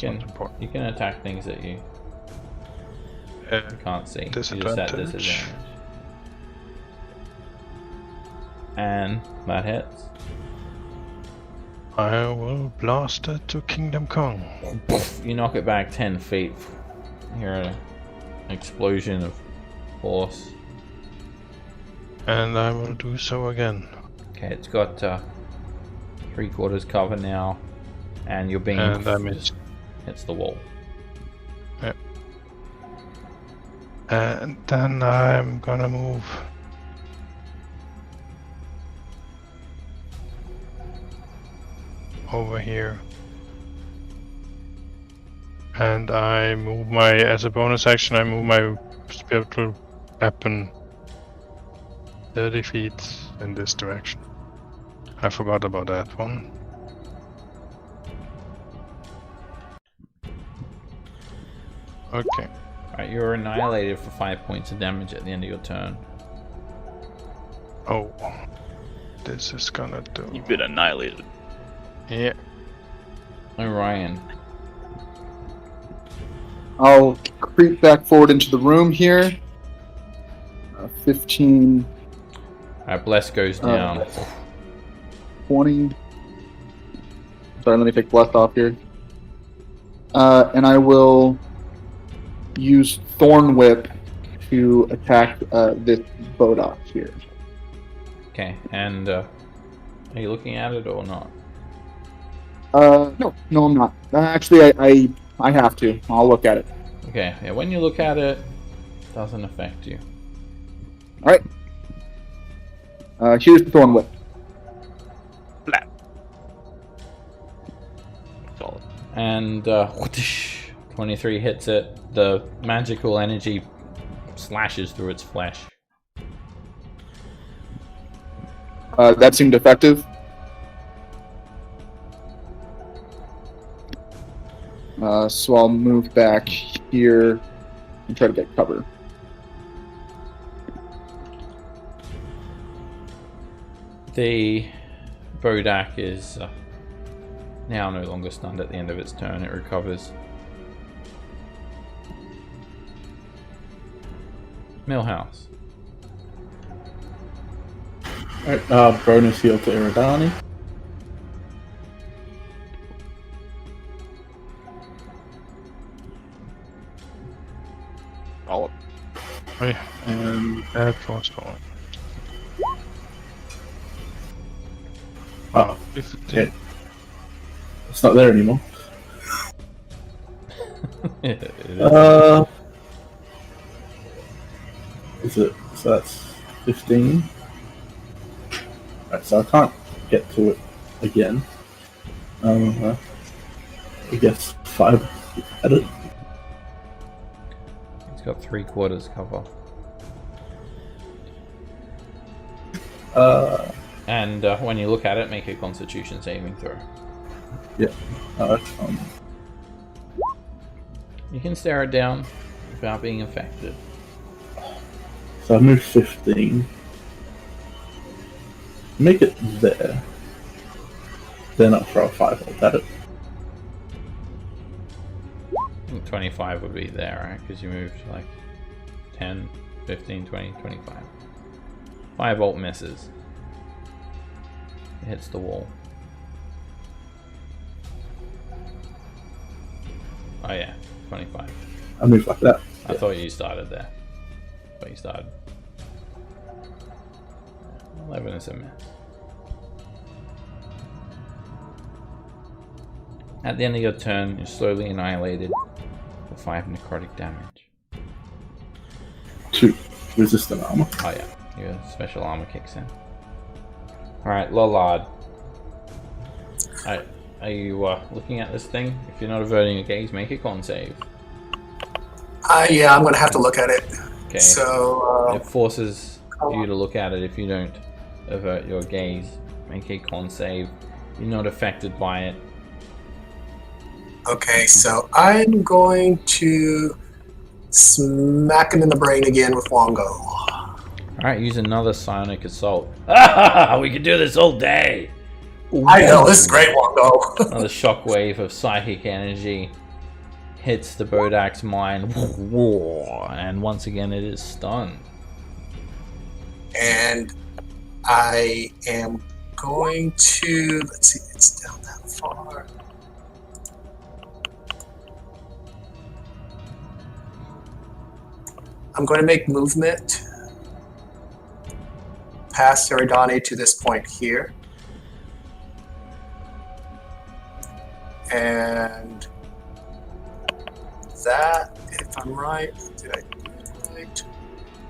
you can attack things that you can't see. You just at disadvantage. And that hits. I will blast it to Kingdom Come. You knock it back 10 feet. You hear an explosion of force. And I will do so again. Okay, it's got 3/4 cover now, and you're being hits the wall. Yep. And then I'm gonna move over here And I move as a bonus action, I move my spiritual weapon 30 feet in this direction. I forgot about that one. Okay. Alright, you're annihilated for 5 points of damage at the end of your turn. Oh. This is gonna do. You've been annihilated. Yeah. Orion. I'll creep back forward into the room here. 15, Bless goes down. 20. Sorry, let me take Bless off here. And I will use Thorn Whip to attack this Bodox here. Okay, and are you looking at it or not? No, I'm not. Actually, I have to. I'll look at it. Okay, yeah, when you look at it, it doesn't affect you. Alright. Here's the Thorn Whip. Flat. Solid. And 23 hits it. The magical energy slashes through its flesh. That seemed effective. So I'll move back here and try to get cover. The Bodak is now no longer stunned at the end of its turn. It recovers. Millhouse. Alright, bonus heal to Iridani. All Wait, And that was all. oh, 15. okay. It's not there anymore. It is. Is it? So that's 15. Right, so I can't get to it again. I guess 5 at it. It's got 3/4 cover. And when you look at it, make a Constitution saving throw. Yeah. You can stare it down without being affected. So I move 15. Make it there. Then I'll throw a 5 at it. I think 25 would be there, right? Because you moved like 10, 15, 20, 25. 5-volt misses. It hits the wall. Oh yeah, 25. I move like that. I thought you started there. But you started. 11 is a miss. At the end of your turn, you're slowly annihilated for 5 necrotic damage. 2 resistant armor. Oh yeah, your special armor kicks in. Alright, Lollard. Are you looking at this thing? If you're not averting your gaze, make a con save. Yeah, I'm gonna have to look at it. Okay. So It forces you to look at it if you don't avert your gaze. Make a con save. You're not affected by it. okay, so I'm going to smack him in the brain again with Wongo. Alright, use another psionic assault. Ah, we could do this all day! I know, this is great, Wongo. Another shockwave of psychic energy hits the Bodak's mind, and once again it is stunned. And I am going to, let's see, it's down that far. I'm going to make movement past Eridani to this point here. And that, if I'm right, did I do it right?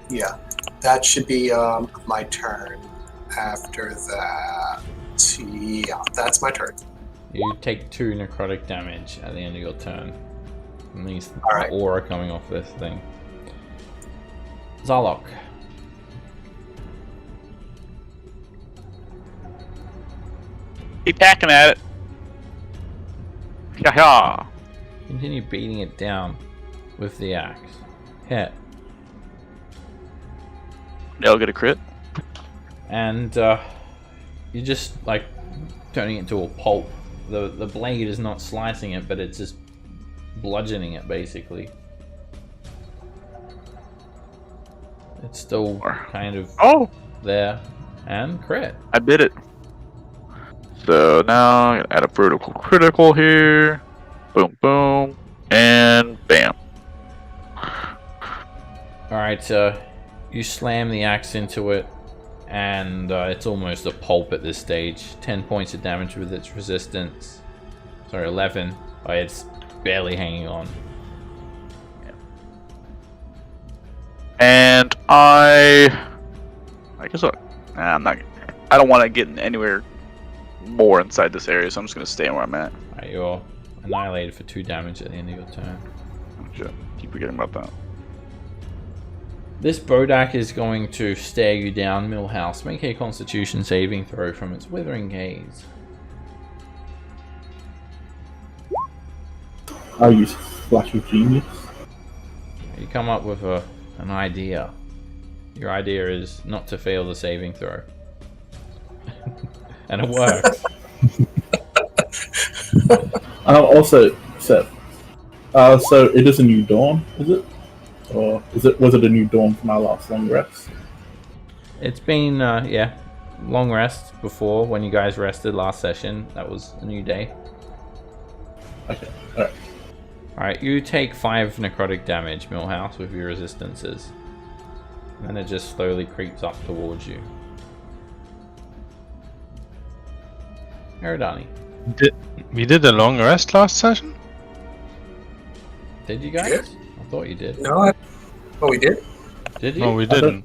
Yeah, that should be my turn. After that, yeah, that's my turn. You take 2 necrotic damage at the end of your turn. And these Alright. aura coming off this thing. Zarlok. Keep hacking at it. Yeah. Continue beating it down with the axe. Hit. They'll get a crit. And you're just like turning it into a pulp. The blade is not slicing it, but it's just bludgeoning it basically. It's still kind of there. And crit. I did it. So now I'm gonna add a vertical critical here. Boom, boom, and bam. Alright, you slam the axe into it, and it's almost a pulp at this stage. 10 points of damage with its resistance. Sorry, 11. Oh, it's barely hanging on. And I guess I'm not. I don't want to get anywhere more inside this area, so I'm just gonna stay where I'm at. Alright, you're annihilated for 2 damage at the end of your turn. Oh, shit. Keep forgetting about that. This Bodak is going to stare you down, Millhouse. Make a Constitution saving throw from its withering gaze. I'll use Flash of Genius. You come up with an idea. Your idea is not to fail the saving throw. And it works. Also, Seth. So it is a new dawn, is it? Or was it a new dawn from our last long rest? It's been, yeah, long rest before when you guys rested last session. That was a new day. Okay, alright. Alright, you take 5 necrotic damage, Millhouse, with your resistances. And then it just slowly creeps up towards you. Eridani. We did a long rest last session? Did you guys? Yeah. I thought you did. No, we did. Did you? No, we didn't.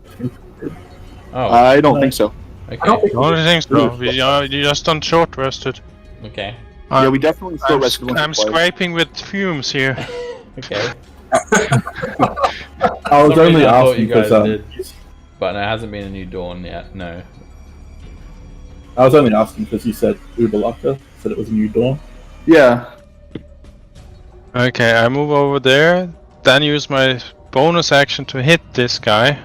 Oh, I don't think so. okay. I don't think The only thing so. We just done short rested. Okay. Yeah, we definitely still rested once or I'm twice. scraping with fumes here. Okay. I was some only reason I thought asking you guys because did. But there hasn't been a new dawn yet, no. I was only asking because you said Ubalaka said it was a new dawn. Yeah. Okay, I move over there, then use my bonus action to hit this guy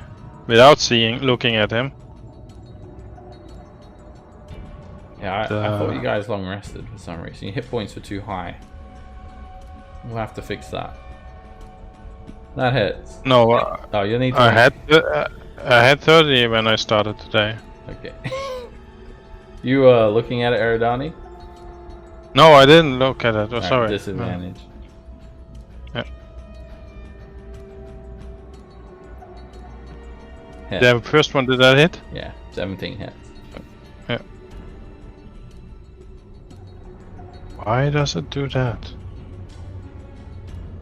without looking at him. Yeah, I thought you guys long rested for some reason. Your hit points were too high. We'll have to fix that. That hits. No, Oh, you'll need to... I had 30 when I started today. Okay. You looking at it, Eridani? No, I didn't look at it. Oh, Alright, sorry. disadvantage. Yeah. Hit. The first one, did that hit? Yeah, 17 hits. Yeah. Why does it do that?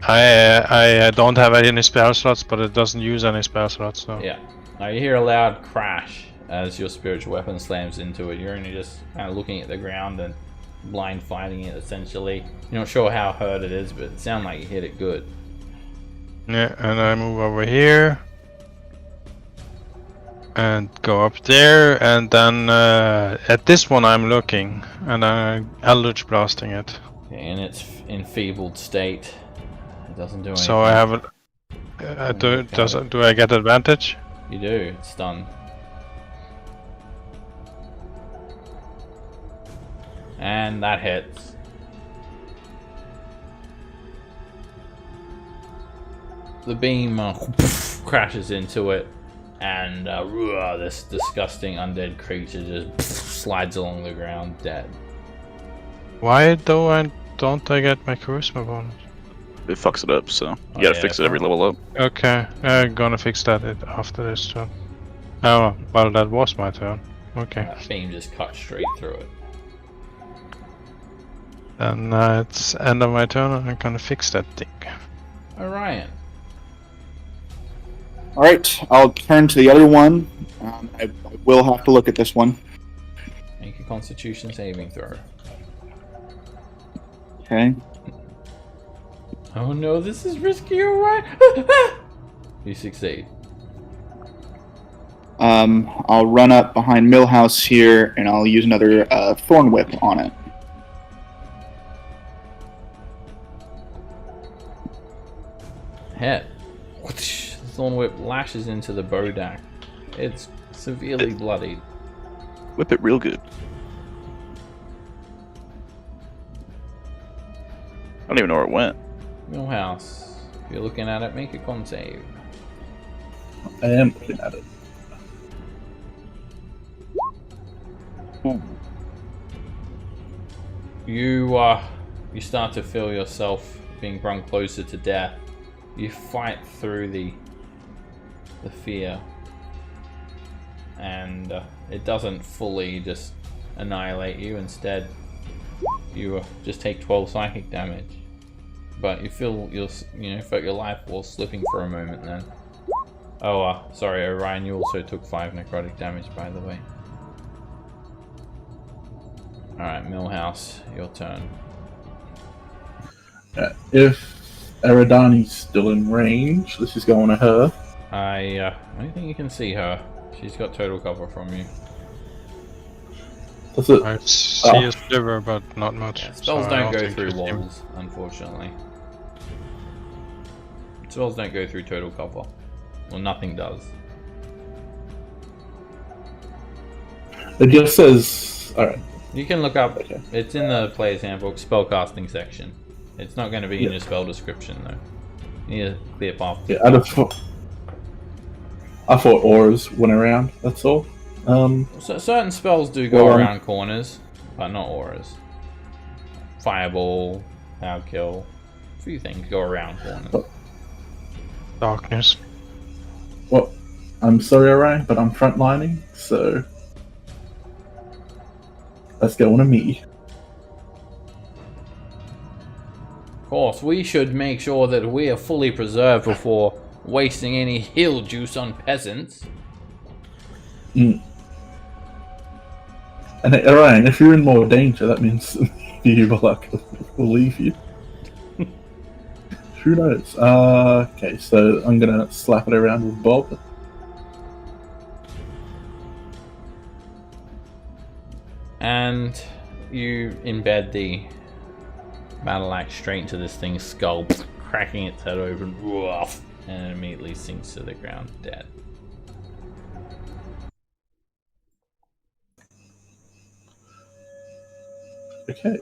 I don't have any spell slots, but it doesn't use any spell slots, so... Yeah. Now you hear a loud crash as your spiritual weapon slams into it. You're only just kind of looking at the ground and blind fighting it, essentially. You're not sure how hurt it is, but it sounds like you hit it good. Yeah, and I move over here. And go up there, and then at this one I'm looking, and I'm Eldritch Blasting it. Okay, in its enfeebled state. It doesn't do anything. So I have do I get advantage? You do, it's stunned. And that hits. The beam crashes into it, and this disgusting undead creature just slides along the ground dead. Why don't I get my charisma bonus? It fucks it up, so you gotta fix it every level up. Okay, I'm gonna fix that after this turn. Oh, well, that was my turn. Okay. That beam just cut straight through it. Then it's end of my turn, and I'm gonna fix that thing. Orion. Alright, I'll turn to the other one. I will have to look at this one. Make a Constitution saving throw. Okay. Oh no, this is risky, alright. You succeed. I'll run up behind Millhouse here, and I'll use another Thorn Whip on it. Hit. Thorn Whip lashes into the Bodak. It's severely bloodied. Whip it real good. I don't even know where it went. Millhouse, if you're looking at it, make a con save. I am looking at it. Ooh. You start to feel yourself being run closer to death. You fight through the fear, and it doesn't fully just annihilate you. Instead, you just take 12 psychic damage, but you feel felt your life force slipping for a moment. Then, sorry, Orion, you also took 5 necrotic damage, by the way. All right, Millhouse, your turn. If Eridani's still in range, this is going to her. I don't think you can see her. She's got total cover from you. Does it? I see a sliver, but not much. Yeah, spells so I don't go think through it's him. walls, unfortunately. Spells don't go through total cover. Well, nothing does. It just says. Alright. You can look up. Okay. It's in the player's handbook spellcasting section. It's not going to be in Yeah. your spell description though. You need a clear path. Yeah, I thought auras went around, that's all. So certain spells do go Well, around corners, but not auras. Fireball, power kill, a few things go around corners. Darkness. Well, I'm sorry, Orion, but I'm frontlining, so let's go on to me. Of course, we should make sure that we are fully preserved before wasting any heal juice on peasants. Mm. And Orion, if you're in more danger, that means you will leave you. Who knows? Okay, so I'm gonna slap it around with Bob. And you embed the battle axe straight into this thing's skull, cracking its head open, and it immediately sinks to the ground, dead. Okay.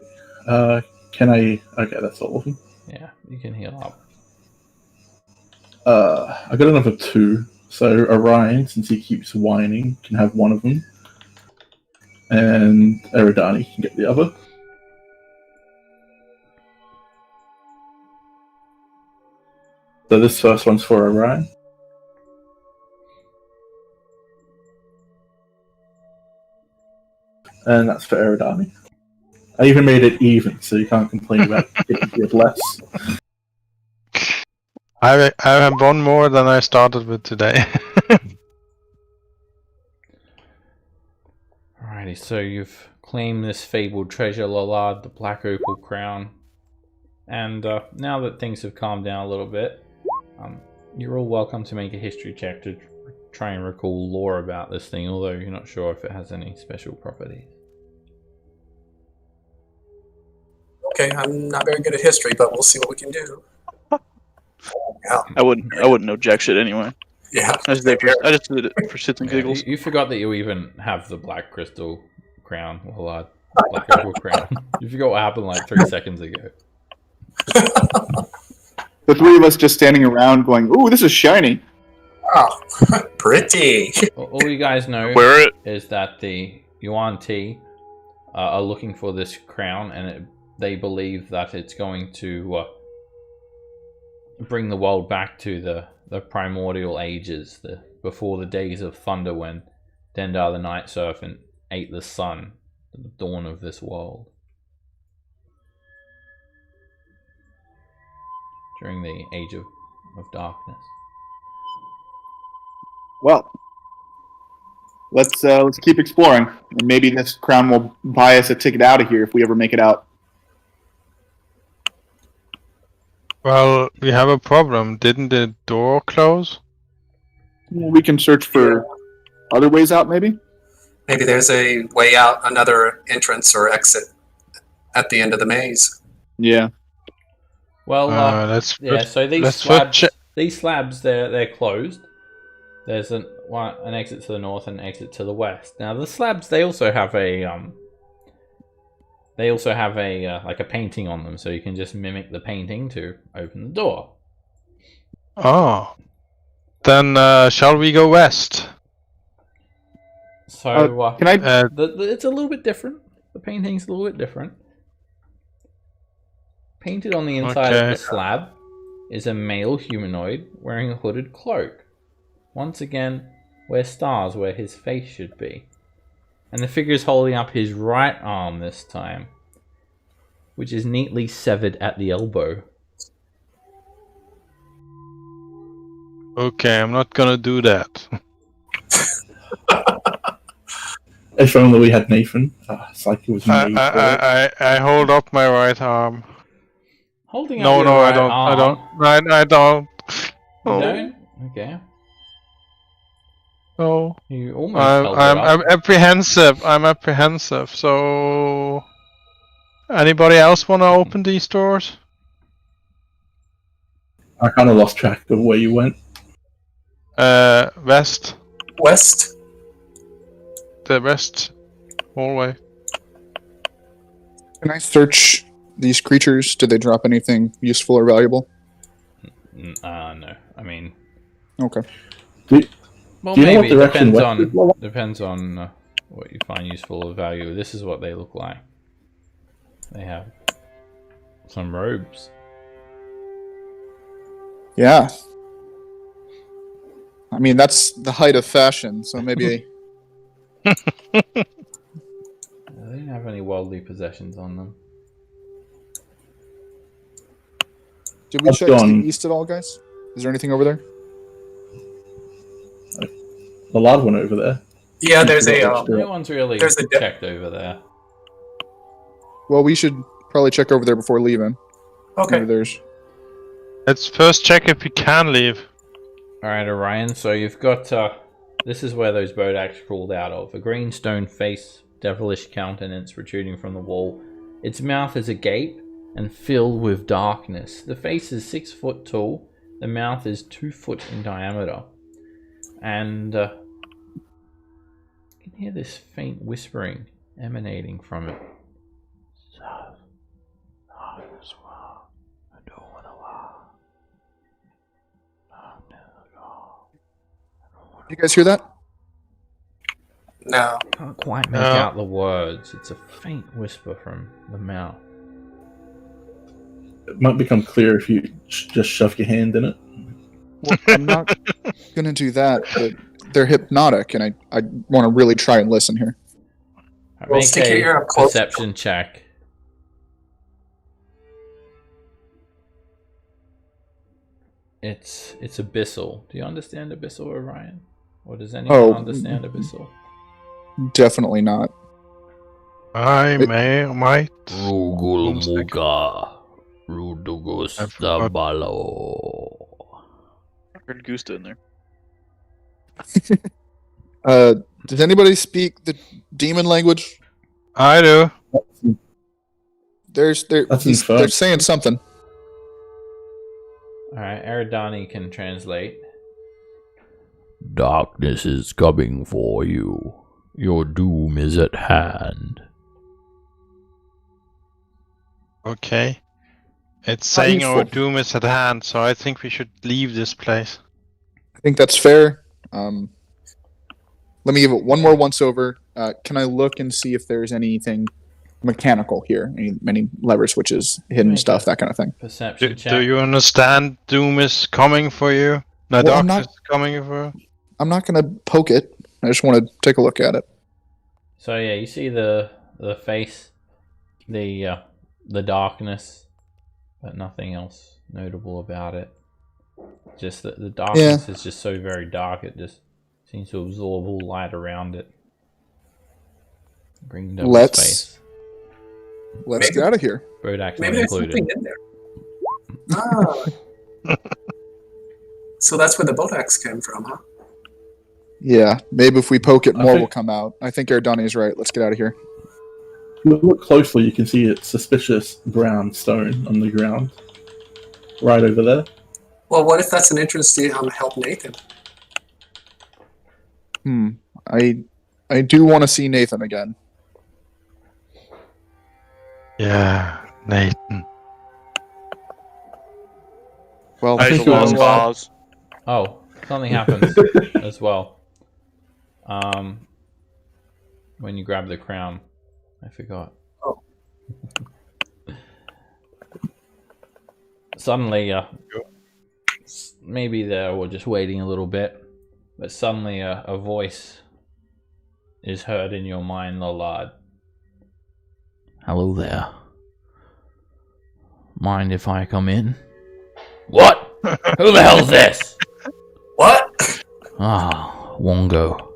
Can I? Okay, that's all of them. Yeah, you can heal up. I got another 2. So Orion, since he keeps whining, can have one of them, and Eridani can get the other. So this first one's for Orion. And that's for Eridani. I even made it even, so you can't complain about getting paid less. I have one more than I started with today. Alrighty, so you've claimed this fabled treasure, Lollard, the Black Opal Crown. And now that things have calmed down a little bit, you're all welcome to make a history check to try and recall lore about this thing, although you're not sure if it has any special properties. Okay, I'm not very good at history, but we'll see what we can do. Yeah. I wouldn't object shit anyway. Yeah. I just did it for shits and giggles. You forgot that you even have the Black Crystal Crown, Lollard. Black Opal Crown. You forgot what happened like 3 seconds ago. The three of us just standing around going, "Ooh, this is shiny." Oh, pretty. All you guys know Wear it. is that the Yuan Ti are looking for this crown, and they believe that it's going to bring the world back to the primordial ages, before the days of thunder when Dendar the Night Serpent ate the sun, the dawn of this world. During the age of darkness. Well, let's keep exploring, and maybe this crown will buy us a ticket out of here if we ever make it out. Well, we have a problem. Didn't the door close? We can search for other ways out, maybe. Maybe there's a way out, another entrance or exit at the end of the maze. Yeah. Well, Let's yeah. put- So these let's slabs, put they're closed. There's an exit to the north and an exit to the west. Now the slabs, they also have a like a painting on them, so you can just mimic the painting to open the door. Oh. Then shall we go west? So Can I? it's a little bit different. The painting's a little bit different. Painted on the inside of Okay. the slab is a male humanoid wearing a hooded cloak. Once again, where stars where his face should be. And the figure is holding up his right arm this time, which is neatly severed at the elbow. Okay, I'm not gonna do that. If only we had Nathan. It's like it was made for it. I hold up my right arm. Holding up No, your no, right I don't. arm. I don't. You Oh, don't? Okay. no. You almost held it up. I'm apprehensive. I'm apprehensive. So, anybody else want to open these doors? I kind of lost track of where you went. West. West? The west hallway. Can I search these creatures? Did they drop anything useful or valuable? No. I mean, Okay. well, Do you know maybe what it direction depends west is? depends on what you find useful or value. This is what they look like. They have some robes. Yeah. I mean, that's the height of fashion, so maybe. They don't have any worldly possessions on them. Did we I've check to gone- the east at all, guys? Is there anything over there? The large one over there. Yeah, there's a. Yeah. No one's really There's a checked over there. Well, we should probably check over there before leaving. Okay. Maybe there's. Let's first check if we can leave. Alright, Orion, so you've got, this is where those Bodaks crawled out of. A green stone face, devilish countenance protruding from the wall. Its mouth is agape and filled with darkness. The face is 6 foot tall. The mouth is 2 foot in diameter. And, you can hear this faint whispering emanating from it. You guys hear that? No. Can't quite make out the words. It's a faint whisper from the mouth. It might become clear if you just shove your hand in it. Well, I'm not gonna do that, but they're hypnotic, and I want to really try and listen here. Well, Make stick your ear a up close. perception check. It's abyssal. Do you understand abyssal, Orion? Or does anyone understand abyssal? Definitely not. I might. Rugulmuga. Rudugustabalo. I heard Gusta in there. Does anybody speak the demon language? I do. That's infernal. They're saying something. Alright, Eridani can translate. Darkness is coming for you. Your doom is at hand. Okay. It's How saying our useful. doom is at hand, so I think we should leave this place. I think that's fair. Let me give it one more once over. Can I look and see if there's anything mechanical here? Any lever switches, hidden Make stuff, a that kind of thing. Perception check. Do you understand doom is coming for you? No, Well, I'm darkness not- is coming for you? I'm not going to poke it. I just want to take a look at it. So yeah, you see the face, the darkness, but nothing else notable about it. Just that the darkness is just so very dark, it just seems to absorb all light around it. Green devil's Let's- face. Let's get out of here. Bodak Maybe not there's included. something in there. Ah. So that's where the boat axe came from, huh? Yeah, maybe if we poke it I more, think- will come out. I think Ardani's right. Let's get out of here. If you look closely, you can see it's suspicious brown stone on the ground. Right over there. Well, what if that's an interest to help Nathan? I do want to see Nathan again. Yeah, Nathan. Well, I Eyes think of lost you're- cause. Oh, something happens as well. When you grab the crown, I forgot. Oh. Suddenly, maybe they were just waiting a little bit, but suddenly a voice is heard in your mind, Lollard. Hello there. Mind if I come in? What? Who the hell's this? What? Ah, Wongo.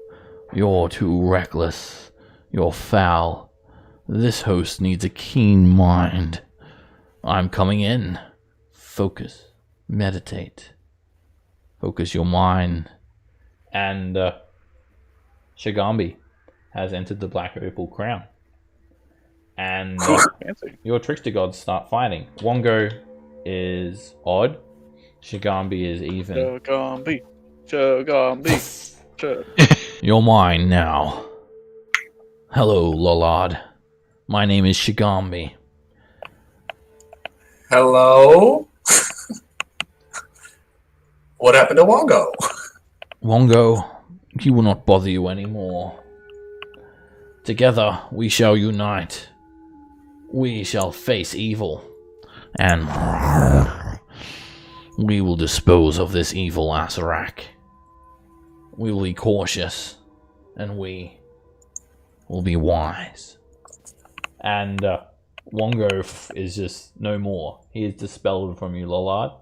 You're too reckless. You're foul. This host needs a keen mind. I'm coming in. Focus. Meditate. Focus your mind. And Shigambi has entered the Black Opal Crown. And Fancy. your trickster gods start fighting. Wongo is odd. Shigambi is even. Shigambi. Shigambi. You're mine now. Hello, Lollard. My name is Shigambi. Hello? What happened to Wongo? Wongo, he will not bother you anymore. Together we shall unite. We shall face evil. And we will dispose of this evil Asarak. We will be cautious. And we will be wise. And Wongo is just no more. He is dispelled from you, Lollard.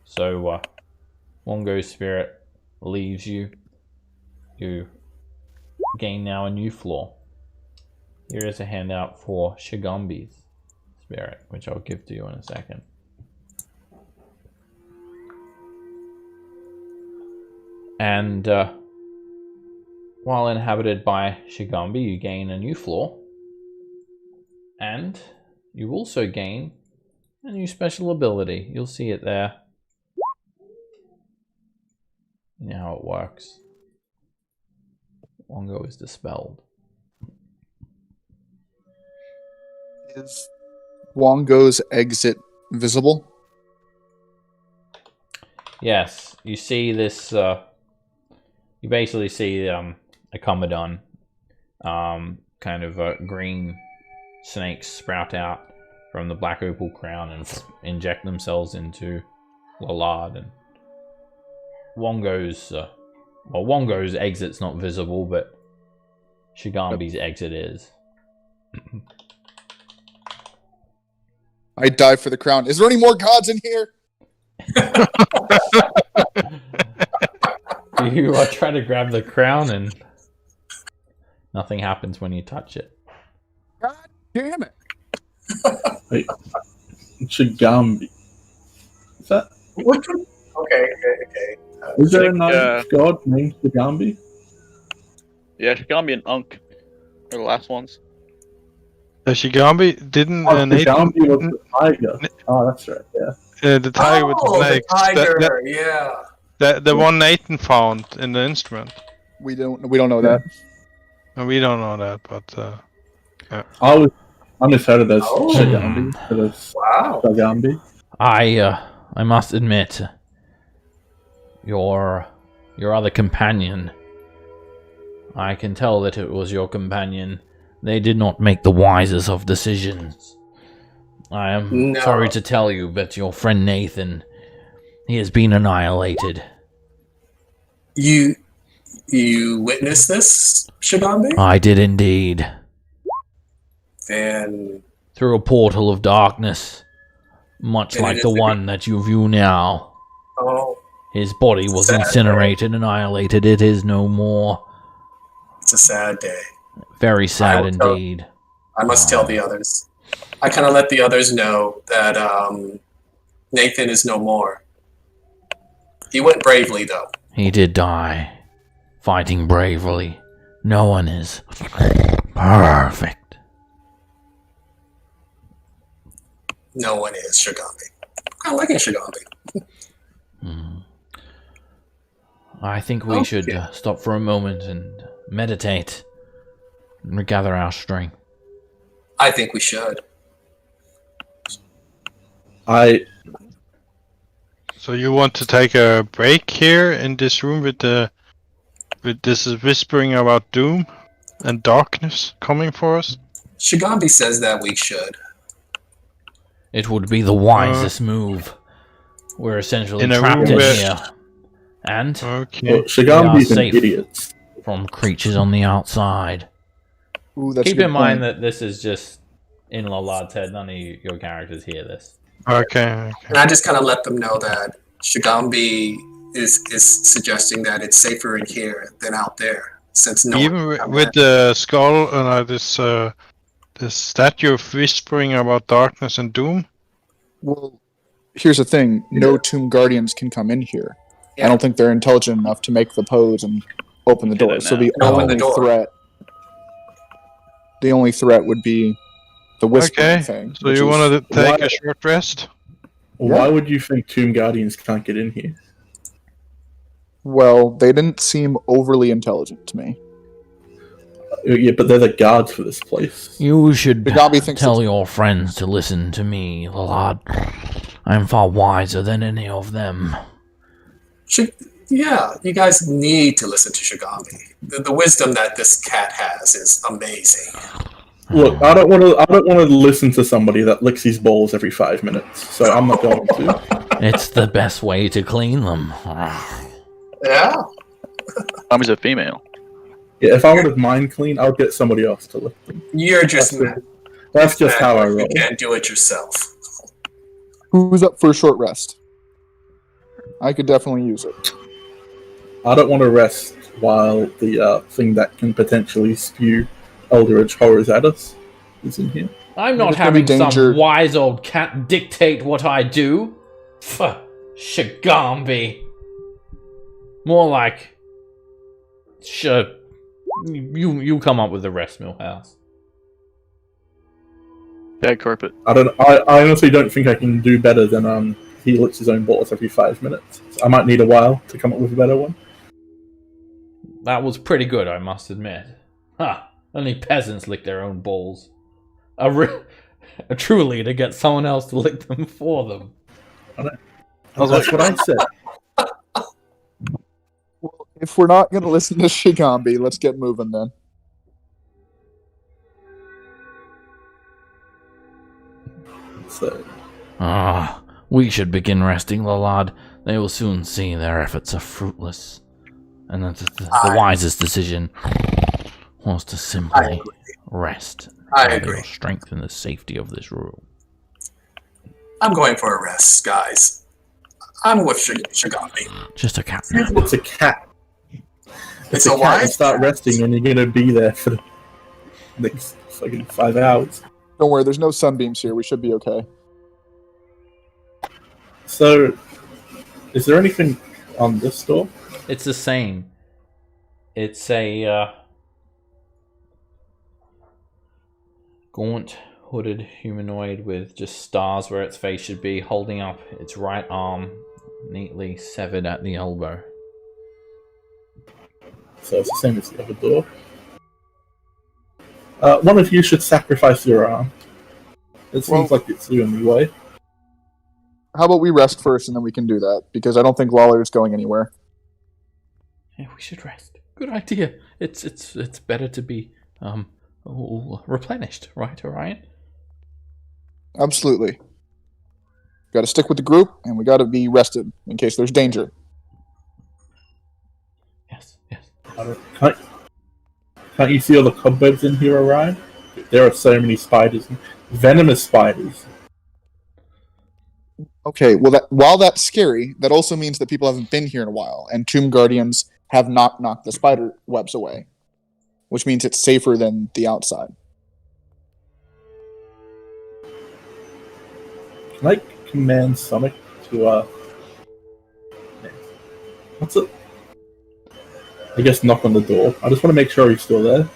So Wongo's spirit leaves you. You gain now a new floor. Here is a handout for Shigambi's spirit, which I'll give to you in a second. And while inhabited by Shigambi, you gain a new floor. And you also gain a new special ability. You'll see it there. You know how it works. Wongo is dispelled. is Wongo's exit visible? Yes, you see this. You basically see a Commodon, kind of green snakes sprout out from the Black Opal Crown and inject themselves into Lollard, and Wongo's. Well, Wongo's exit's not visible, but Shigambi's exit is. I dive for the crown. Is there any more gods in here? You try to grab the crown, and nothing happens when you touch it. God damn it. Wait. Shigambi. Is that? Okay. Is there a Like, nice god named Shigambi? Yeah, Shigambi and Unk are the last ones. The Shigambi didn't. Oh, Nathan, Shigambi was the tiger. Oh, that's right, yeah. the tiger with the Oh, legs. the tiger, yeah. The one Nathan found in the instrument. We don't know that. And we don't know that, but I misheard it as Oh. Shigambi. It was Wow. Shigambi. I must admit, your other companion. I can tell that it was your companion. They did not make the wisest of decisions. I am No. sorry to tell you, but your friend Nathan, he has been annihilated. You witnessed this, Shigambi? I did indeed. And Through a portal of darkness, much And like it the is- one that you view now. oh, His body was Sad. incinerated, annihilated. It is no more. it's a sad day. Very sad will tell- indeed. I must tell the others. I kind of let the others know that Nathan is no more. He went bravely, though. He did die, fighting bravely. No one is perfect. No one is Shigambi. I like Shigambi. I think we should stop for a moment and meditate and regather our strength. I think we should. So you want to take a break here in this room with this whispering about doom and darkness coming for us? Shigambi says that we should. It would be the wisest move. We're essentially in a trapped room in where- here. And Okay. Well, Shigambi's an safe. idiot. from creatures on the outside. Ooh, that's a Keep good in mind point. that this is just in Lollard's head. None of your characters hear this. Okay. And I just kind of let them know that Shigambi is suggesting that it's safer in here than out there, since no Even one with the skull and this statue of whispering about darkness and doom. Well, here's the thing: no Tomb Guardians can come in here. Yeah. I don't think they're intelligent enough to make the pose and open the Get door. it So now. the Open the only door. threat, would be the whispering Okay. thing. So which you is- want to take why- a short rest? Why would you think Tomb Guardians can't get in here? Well, they didn't seem overly intelligent to me. Yeah, but they're the guards for this place. You should Shigambi thinks tell it's- your friends to listen to me, Lallard. I am far wiser than any of them. Yeah, you guys need to listen to Shigambi. The wisdom that this cat has is amazing. Look, I don't want to listen to somebody that licks his balls every 5 minutes, so I'm not going to. It's the best way to clean them. Yeah. Tommy's a female. Yeah, if I wanted mine clean, I would get somebody else to lick them. You're just mad. That's just how I roll. You can't do it yourself. Who's up for a short rest? I could definitely use it. I don't want to rest while the thing that can potentially spew Eldritch horrors at us is in here. I'm not There's gonna be having danger. some wise old cat dictate what I do. Pff, Shigambi. More like, you come up with the rest, Millhouse. Bad carpet. I honestly don't think I can do better than he licks his own balls every 5 minutes. I might need a while to come up with a better one. That was pretty good, I must admit. Ha! Only peasants lick their own balls. A true leader gets someone else to lick them for them. That's what I said. Well, if we're not going to listen to Shigambi, let's get moving then. So, We should begin resting, Lallard. They will soon see their efforts are fruitless. And that the wisest decision was to I simply agree. rest. I and agree. your strength in the safety of this room. I'm going for a rest, guys. I'm with Shigambi. Just a cat nap. it's a cat. It's a a cat. wise You start resting and you're going to be there for the next fucking 5 hours. Don't worry, there's no sunbeams here. We should be okay. So, is there anything on this door? It's the same. It's a gaunt, hooded humanoid with just stars where its face should be, holding up its right arm, neatly severed at the elbow. So it's the same as the other door. One of you should sacrifice your arm. It seems like it's the only way. How about we rest first and then we can do that? Because I don't think Lawler is going anywhere. Yeah, we should rest. Good idea. It's better to be replenished, right, Orion? Absolutely. Got to stick with the group, and we got to be rested in case there's danger. Yes, yes. Can't you see all the cobwebs in here, Orion? There are so many spiders. Venomous spiders. Okay, well, while that's scary, that also means that people haven't been here in a while, and Tomb Guardians have not knocked the spider webs away, which means it's safer than the outside. Can I command Sonic to what's it? I guess knock on the door. I just want to make sure he's still there.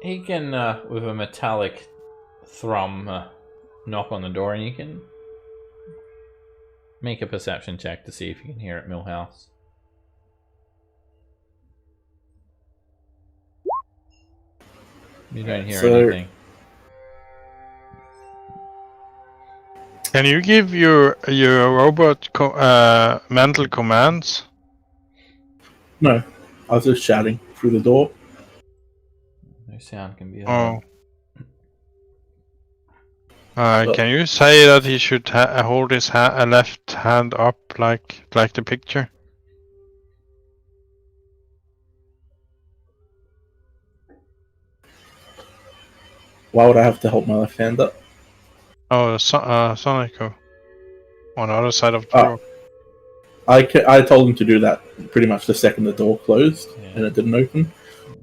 He can, with a metallic thrum, knock on the door, and you can make a perception check to see if you can hear it, Millhouse. You don't hear anything. Can you give your robot mental commands? No, I was just shouting through the door. No sound can be heard. Oh. Can you say that he should hold his left hand up like the picture? Why would I have to hold my left hand up? Oh, Sonico. On the other side of the door. I told him to do that pretty much the second the door closed, and it didn't open.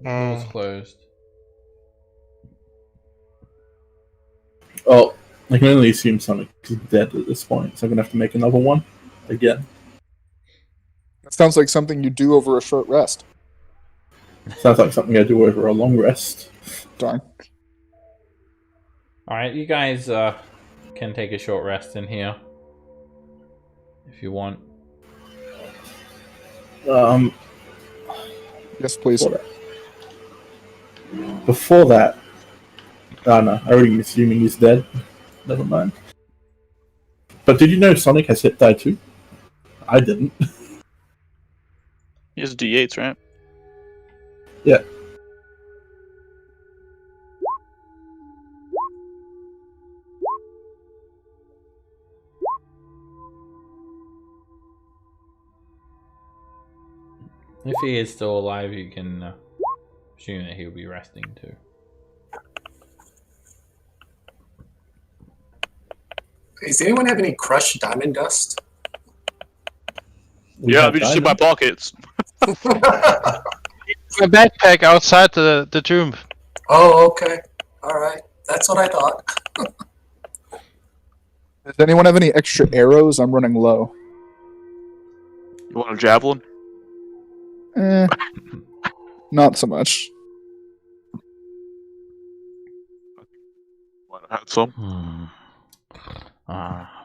Door's closed. Oh, I can only assume Sonic is dead at this point, so I'm going to have to make another one again. That sounds like something you do over a short rest. Sounds like something I do over a long rest. Darn. Alright, you guys can take a short rest in here. If you want. Yes, please. Before that... Oh no, I already assuming he's dead. Never mind. But did you know Sonic has hit die too? I didn't. He has D8s, right? Yeah. If he is still alive, you can assume that he'll be resting too. Does anyone have any crushed diamond dust? Yeah, we just in my pockets. My backpack outside the tomb. Oh, okay. All right. That's what I thought. Does anyone have any extra arrows? I'm running low. You want a javelin? Not so much. Want to have some?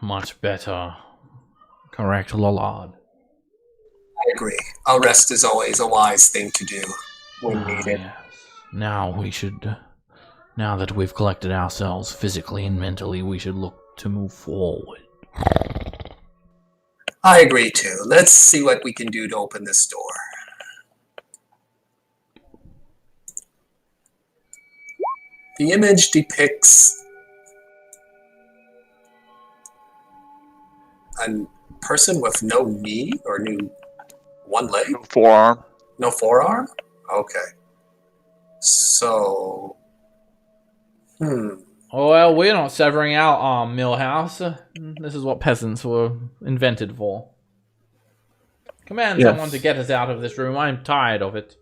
Much better. Correct, Lollard. I agree. A rest is always a wise thing to do when needed. Yes. Now that we've collected ourselves physically and mentally, we should look to move forward. I agree too. Let's see what we can do to open this door. The image depicts a person with no knee or one leg? No forearm. No forearm? Okay. So... Oh, well, we're not severing our arm, Millhouse. This is what peasants were invented for. Command someone to get us out of this room. I'm tired of it.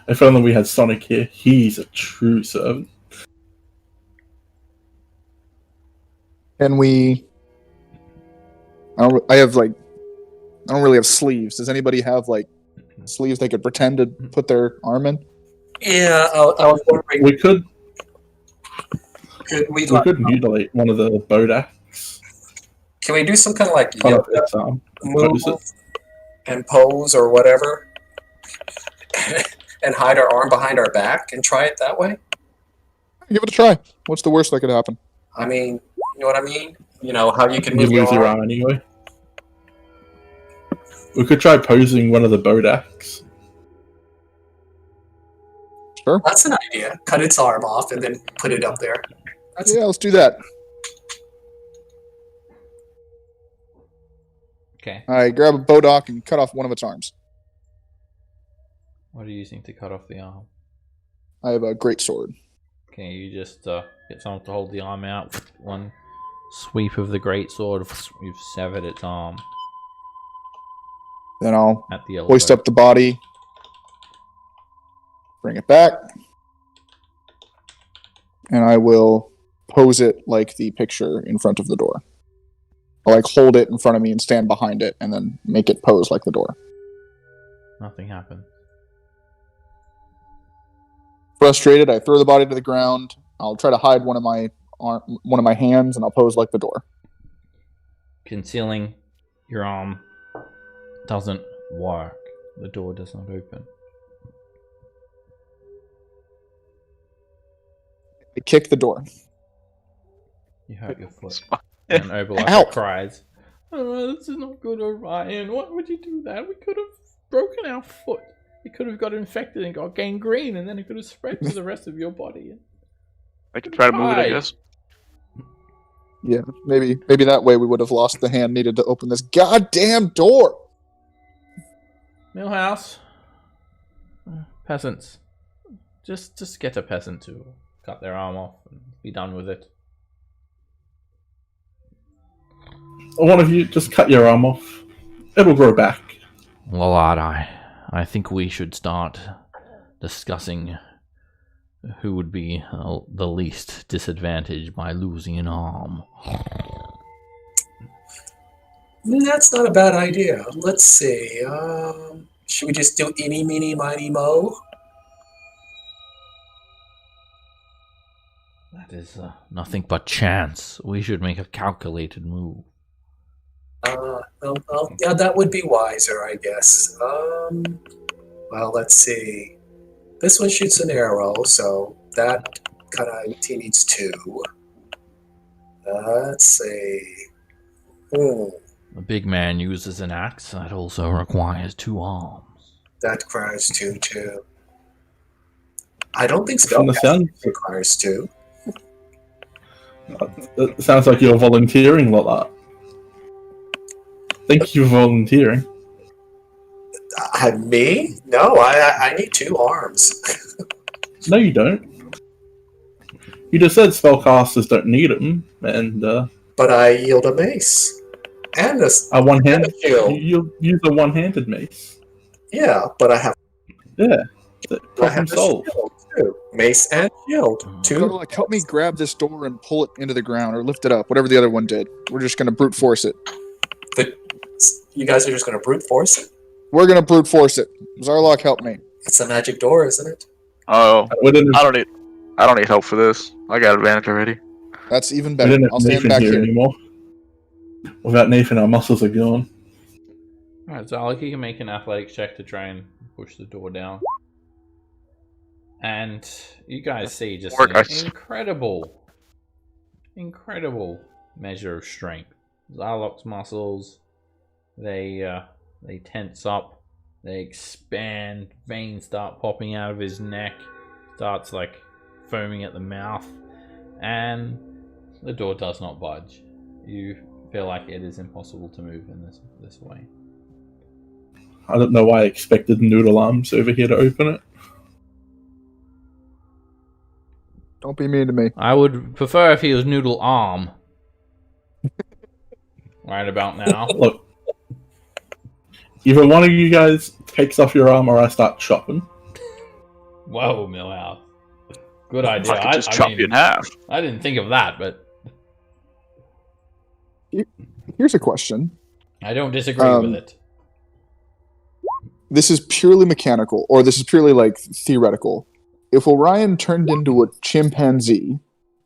If only we had Sonic here. He's a true servant. Can we... I don't really have sleeves. Does anybody have, like, sleeves they could pretend to put their arm in? Yeah, I was wondering... We could Could we mutilate one of the Bodax. Can we do some kind of, like, Cut off its arm. move and pose or whatever? And hide our arm behind our back and try it that way? Give it a try. What's the worst that could happen? I mean, you know what I mean? You know, how you can You move lose your arm anyway. We could try posing one of the Bodax. Sure. That's an idea. Cut its arm off and then put it up there. Yeah, let's do that. Okay. Alright, grab a Bodoc and cut off one of its arms. What are you using to cut off the arm? I have a great sword. Okay, you just get someone to hold the arm out. One sweep of the great sword, you've severed its arm. Then I'll At the elbow. hoist up the body. Bring it back. And I will pose it like the picture in front of the door. Or like hold it in front of me and stand behind it and then make it pose like the door. Nothing happened. Frustrated, I throw the body to the ground. I'll try to hide one of my hands and I'll pose like the door. Concealing your arm doesn't work. The door does not open. I kick the door. You hurt your foot. And Oberlacher Ow! cries, "Oh, this is not good, Orion. Why would you do that? We could have broken our foot. It could have got infected and got gangrene, and then it could have spread to the rest of your body." I could try to move it, I guess. Yeah, maybe that way we would have lost the hand needed to open this goddamn door. Millhouse. Peasants. Just get a peasant to cut their arm off and be done with it. One of you, just cut your arm off. It'll grow back. Lord, I think we should start discussing who would be the least disadvantaged by losing an arm. That's not a bad idea. Let's see. Should we just do eeny, meeny, miny, mo? That is nothing but chance. We should make a calculated move. Yeah, that would be wiser, I guess. Well, let's see. This one shoots an arrow, so that kind of needs 2. Let's see. A big man uses an axe that also requires 2 arms. That requires 2 too. I don't think From the sound, requires 2. it sounds like you're volunteering like that. Thank you for volunteering. Me? No, I need 2 arms. No, you don't. You just said spellcasters don't need them, and But I yield a mace. And a one-handed. and a shield. You use a one-handed mace. Yeah, but I have Yeah, I problem have a solved. shield too. Mace and shield. Gotta, 2. like, help me grab this door and pull it into the ground or lift it up, whatever the other one did. We're just gonna brute force it. You guys are just going to brute force it? We're gonna brute force it. Zarlock, help me. It's a magic door, isn't it? Oh, We didn't, I don't need help for this. I got advantage already. That's even we better. didn't I'll have stand Nathan back here here. anymore. Without Nathan, our muscles are gone. Alright, Zarlock, you can make an athletics check to try and push the door down. And you guys see just Work, an guys. incredible measure of strength. Zarlock's muscles, they tense up, they expand, veins start popping out of his neck, starts like foaming at the mouth, and the door does not budge. You feel like it is impossible to move in this way. I don't know why I expected noodle arms over here to open it. Don't be mean to me. I would prefer if he was Noodle Arm. Right about now. Look, either one of you guys takes off your arm or I start chopping. Whoa, Millhouse. Good idea. I could just chop you in half. I didn't think of that, but Here's a question. I don't disagree with it. This is purely mechanical, or this is purely like theoretical. If Orion turned into a chimpanzee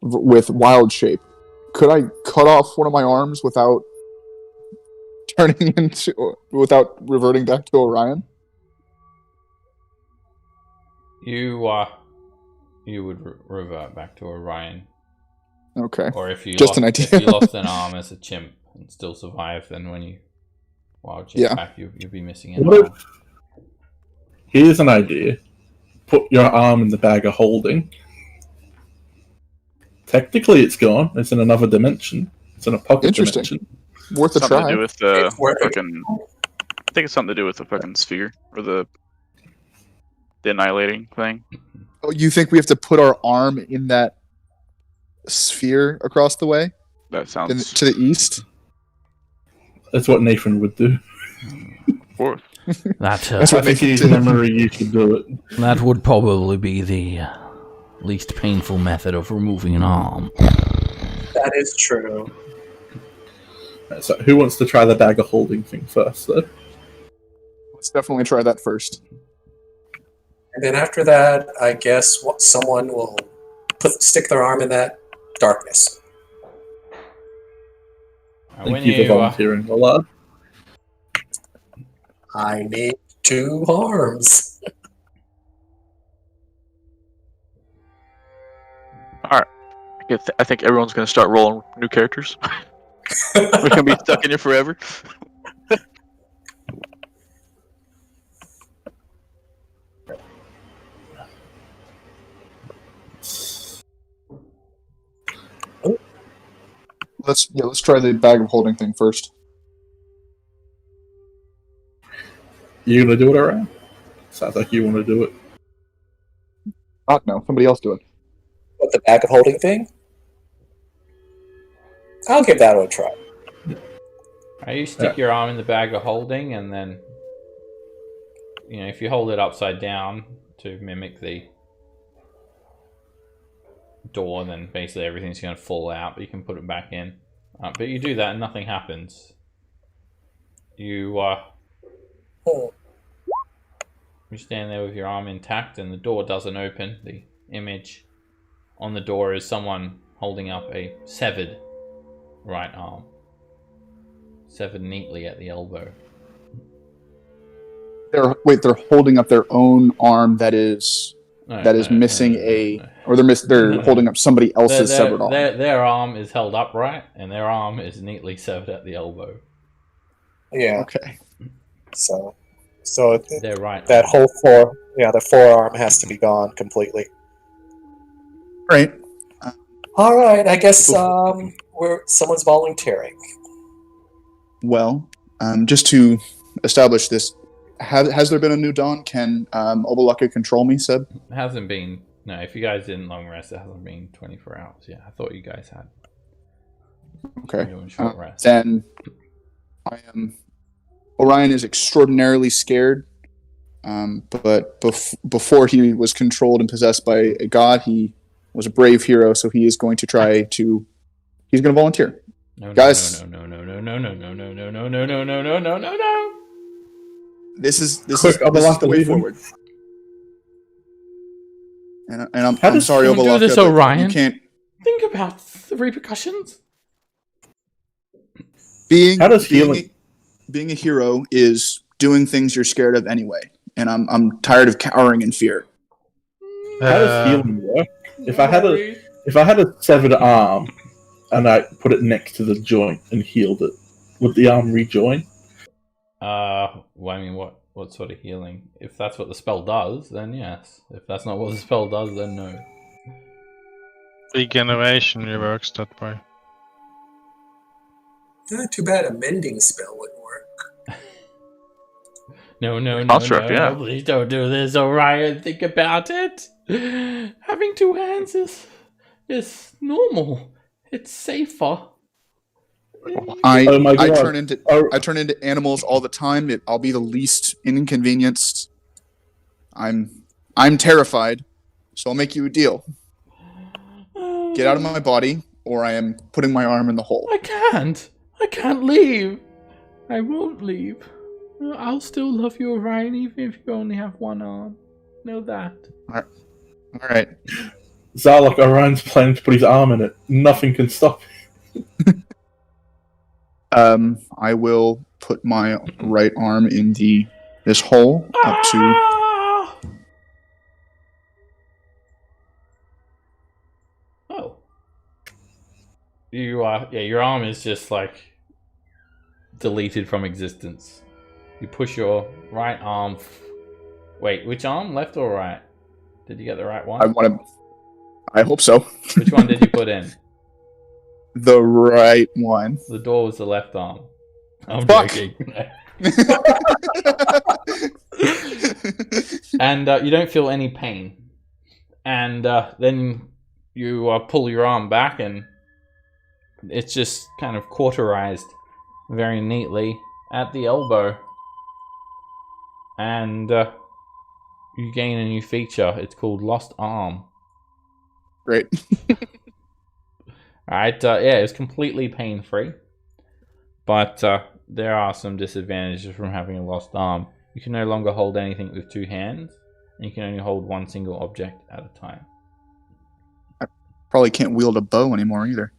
with wild shape, could I cut off one of my arms without without reverting back to Orion? You would revert back to Orion. Okay. Or if you Just lost, an idea. if you lost an arm as a chimp and still survive, then when you wild shape Yeah. back, you'd be missing an What arm. Here's an idea. Put your arm in the bag of holding. Technically, it's gone. It's in another dimension. It's in a pocket Interesting. dimension. Worth a Something try. to do with the It's worth it. fucking. I think it's something to do with the fucking sphere or the annihilating thing. Oh, you think we have to put our arm in that sphere across the way That sounds. to the east? That's what Nathan would do. Fourth. That That's I what think Nathan he's did. in memory you should do it. that would probably be the least painful method of removing an arm. That is true. So who wants to try the dagger holding thing first, though? Let's definitely try that first. And then after that, I guess someone will stick their arm in that darkness. Thank you for volunteering, Ola. I need 2 arms. All right. I think everyone's going to start rolling new characters. We're going to be stuck in here forever. Let's try the bag of holding thing first. You gonna do it, Orion? Sounds like you want to do it. No, somebody else do it. What, the bag of holding thing? I'll give that a try. You stick your arm in the bag of holding, and then, if you hold it upside down to mimic the door, then basically everything's going to fall out, but you can put it back in. But you do that and nothing happens. You stand there with your arm intact and the door doesn't open. The image on the door is someone holding up a severed right arm. Severed neatly at the elbow. They're holding up their own arm that is missing or they're holding up somebody else's severed arm. Their arm is held upright and their arm is neatly severed at the elbow. Yeah. Okay. So they're right. That whole the forearm has to be gone completely. Right. All right. I guess someone's volunteering. Well, just to establish this, has there been a new dawn? Can Obalaka control me, Seb? It hasn't been. No, if you guys didn't long rest, it hasn't been 24 hours. Yeah, I thought you guys had. Okay. Short rest. Then I am. Orion is extraordinarily scared, but before he was controlled and possessed by a god, he was a brave hero. So he is going to try to. He's going to volunteer. Guys. No. This is Obalaka, the way leave him. forward. And I'm sorry, Don't do Obalaka, this, but Orion. you can't. Think about the repercussions. Being How does healing? being a hero is doing things you're scared of anyway, and I'm tired of cowering in fear. How does healing work? If I had a severed arm and I put it next to the joint and healed it, would the arm rejoin? Well, I mean, what sort of healing? If that's what the spell does, then yes. If that's not what the spell does, then no. Regeneration works that way. Too bad a mending spell wouldn't work. No, Construct, yeah. please don't do this, Orion. Think about it. Having 2 hands is normal. It's safer. I God. turn into animals all the time. I'll be the least inconvenienced. I'm terrified, so I'll make you a deal. Get out of my body, or I am putting my arm in the hole. I can't leave. I won't leave. I'll still love you, Orion, even if you only have 1 arm. Know that. All right. Zarlok, Orion's planning to put his arm in it. Nothing can stop him. I will put my right arm in this hole up to. Oh. Your arm is just like deleted from existence. You push your right arm. Wait, which arm? Left or right? Did you get the right one? I hope so. Which one did you put in? The right one. The door was the left arm. I'm Fuck. joking. And you don't feel any pain. And then you pull your arm back and it's just kind of cauterized very neatly at the elbow. And you gain a new feature. It's called Lost Arm. Great. Alright, yeah, it's completely pain-free. But there are some disadvantages from having a lost arm. You can no longer hold anything with 2 hands, and you can only hold one single object at a time. Probably can't wield a bow anymore either.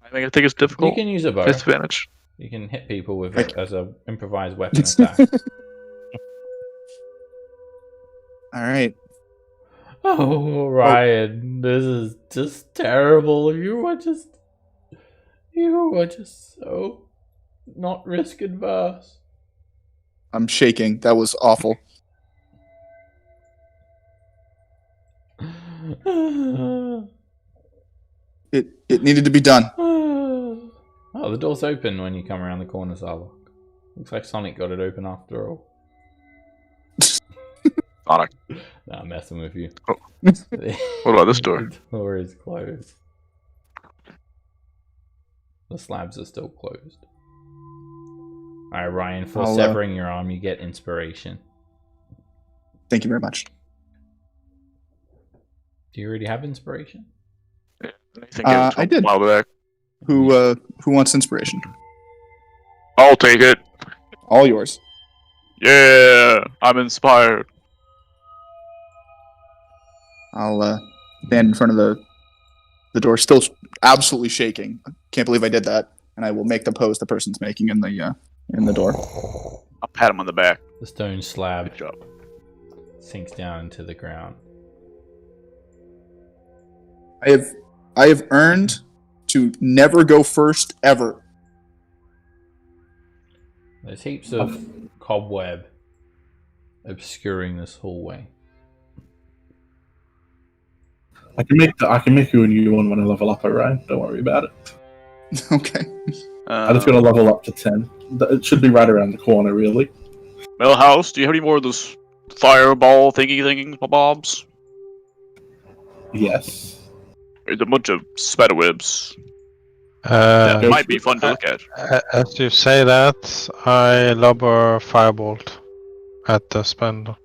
I think it's difficult. You can use a bow. Disadvantage. You can hit people with it as an improvised weapon attack. All right. Oh, Ryan, this is just terrible. You are just so not risk adverse. I'm shaking. That was awful. It needed to be done. Oh, the door's open when you come around the corner, Sarlocke. Looks like Sonic got it open after all. Sonic. Nah, I'm messing with you. Oh. What about this door? The door is closed. The slabs are still closed. Alright, Ryan, for severing your arm, you get inspiration. Thank you very much. Do you already have inspiration? I did. While back. Who wants inspiration? I'll take it. All yours. Yeah, I'm inspired. I'll stand in front of the door, still absolutely shaking. Can't believe I did that. And I will make the pose the person's making in the door. I'll pat him on the back. The stone slab Good job. sinks down into the ground. I have earned to never go first ever. There's heaps of cobweb obscuring this hallway. I can make you a new one when I level up, Ryan. Don't worry about it. Okay. I just got to level up to 10. It should be right around the corner, really. Millhouse, do you have any more of those fireball thingy bobs? Yes. It's a bunch of spiderwebs. That might be fun to look at. As you say that, I lob a firebolt at the spender.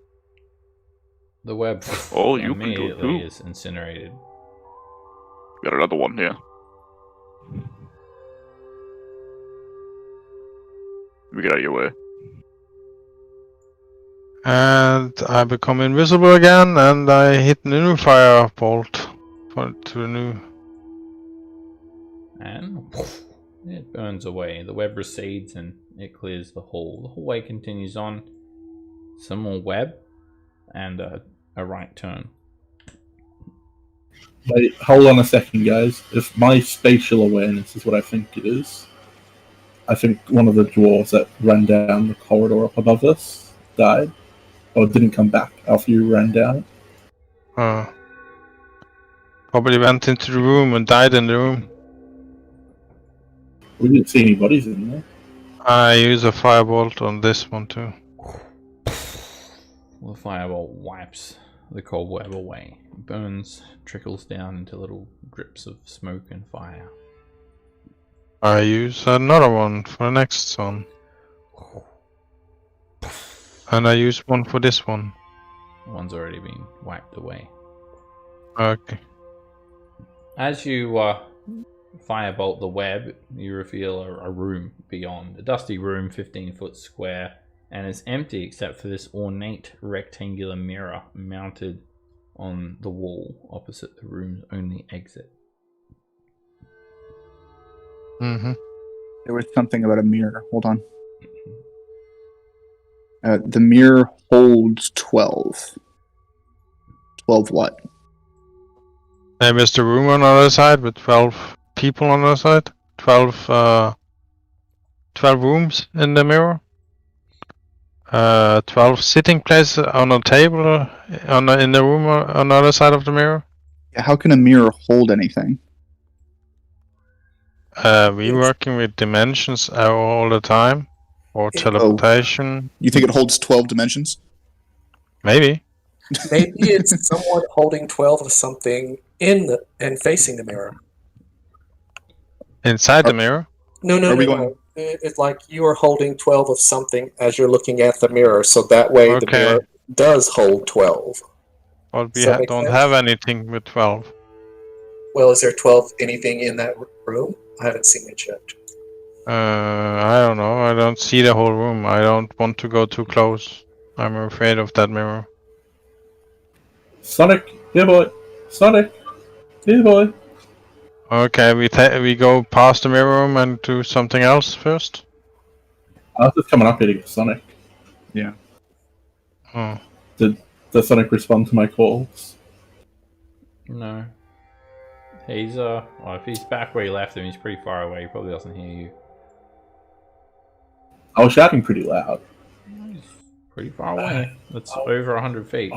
The web Oh, you can do it immediately too. is incinerated. Got another one here. Let me get out of your way. And I become invisible again, and I hit a new firebolt to a new. And it burns away. The web recedes and it clears the hall. The hallway continues on. Some more web and a right turn. Wait, hold on a second, guys. If my spatial awareness is what I think it is, I think one of the dwarves that ran down the corridor up above us died, or didn't come back after you ran down it. Probably went into the room and died in the room. We didn't see any bodies in there. I use a firebolt on this one too. The fireball wipes the cobweb away. It burns, trickles down into little drips of smoke and fire. I use another one for the next one. And I use one for this one. One's already been wiped away. Okay. As you firebolt the web, you reveal a room beyond. A dusty room, 15 foot square, and it's empty except for this ornate rectangular mirror mounted on the wall opposite the room's only exit. Mm-hmm. There was something about a mirror. Hold on. The mirror holds 12. 12 what? Maybe it's the room on the other side with 12 people on the other side. 12 rooms in the mirror. 12 sitting places on a table in the room on the other side of the mirror. Yeah, how can a mirror hold anything? We're working with dimensions all the time. Or teleportation. You think it holds 12 dimensions? Maybe. Maybe it's someone holding 12 of something in and facing the mirror. Inside the mirror? No. It's like you are holding 12 of something as you're looking at the mirror, so that way the mirror does hold 12. Well, we Does that make don't sense? have anything with 12. Well, is there 12 anything in that room? I haven't seen it yet. I don't know. I don't see the whole room. I don't want to go too close. I'm afraid of that mirror. Sonic, here boy. Sonic, here boy. Okay, we go past the mirror room and do something else first. I was just coming up here to get Sonic. Yeah. Oh. Does Sonic respond to my calls? No. He's well, if he's back where you left him, he's pretty far away. He probably doesn't hear you. I was shouting pretty loud. He's pretty far away. That's over 100 feet.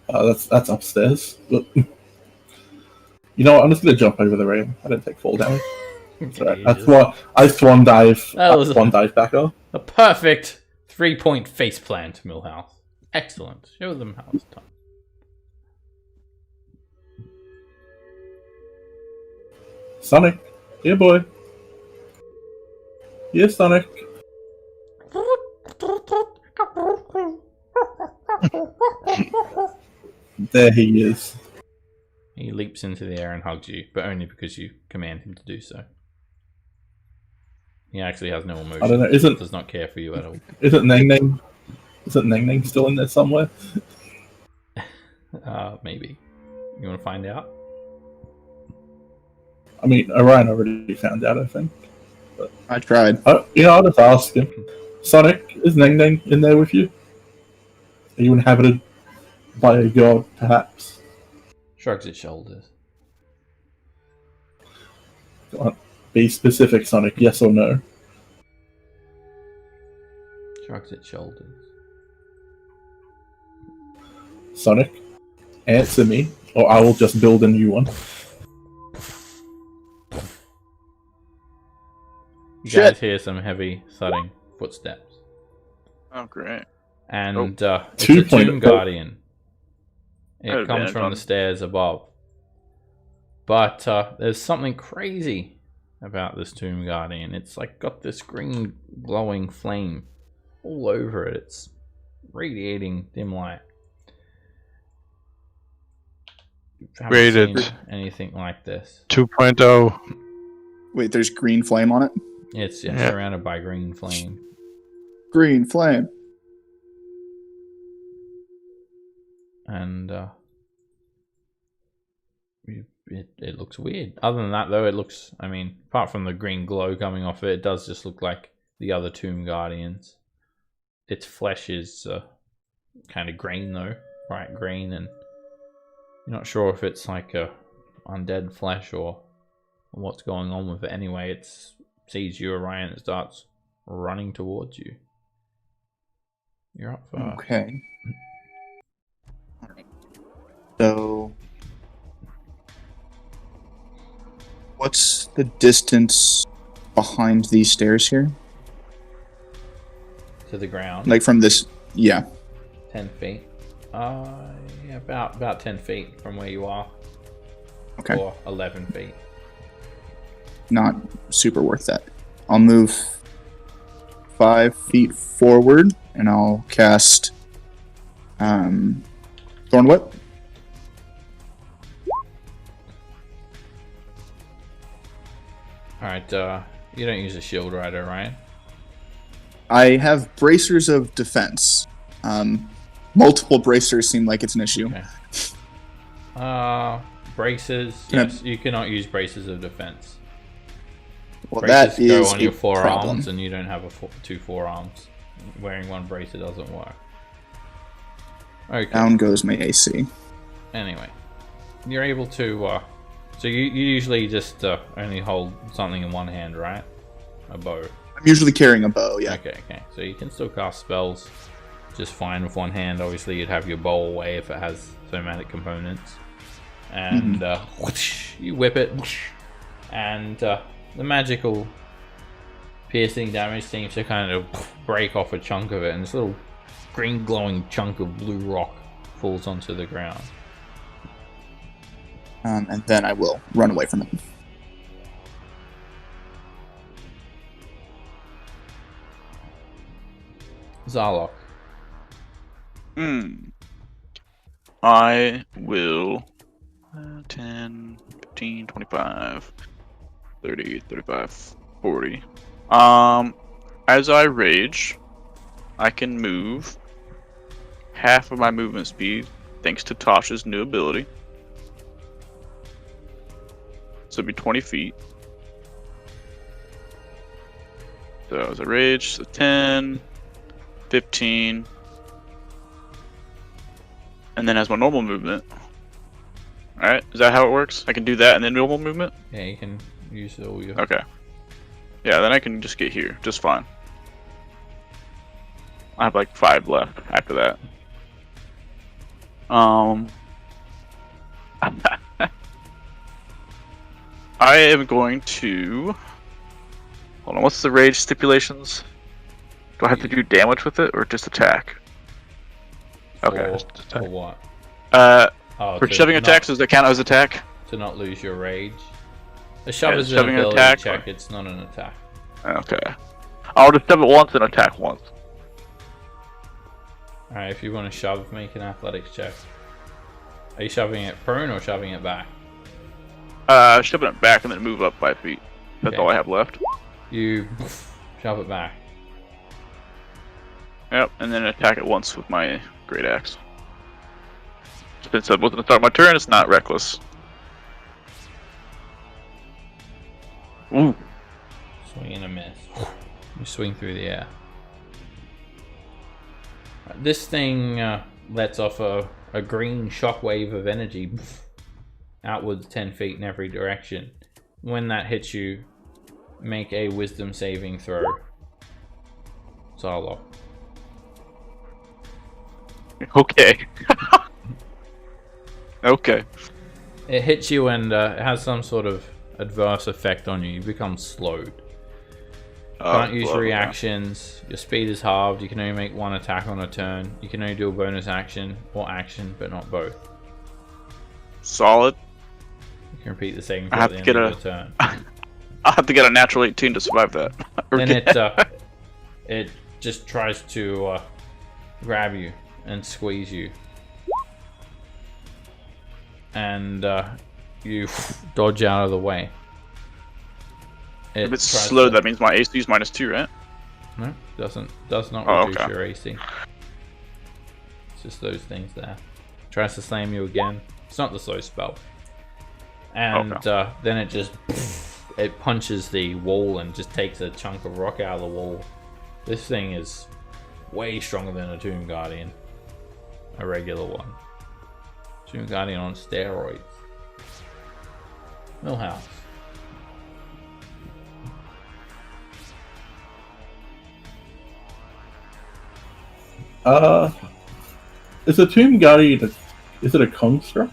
That's upstairs. But you know what? I'm just gonna jump over the rail. I don't take fall damage. Right. That's why I swan dive. Swan dive back up. A perfect 3-point face plant, Millhouse. Excellent. Show them how it's done. Sonic, here boy. Here, Sonic. There he is. He leaps into the air and hugs you, but only because you command him to do so. He actually has no emotion. I don't know. Does not care for you at all. Isn't Neng Neng still in there somewhere? Maybe. You want to find out? I mean, Orion already found out, I think. But I tried. I'll just ask him. Sonic, is Neng Neng in there with you? Are you inhabited by a god, perhaps? Shrugs its shoulders. Go on, be specific, Sonic. Yes or no? Shrugs its shoulders. Sonic, answer me, or I will just build a new one. You guys hear some heavy thudding footsteps. Oh, great. And it's a Tomb Guardian. It comes from the stairs above. But there's something crazy about this Tomb Guardian. It's like got this green glowing flame all over it. It's radiating dim light. Rated seen anything like this. 2.0. Wait, there's green flame on it? It's surrounded by green flame. Green flame. And it looks weird. Other than that, though, it looks, I mean, apart from the green glow coming off it, it does just look like the other Tomb Guardians. Its flesh is kind of green, though. Bright green, and you're not sure if it's like a undead flesh or what's going on with it. Anyway, it sees you, Orion, it starts running towards you. You're up for... Okay. So, what's the distance behind these stairs here? To the ground? Like from this, yeah. 10 feet. Yeah, about 10 feet from where you are. Okay. Or 11 feet. Not super worth that. I'll move 5 feet forward, and I'll cast Thorn Whip. Alright, you don't use a shield rider, right? I have bracers of defense. Multiple bracers seem like it's an issue. Okay. Braces. Yes, you cannot use braces of defense. Well, braces that is go on your a forearms, problem. and you don't have two forearms. Wearing one bracer doesn't work. Okay. Down goes my AC. Anyway, you're able to. So you usually just only hold something in one hand, right? A bow. I'm usually carrying a bow, yeah. Okay. So you can still cast spells just fine with one hand. Obviously, you'd have your bow away if it has somatic components. And whoosh, you whip it, whoosh, and the magical piercing damage seems to kind of break off a chunk of it, and this little green glowing chunk of blue rock falls onto the ground. And then I will run away from it. Zarlok. I will 10, 15, 25, 30, 35, 40. As I rage, I can move half of my movement speed thanks to Tasha's new ability. So it'd be 20 feet. So as I rage, so 10, 15. And then as my normal movement. Alright, is that how it works? I can do that and then normal movement? Yeah, you can use all your... Okay. Yeah, then I can just get here, just fine. I have like 5 left after that. I am going to... Hold on, what's the rage stipulations? Do I have to do damage with it, or just attack? Okay. For what? For shoving attacks, does that count as attack? To not lose your rage. A shove Yeah, is an shoving an ability attack, check, or- it's not an attack. Okay. I'll just shove it once and attack once. Alright, if you want to shove, make an athletics check. Are you shoving it prone or shoving it back? Shoving it back and then move up 5 feet. That's Okay. all I have left. You shove it back. Yep, and then attack it once with my great axe. Since I wasn't to start my turn, it's not reckless. Ooh. Swing and a miss. You swing through the air. This thing lets off a green shockwave of energy outwards 10 feet in every direction. When that hits you, make a wisdom saving throw. Zarlock. Okay. Okay. It hits you and it has some sort of adverse effect on you. You become slowed. Can't use reactions. Your speed is halved. You can only make 1 attack on a turn. You can only do a bonus action or action, but not both. Solid. You can repeat the saving I throw have at to the get end a- of the turn. I'll have to get a natural 18 to survive that. Or Then get- it just tries to grab you and squeeze you, and you dodge out of the way. if it's tries slow, to- that means my AC is -2, right? No, does not Oh, reduce okay. your AC. It's just those things there. Tries to slam you again. It's not the slow spell. And then it just it punches the wall and just takes a chunk of rock out of the wall. This thing is way stronger than a Tomb Guardian. A regular one. Tomb Guardian on steroids. Millhouse. Is a Tomb Guardian, is it a construct?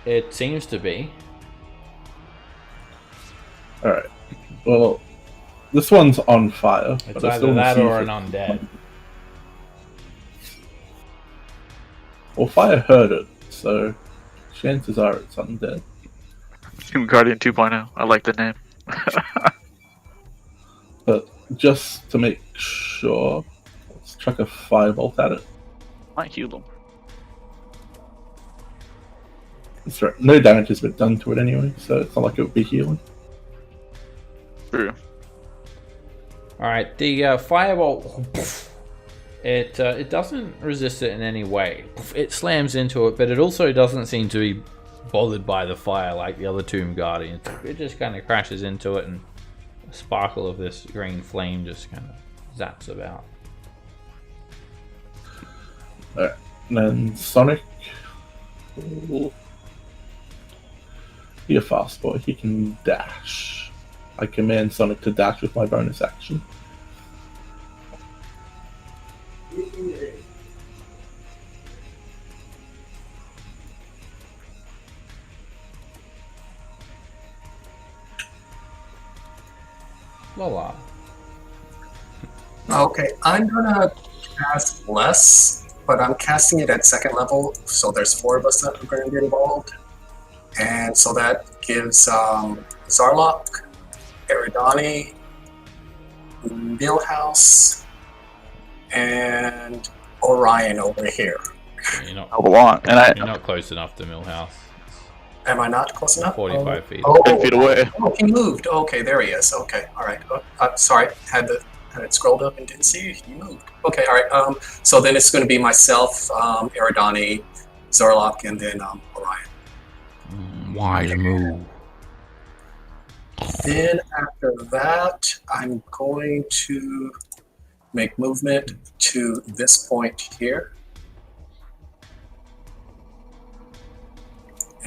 It seems to be. Alright. Well, this one's on fire. It's but I still either wanna that see or if an undead. Well, fire heard it, so chances are it's undead. Tomb Guardian 2.0. I like the name. But just to make sure, let's chuck a firebolt at it. Might heal them. That's right. No damage has been done to it anyway, so it's not like it would be healing. True. Alright, the firebolt, it doesn't resist it in any way. It slams into it, but it also doesn't seem to be bothered by the fire like the other Tomb Guardians. It just kind of crashes into it, and a sparkle of this green flame just kind of zaps about. Alright, and then Sonic. Ooh. Be a fast boy, he can dash. I command Sonic to dash with my bonus action. Lola. Okay, I'm gonna cast less, but I'm casting it at second level, so there's 4 of us that are going to get involved. And so that gives Zarlock, Eridani, Millhouse, and Orion over here. You're not, a lot, and you're not close enough to Millhouse. Am I not close enough? 45 feet. Oh, 10 feet away. oh, he moved. Okay, there he is. Okay, all right. Sorry, had it scrolled up and didn't see you. He moved. Okay, all right. So then it's going to be myself, Eridani, Zarlok, and then Orion. Why the move? Then after that, I'm going to make movement to this point here.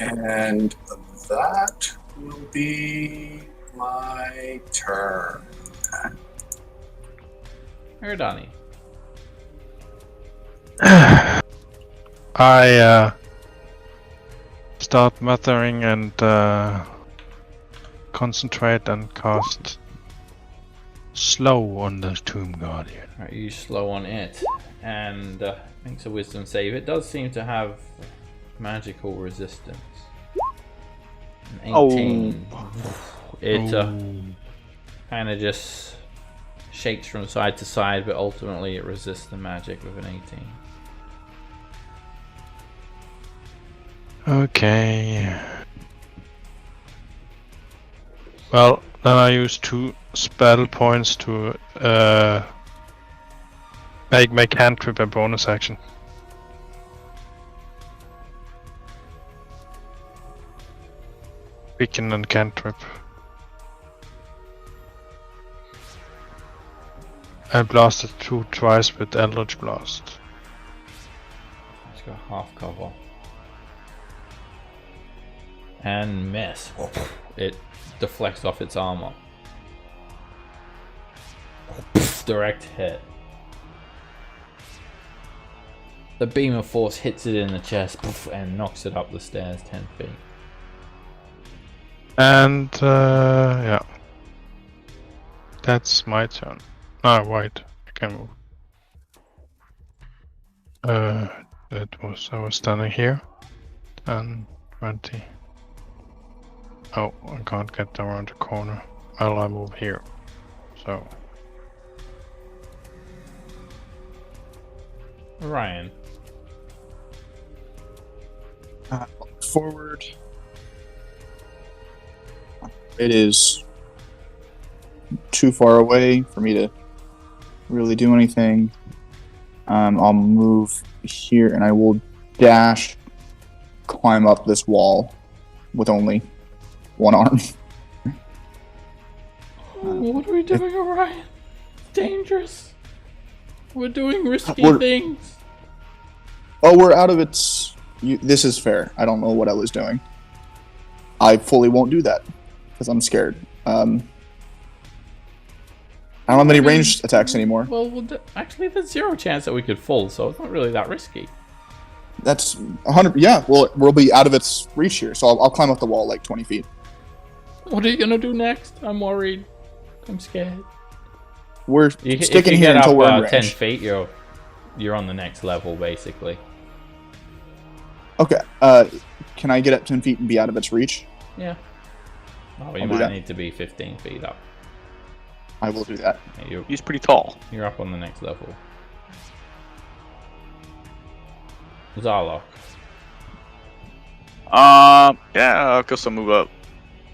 And that will be my turn. Eridani. I start muttering and concentrate and cast slow on the Tomb Guardian. Right, you slow on it, and makes a wisdom save. It does seem to have magical resistance. An 18. It kind of just shakes from side to side, but ultimately it resists the magic with an 18. Okay. Well, then I use 2 spell points to make my cantrip a bonus action. Beacon and cantrip. I blasted through twice with Eldritch Blast. Let's go half cover. And miss. It deflects off its armor. Direct hit. The beam of force hits it in the chest and knocks it up the stairs 10 feet. And yeah, that's my turn. Ah, wait, I can move. I was standing here. 10, 20. Oh, I can't get around the corner. Well, I move here. So Ryan. Forward. It is too far away for me to really do anything. I'll move here and I will dash, climb up this wall with only one arm. What are we doing, Orion? Dangerous. We're doing risky We're- things. Oh, we're out of its... this is fair. I don't know what I was doing. I fully won't do that because I'm scared. I don't have any ranged attacks anymore. Well, actually, there's 0 chance that we could fall, so it's not really that risky. That's 100... Yeah, well, we'll be out of its reach here, so I'll climb up the wall like 20 feet. What are you gonna do next? I'm worried. I'm scared. We're If sticking you here get until up we're in range. 10 feet, you're on the next level, basically. Okay, can I get up 10 feet and be out of its reach? Yeah. Oh, you I'll do might that. need to be 15 feet up. I will do that. Yeah, He's pretty tall. you're up on the next level. Zarlok. Yeah, I guess I'll move up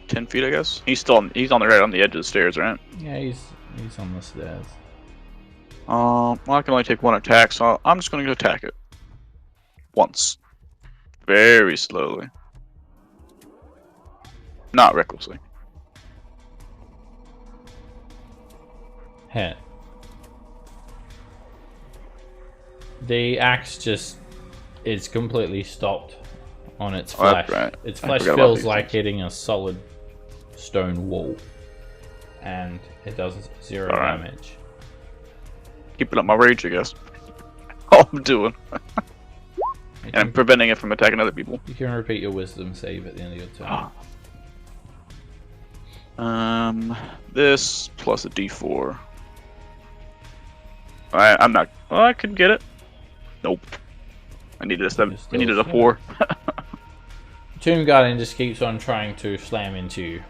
10 feet, I guess. He's on the right on the edge of the stairs, right? Yeah, he's on the stairs. Well, I can only take 1 attack, so I'm just gonna go attack it. Once. Very slowly. Not recklessly. Hit. The axe just is completely stopped on its Oh, flesh. that's right. Its I flesh forgot about feels these like things. hitting a solid stone wall, and it does 0 Alright. damage. Keeping up my rage, I guess. All I'm doing. You And I'm can, preventing it from attacking other people. you can repeat your wisdom save at the end of your turn. This plus a D4. I'm not. Well, I could get it. Nope. I needed a 7. You're I still needed a slow. 4. Tomb Guardian just keeps on trying to slam into you.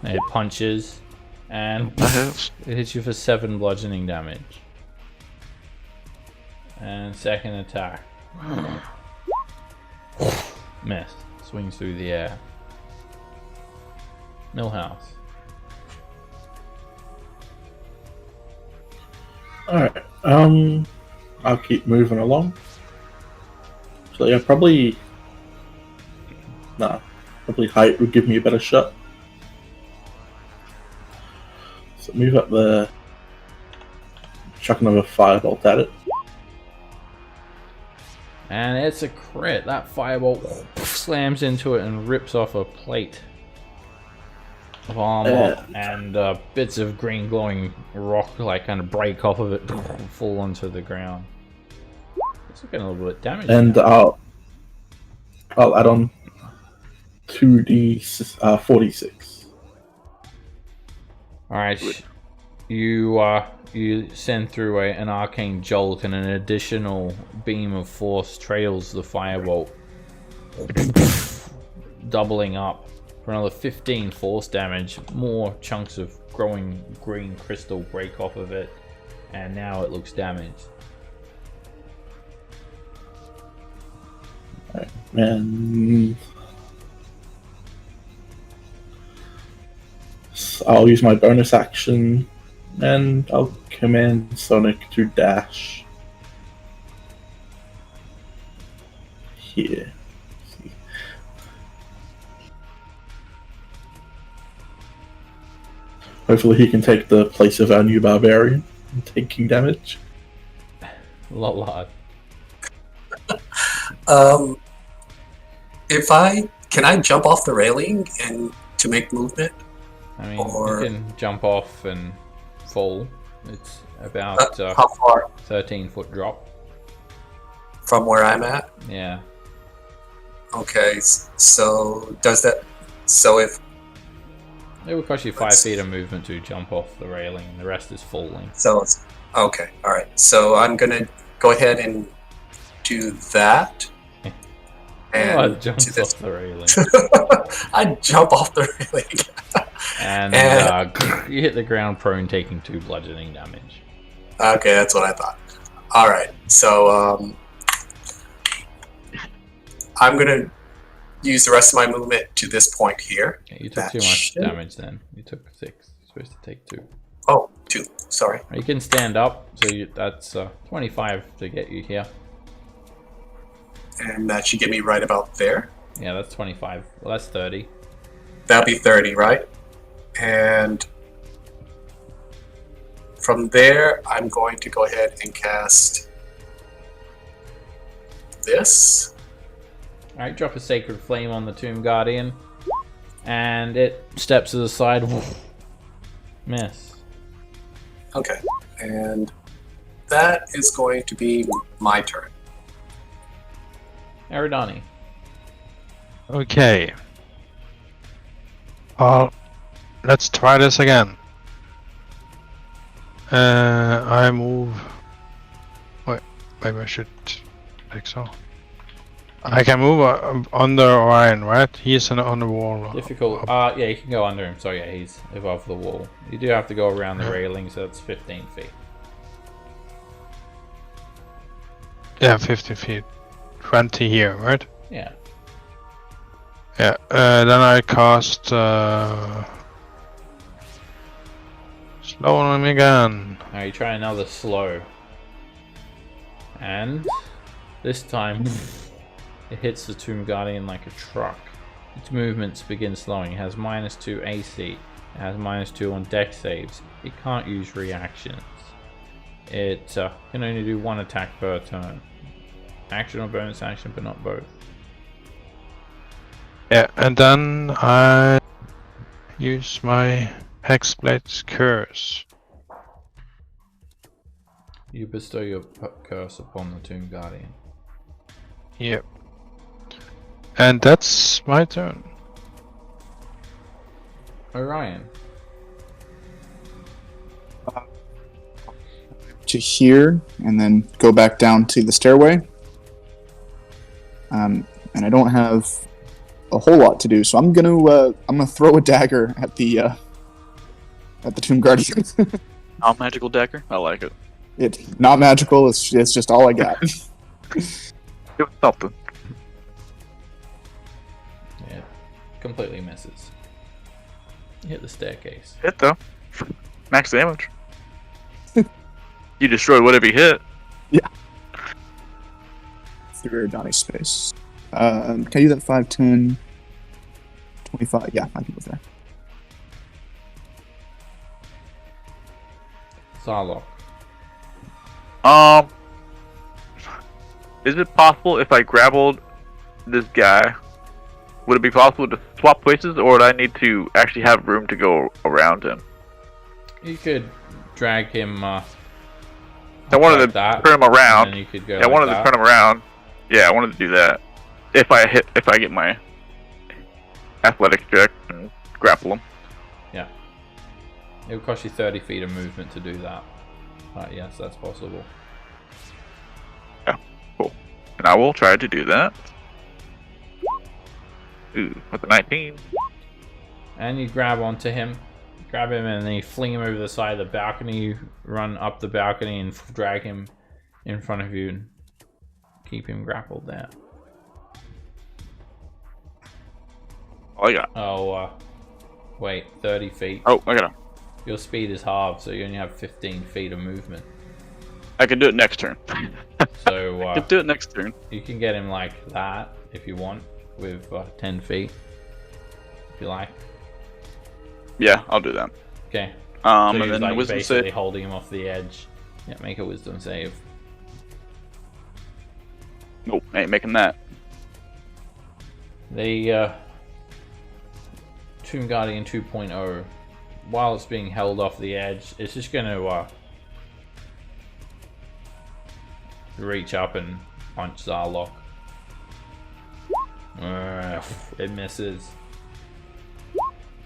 It punches, and it hits you for 7 bludgeoning damage. And second attack. Missed. Swings through the air. Millhouse. Alright, I'll keep moving along. So yeah, probably height would give me a better shot. So move up there, chuck another firebolt at it. And it's a crit. That firebolt slams into it and rips off a plate of armor, and bits of green glowing rock kind of break off of it, fall onto the ground. It's looking a little bit damaged. And now. I'll add on 2d46. Alright, you send through an arcane jolt, and an additional beam of force trails the firebolt, doubling up for another 15 force damage. More chunks of growing green crystal break off of it, and now it looks damaged. Alright, and I'll use my bonus action, and I'll command Sonic to dash here. Hopefully he can take the place of our new barbarian in taking damage. Lot. Can I jump off the railing and to make movement? I mean, Or- you can jump off and fall. It's about How far 13-foot drop. from where I'm at? Yeah. Okay, so does that? So if It would cost you 5 Let's- feet of movement to jump off the railing, and the rest is falling. so, it's, okay, all right. So I'm gonna go ahead and do that. Oh, And jump to this, off the railing. I jump off the railing. And you hit the ground prone, taking 2 bludgeoning damage. Okay, that's what I thought. All right, so I'm gonna use the rest of my movement to this point here. Yeah, you took That too much should- damage then. You took 6. You're supposed to take 2. Oh, 2. Sorry. You can stand up, so that's 25 to get you here. And that should get me right about there. Yeah, that's 25. Well, that's 30. That'll be 30, right? And from there, I'm going to go ahead and cast this. Alright, drop a Sacred Flame on the Tomb Guardian. And it steps to the side. Miss. Okay. And that is going to be my turn. Eridani. Okay. Well, let's try this again. I move. Wait, maybe I should take so. I can move under Orion, right? He's on the wall. Difficult. Yeah, you can go under him. So yeah, he's above the wall. You do have to go around the railing, so that's 15 feet. Yeah, 50 feet. 20 here, right? Yeah. Yeah. Then I cast slow on him again. Now you try another slow. And this time it hits the Tomb Guardian like a truck. Its movements begin slowing. It has -2 AC. It has -2 on dex saves. It can't use reactions. It can only do 1 attack per turn. Action or bonus action, but not both. Yeah, and then I use my Hexblade's Curse. You bestow your curse upon the Tomb Guardian. Yep. And that's my turn. Orion. To here and then go back down to the stairway. And I don't have a whole lot to do, so I'm gonna throw a dagger at the Tomb Guardian. Magical dagger? I like it. It's not magical. It's just all I got. It was something. Yeah, completely misses. You hit the staircase. Hit though. Max damage. You destroyed whatever you hit. Through Donnie's space. Can I do that 5, 10, 25? Yeah, I can go there. Zarlock. Is it possible if I grappled this guy, would it be possible to swap places, or would I need to actually have room to go around him? You could drag him. I wanted like to that, turn him around. and then you could go I wanted like to turn him around. Yeah, I wanted to do that. If I get my athletics check and grapple him. Yeah. It would cost you 30 feet of movement to do that. But yes, that's possible. Yeah, cool. And I will try to do that. Ooh, with a 19. And you grab onto him. Grab him and then you fling him over the side of the balcony. You run up the balcony and drag him in front of you and keep him grappled there. Oh, I got. Oh, wait, 30 feet. Oh, I got him. Your speed is halved, so you only have 15 feet of movement. I can do it next turn. So I can do it next turn. you can get him like that if you want, with 10 feet, if you like. Yeah, I'll do that. Okay. So So and you're then like wisdom basically save. holding him off the edge. Yeah, make a wisdom save. Nope, I ain't making that. The Tomb Guardian 2.0, while it's being held off the edge, it's just going to reach up and punch Zarlock. It misses.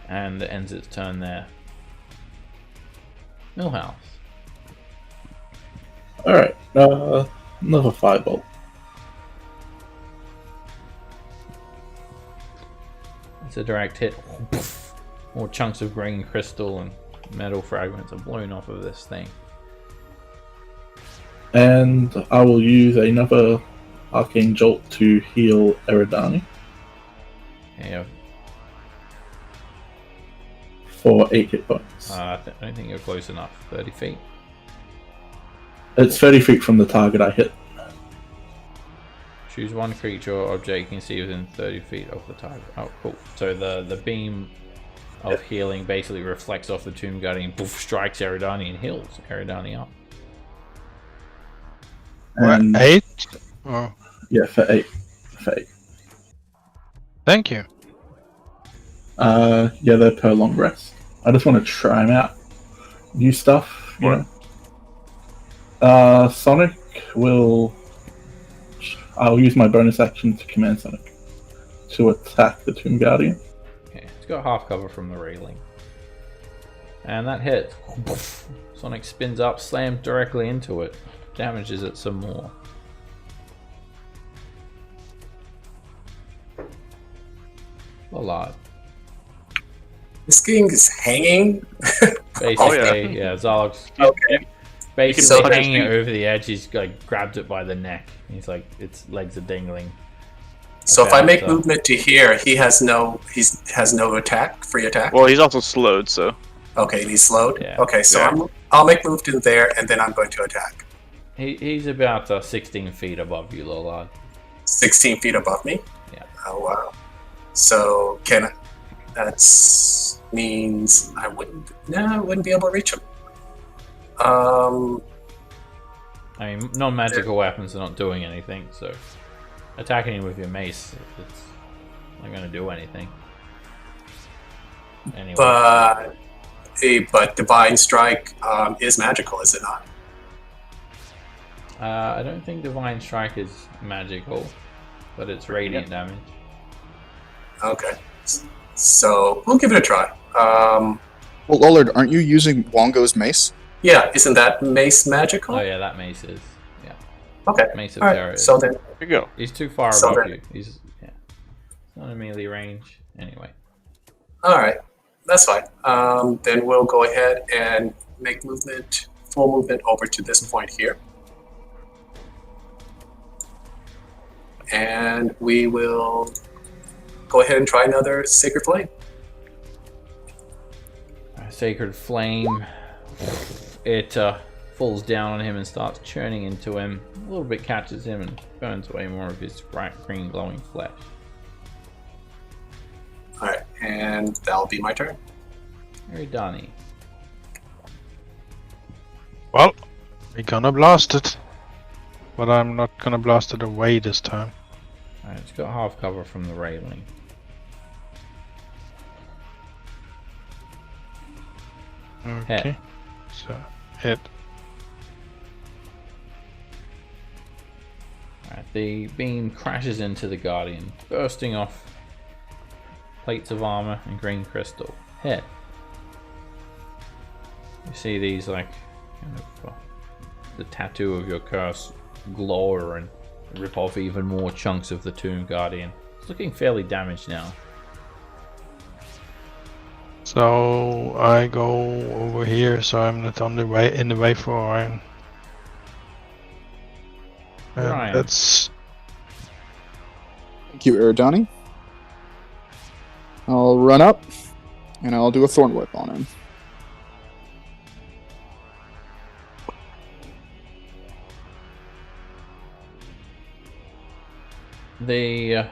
And it ends its turn there. Millhouse. Alright, another firebolt. It's a direct hit. More chunks of green crystal and metal fragments are blown off of this thing. And I will use another Arcane Jolt to heal Eridani Yeah, for 8 hit points. I don't think you're close enough. 30 feet. It's 30 feet from the target I hit. Choose one creature or object you can see within 30 feet of the target. Oh, cool. So the beam of healing basically reflects off the Tomb Guardian, poof, strikes Eridani and heals Eridani up. And 8? Oh, yeah, for 8. For 8. thank you. Yeah, they're per long rest. I just want to try them out. New stuff, you know. Sonic will... I'll use my bonus action to command Sonic to attack the Tomb Guardian. Okay, it's got half cover from the railing. And that hits. Sonic spins up, slams directly into it. Damages it some more. Lollard. This thing is hanging. Basically, yeah, Zarlock's Okay. basically So- hanging over the edge. He's like grabbed it by the neck. He's like, its legs are dangling. So if Okay, I make so- movement to here, he has no attack, free attack. Well, he's also slowed, so. Okay, and he's slowed. Yeah. Okay, so Yeah. I'll make movement there, and then I'm going to attack. He's about 16 feet above you, Lollard. 16 feet above me. Yeah. Oh wow. So that's means I wouldn't be able to reach him. I mean, non-magical weapons are not doing anything, so attacking him with your mace, it's not going to do anything. Anyway. But Divine Strike is magical, is it not? I don't think Divine Strike is magical, but it's radiant damage. Okay. So we'll give it a try. Well, Lollard, aren't you using Wongo's mace? Yeah, isn't that mace magical? Oh yeah, that mace is. Yeah. Okay. Mace of All Terror right. is. So then, Here you go. He's too far So above then- you. He's not in melee range. Anyway. all right, that's fine. Then we'll go ahead and make movement full movement over to this point here. And we will go ahead and try another Sacred Flame. Sacred Flame. It falls down on him and starts churning into him. A little bit catches him and burns away more of his bright green glowing flesh. Alright, and that'll be my turn. Very Donnie. Well, we're gonna blast it. But I'm not gonna blast it away this time. Alright, it's got half cover from the railing. Okay. Hit. So, hit. Alright, the beam crashes into the Guardian, bursting off plates of armor and green crystal. Hit. You see these like kind of the tattoo of your curse glow and rip off even more chunks of the Tomb Guardian. It's looking fairly damaged now. So I go over here, so I'm not on the way in the way for Orion. And Orion. that's Thank you, Eridani. I'll run up, and I'll do a Thorn Whip on him. You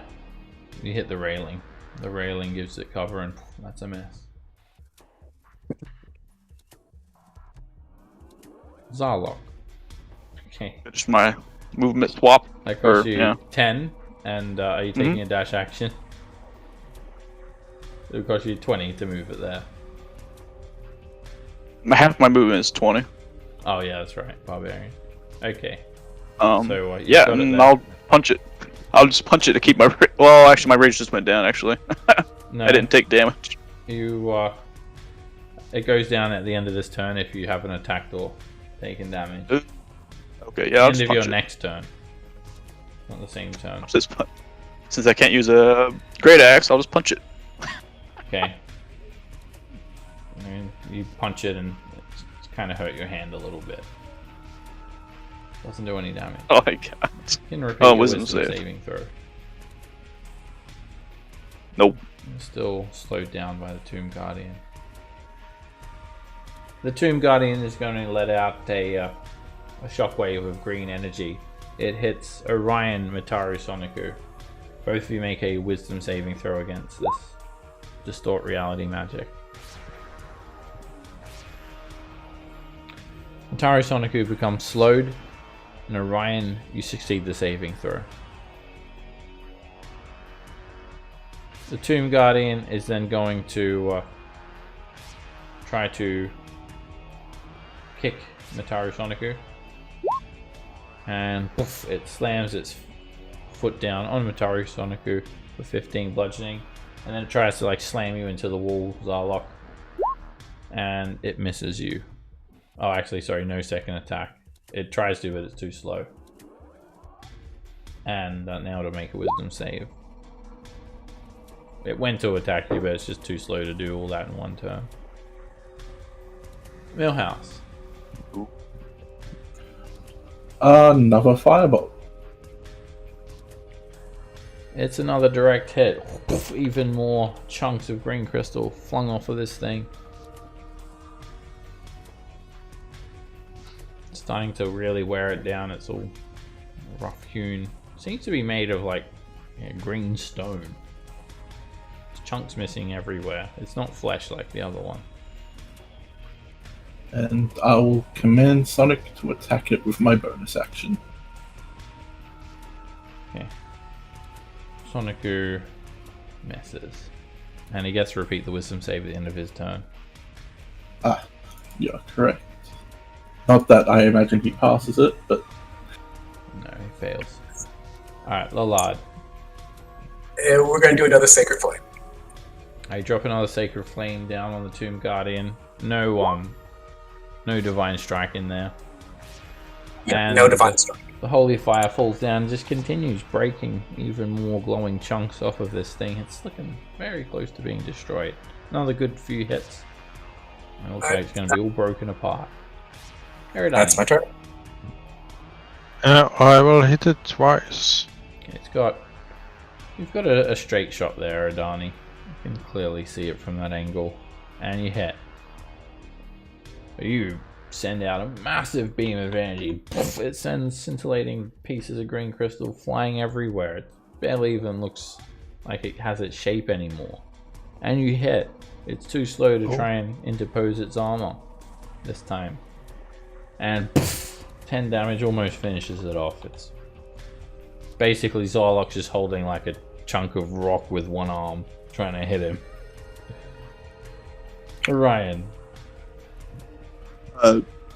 hit the railing. The railing gives it cover, and that's a miss. Zarlock. Okay. Just my movement swap. That costs Or, you yeah. 10, and are you taking a dash action? It would cost you 20 to move it there. Half my movement is 20. Oh yeah, that's right, Barbarian. Okay. So, you yeah, got it and there. I'll punch it. I'll just punch it to keep my. Well, actually, my rage just went down. Actually, No, I didn't take damage. You it goes down at the end of this turn if you haven't attacked or taken damage. Okay, yeah, I'll End just of your punch it. next turn. Not the same turn. Since I can't use a great axe, I'll just punch it. Okay. I mean, you punch it and it's kind of hurt your hand a little bit. Doesn't do any damage. Oh my god. You can repeat Oh, your wisdom wisdom save. saving throw. Nope. You're still slowed down by the Tomb Guardian. The Tomb Guardian is going to let out a shockwave of green energy. It hits Orion, Mataru, Soniku. Both of you make a wisdom saving throw against this distort reality magic. Mataru, Soniku becomes slowed, and Orion, you succeed the saving throw. The Tomb Guardian is then going to try to kick Mataru Soniku, and poof, it slams its foot down on Mataru Soniku for 15 bludgeoning, and then it tries to like slam you into the wall, Zarlock, and it misses you. Oh, actually, sorry, no second attack. It tries to, but it's too slow. And now to make a wisdom save. It went to attack you, but it's just too slow to do all that in one turn. Millhouse. Another firebolt. It's another direct hit. Even more chunks of green crystal flung off of this thing. It's starting to really wear it down. It's all rough hewn. Seems to be made of like green stone. There's chunks missing everywhere. It's not flesh like the other one. And I will command Sonic to attack it with my bonus action. Okay. Soniku misses. And he gets to repeat the wisdom save at the end of his turn. Ah, you're correct. Not that I imagine he passes it, but No, he fails. Alright, Lolard. We're going to do another Sacred Flame. I drop another Sacred Flame down on the Tomb Guardian. No Divine Strike in there. Yeah, And no Divine Strike. The Holy Fire falls down and just continues breaking even more glowing chunks off of this thing. It's looking very close to being destroyed. Another good few hits. It looks like it's going to be all broken apart. Aridani. That's my turn. I will hit it twice. Okay, you've got a straight shot there, Aridani. You can clearly see it from that angle. And you hit. You send out a massive beam of energy. It sends scintillating pieces of green crystal flying everywhere. It barely even looks like it has its shape anymore. And you hit. It's too slow to try and interpose its armor this time. And 10 damage almost finishes it off. It's basically Zarlok just holding like a chunk of rock with one arm, trying to hit him. Ryan.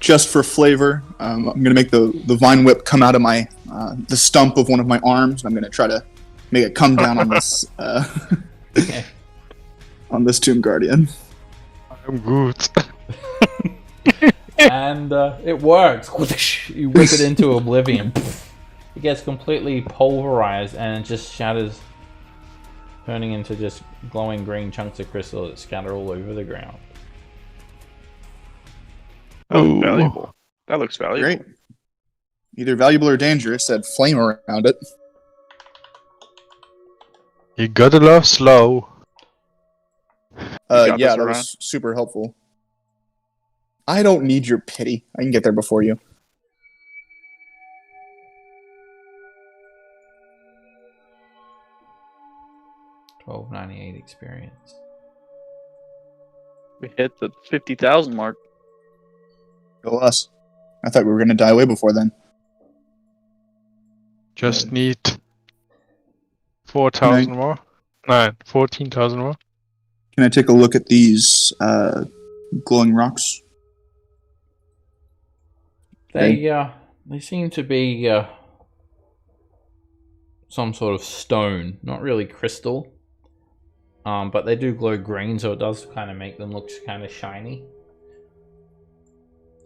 Just for flavor, I'm gonna make the vine whip come out of my the stump of one of my arms. I'm gonna try to make it come down on this on this Tomb Guardian. I'm good. And it works. You whip it into oblivion. It gets completely pulverized and it just shatters, turning into just glowing green chunks of crystal that scatter all over the ground. Oh, valuable. That looks valuable. Great. Either valuable or dangerous. That flame around it. You gotta love slow. got Yeah, this, that Orion? was super helpful. I don't need your pity. I can get there before you. $12.98 experience. We hit the 50,000 mark. Go us. I thought we were gonna die way before then. Just need 4,000 more. No, 14,000 more. Can I take a look at these glowing rocks? They seem to be some sort of stone, not really crystal. But they do glow green, so it does kind of make them look kind of shiny.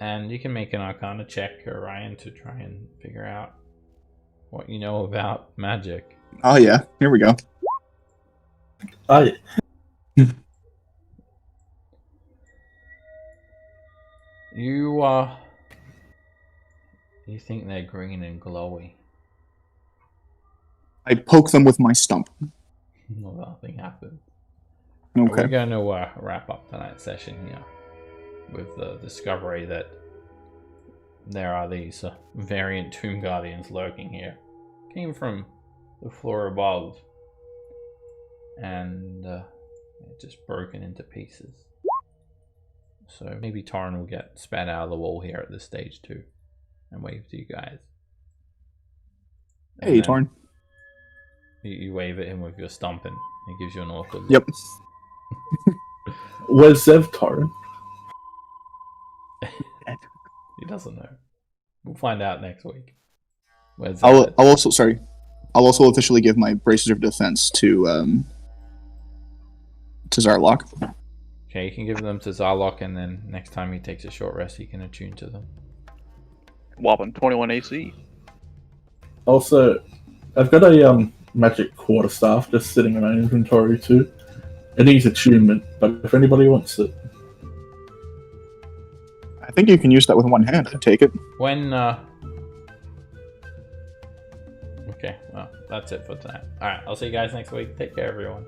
And you can make an Arcana check, Orion, to try and figure out what you know about magic. Oh yeah, here we go. You think they're green and glowy. I poke them with my stump. Well, nothing happens. Okay. We're going to wrap up tonight's session here with the discovery that there are these variant Tomb Guardians lurking here. Came from the floor above and just broken into pieces. So maybe Torrin will get spat out of the wall here at this stage too and wave to you guys. And Hey, then Torn. You wave at him with your stump and he gives you an awkward look. Yep. Where's Zevtar? He doesn't know. We'll find out next week. Where's I'll also officially give my braces of defense to Zarlok. Okay, you can give them to Zarlok, and then next time he takes a short rest, he can attune to them. Whopping 21 AC. Also, I've got a magic quarterstaff just sitting in my inventory too. It needs attunement, but if anybody wants it. I think you can use that with one hand. I'd take it. When, Okay, well, that's it for tonight. Alright, I'll see you guys next week. Take care, everyone.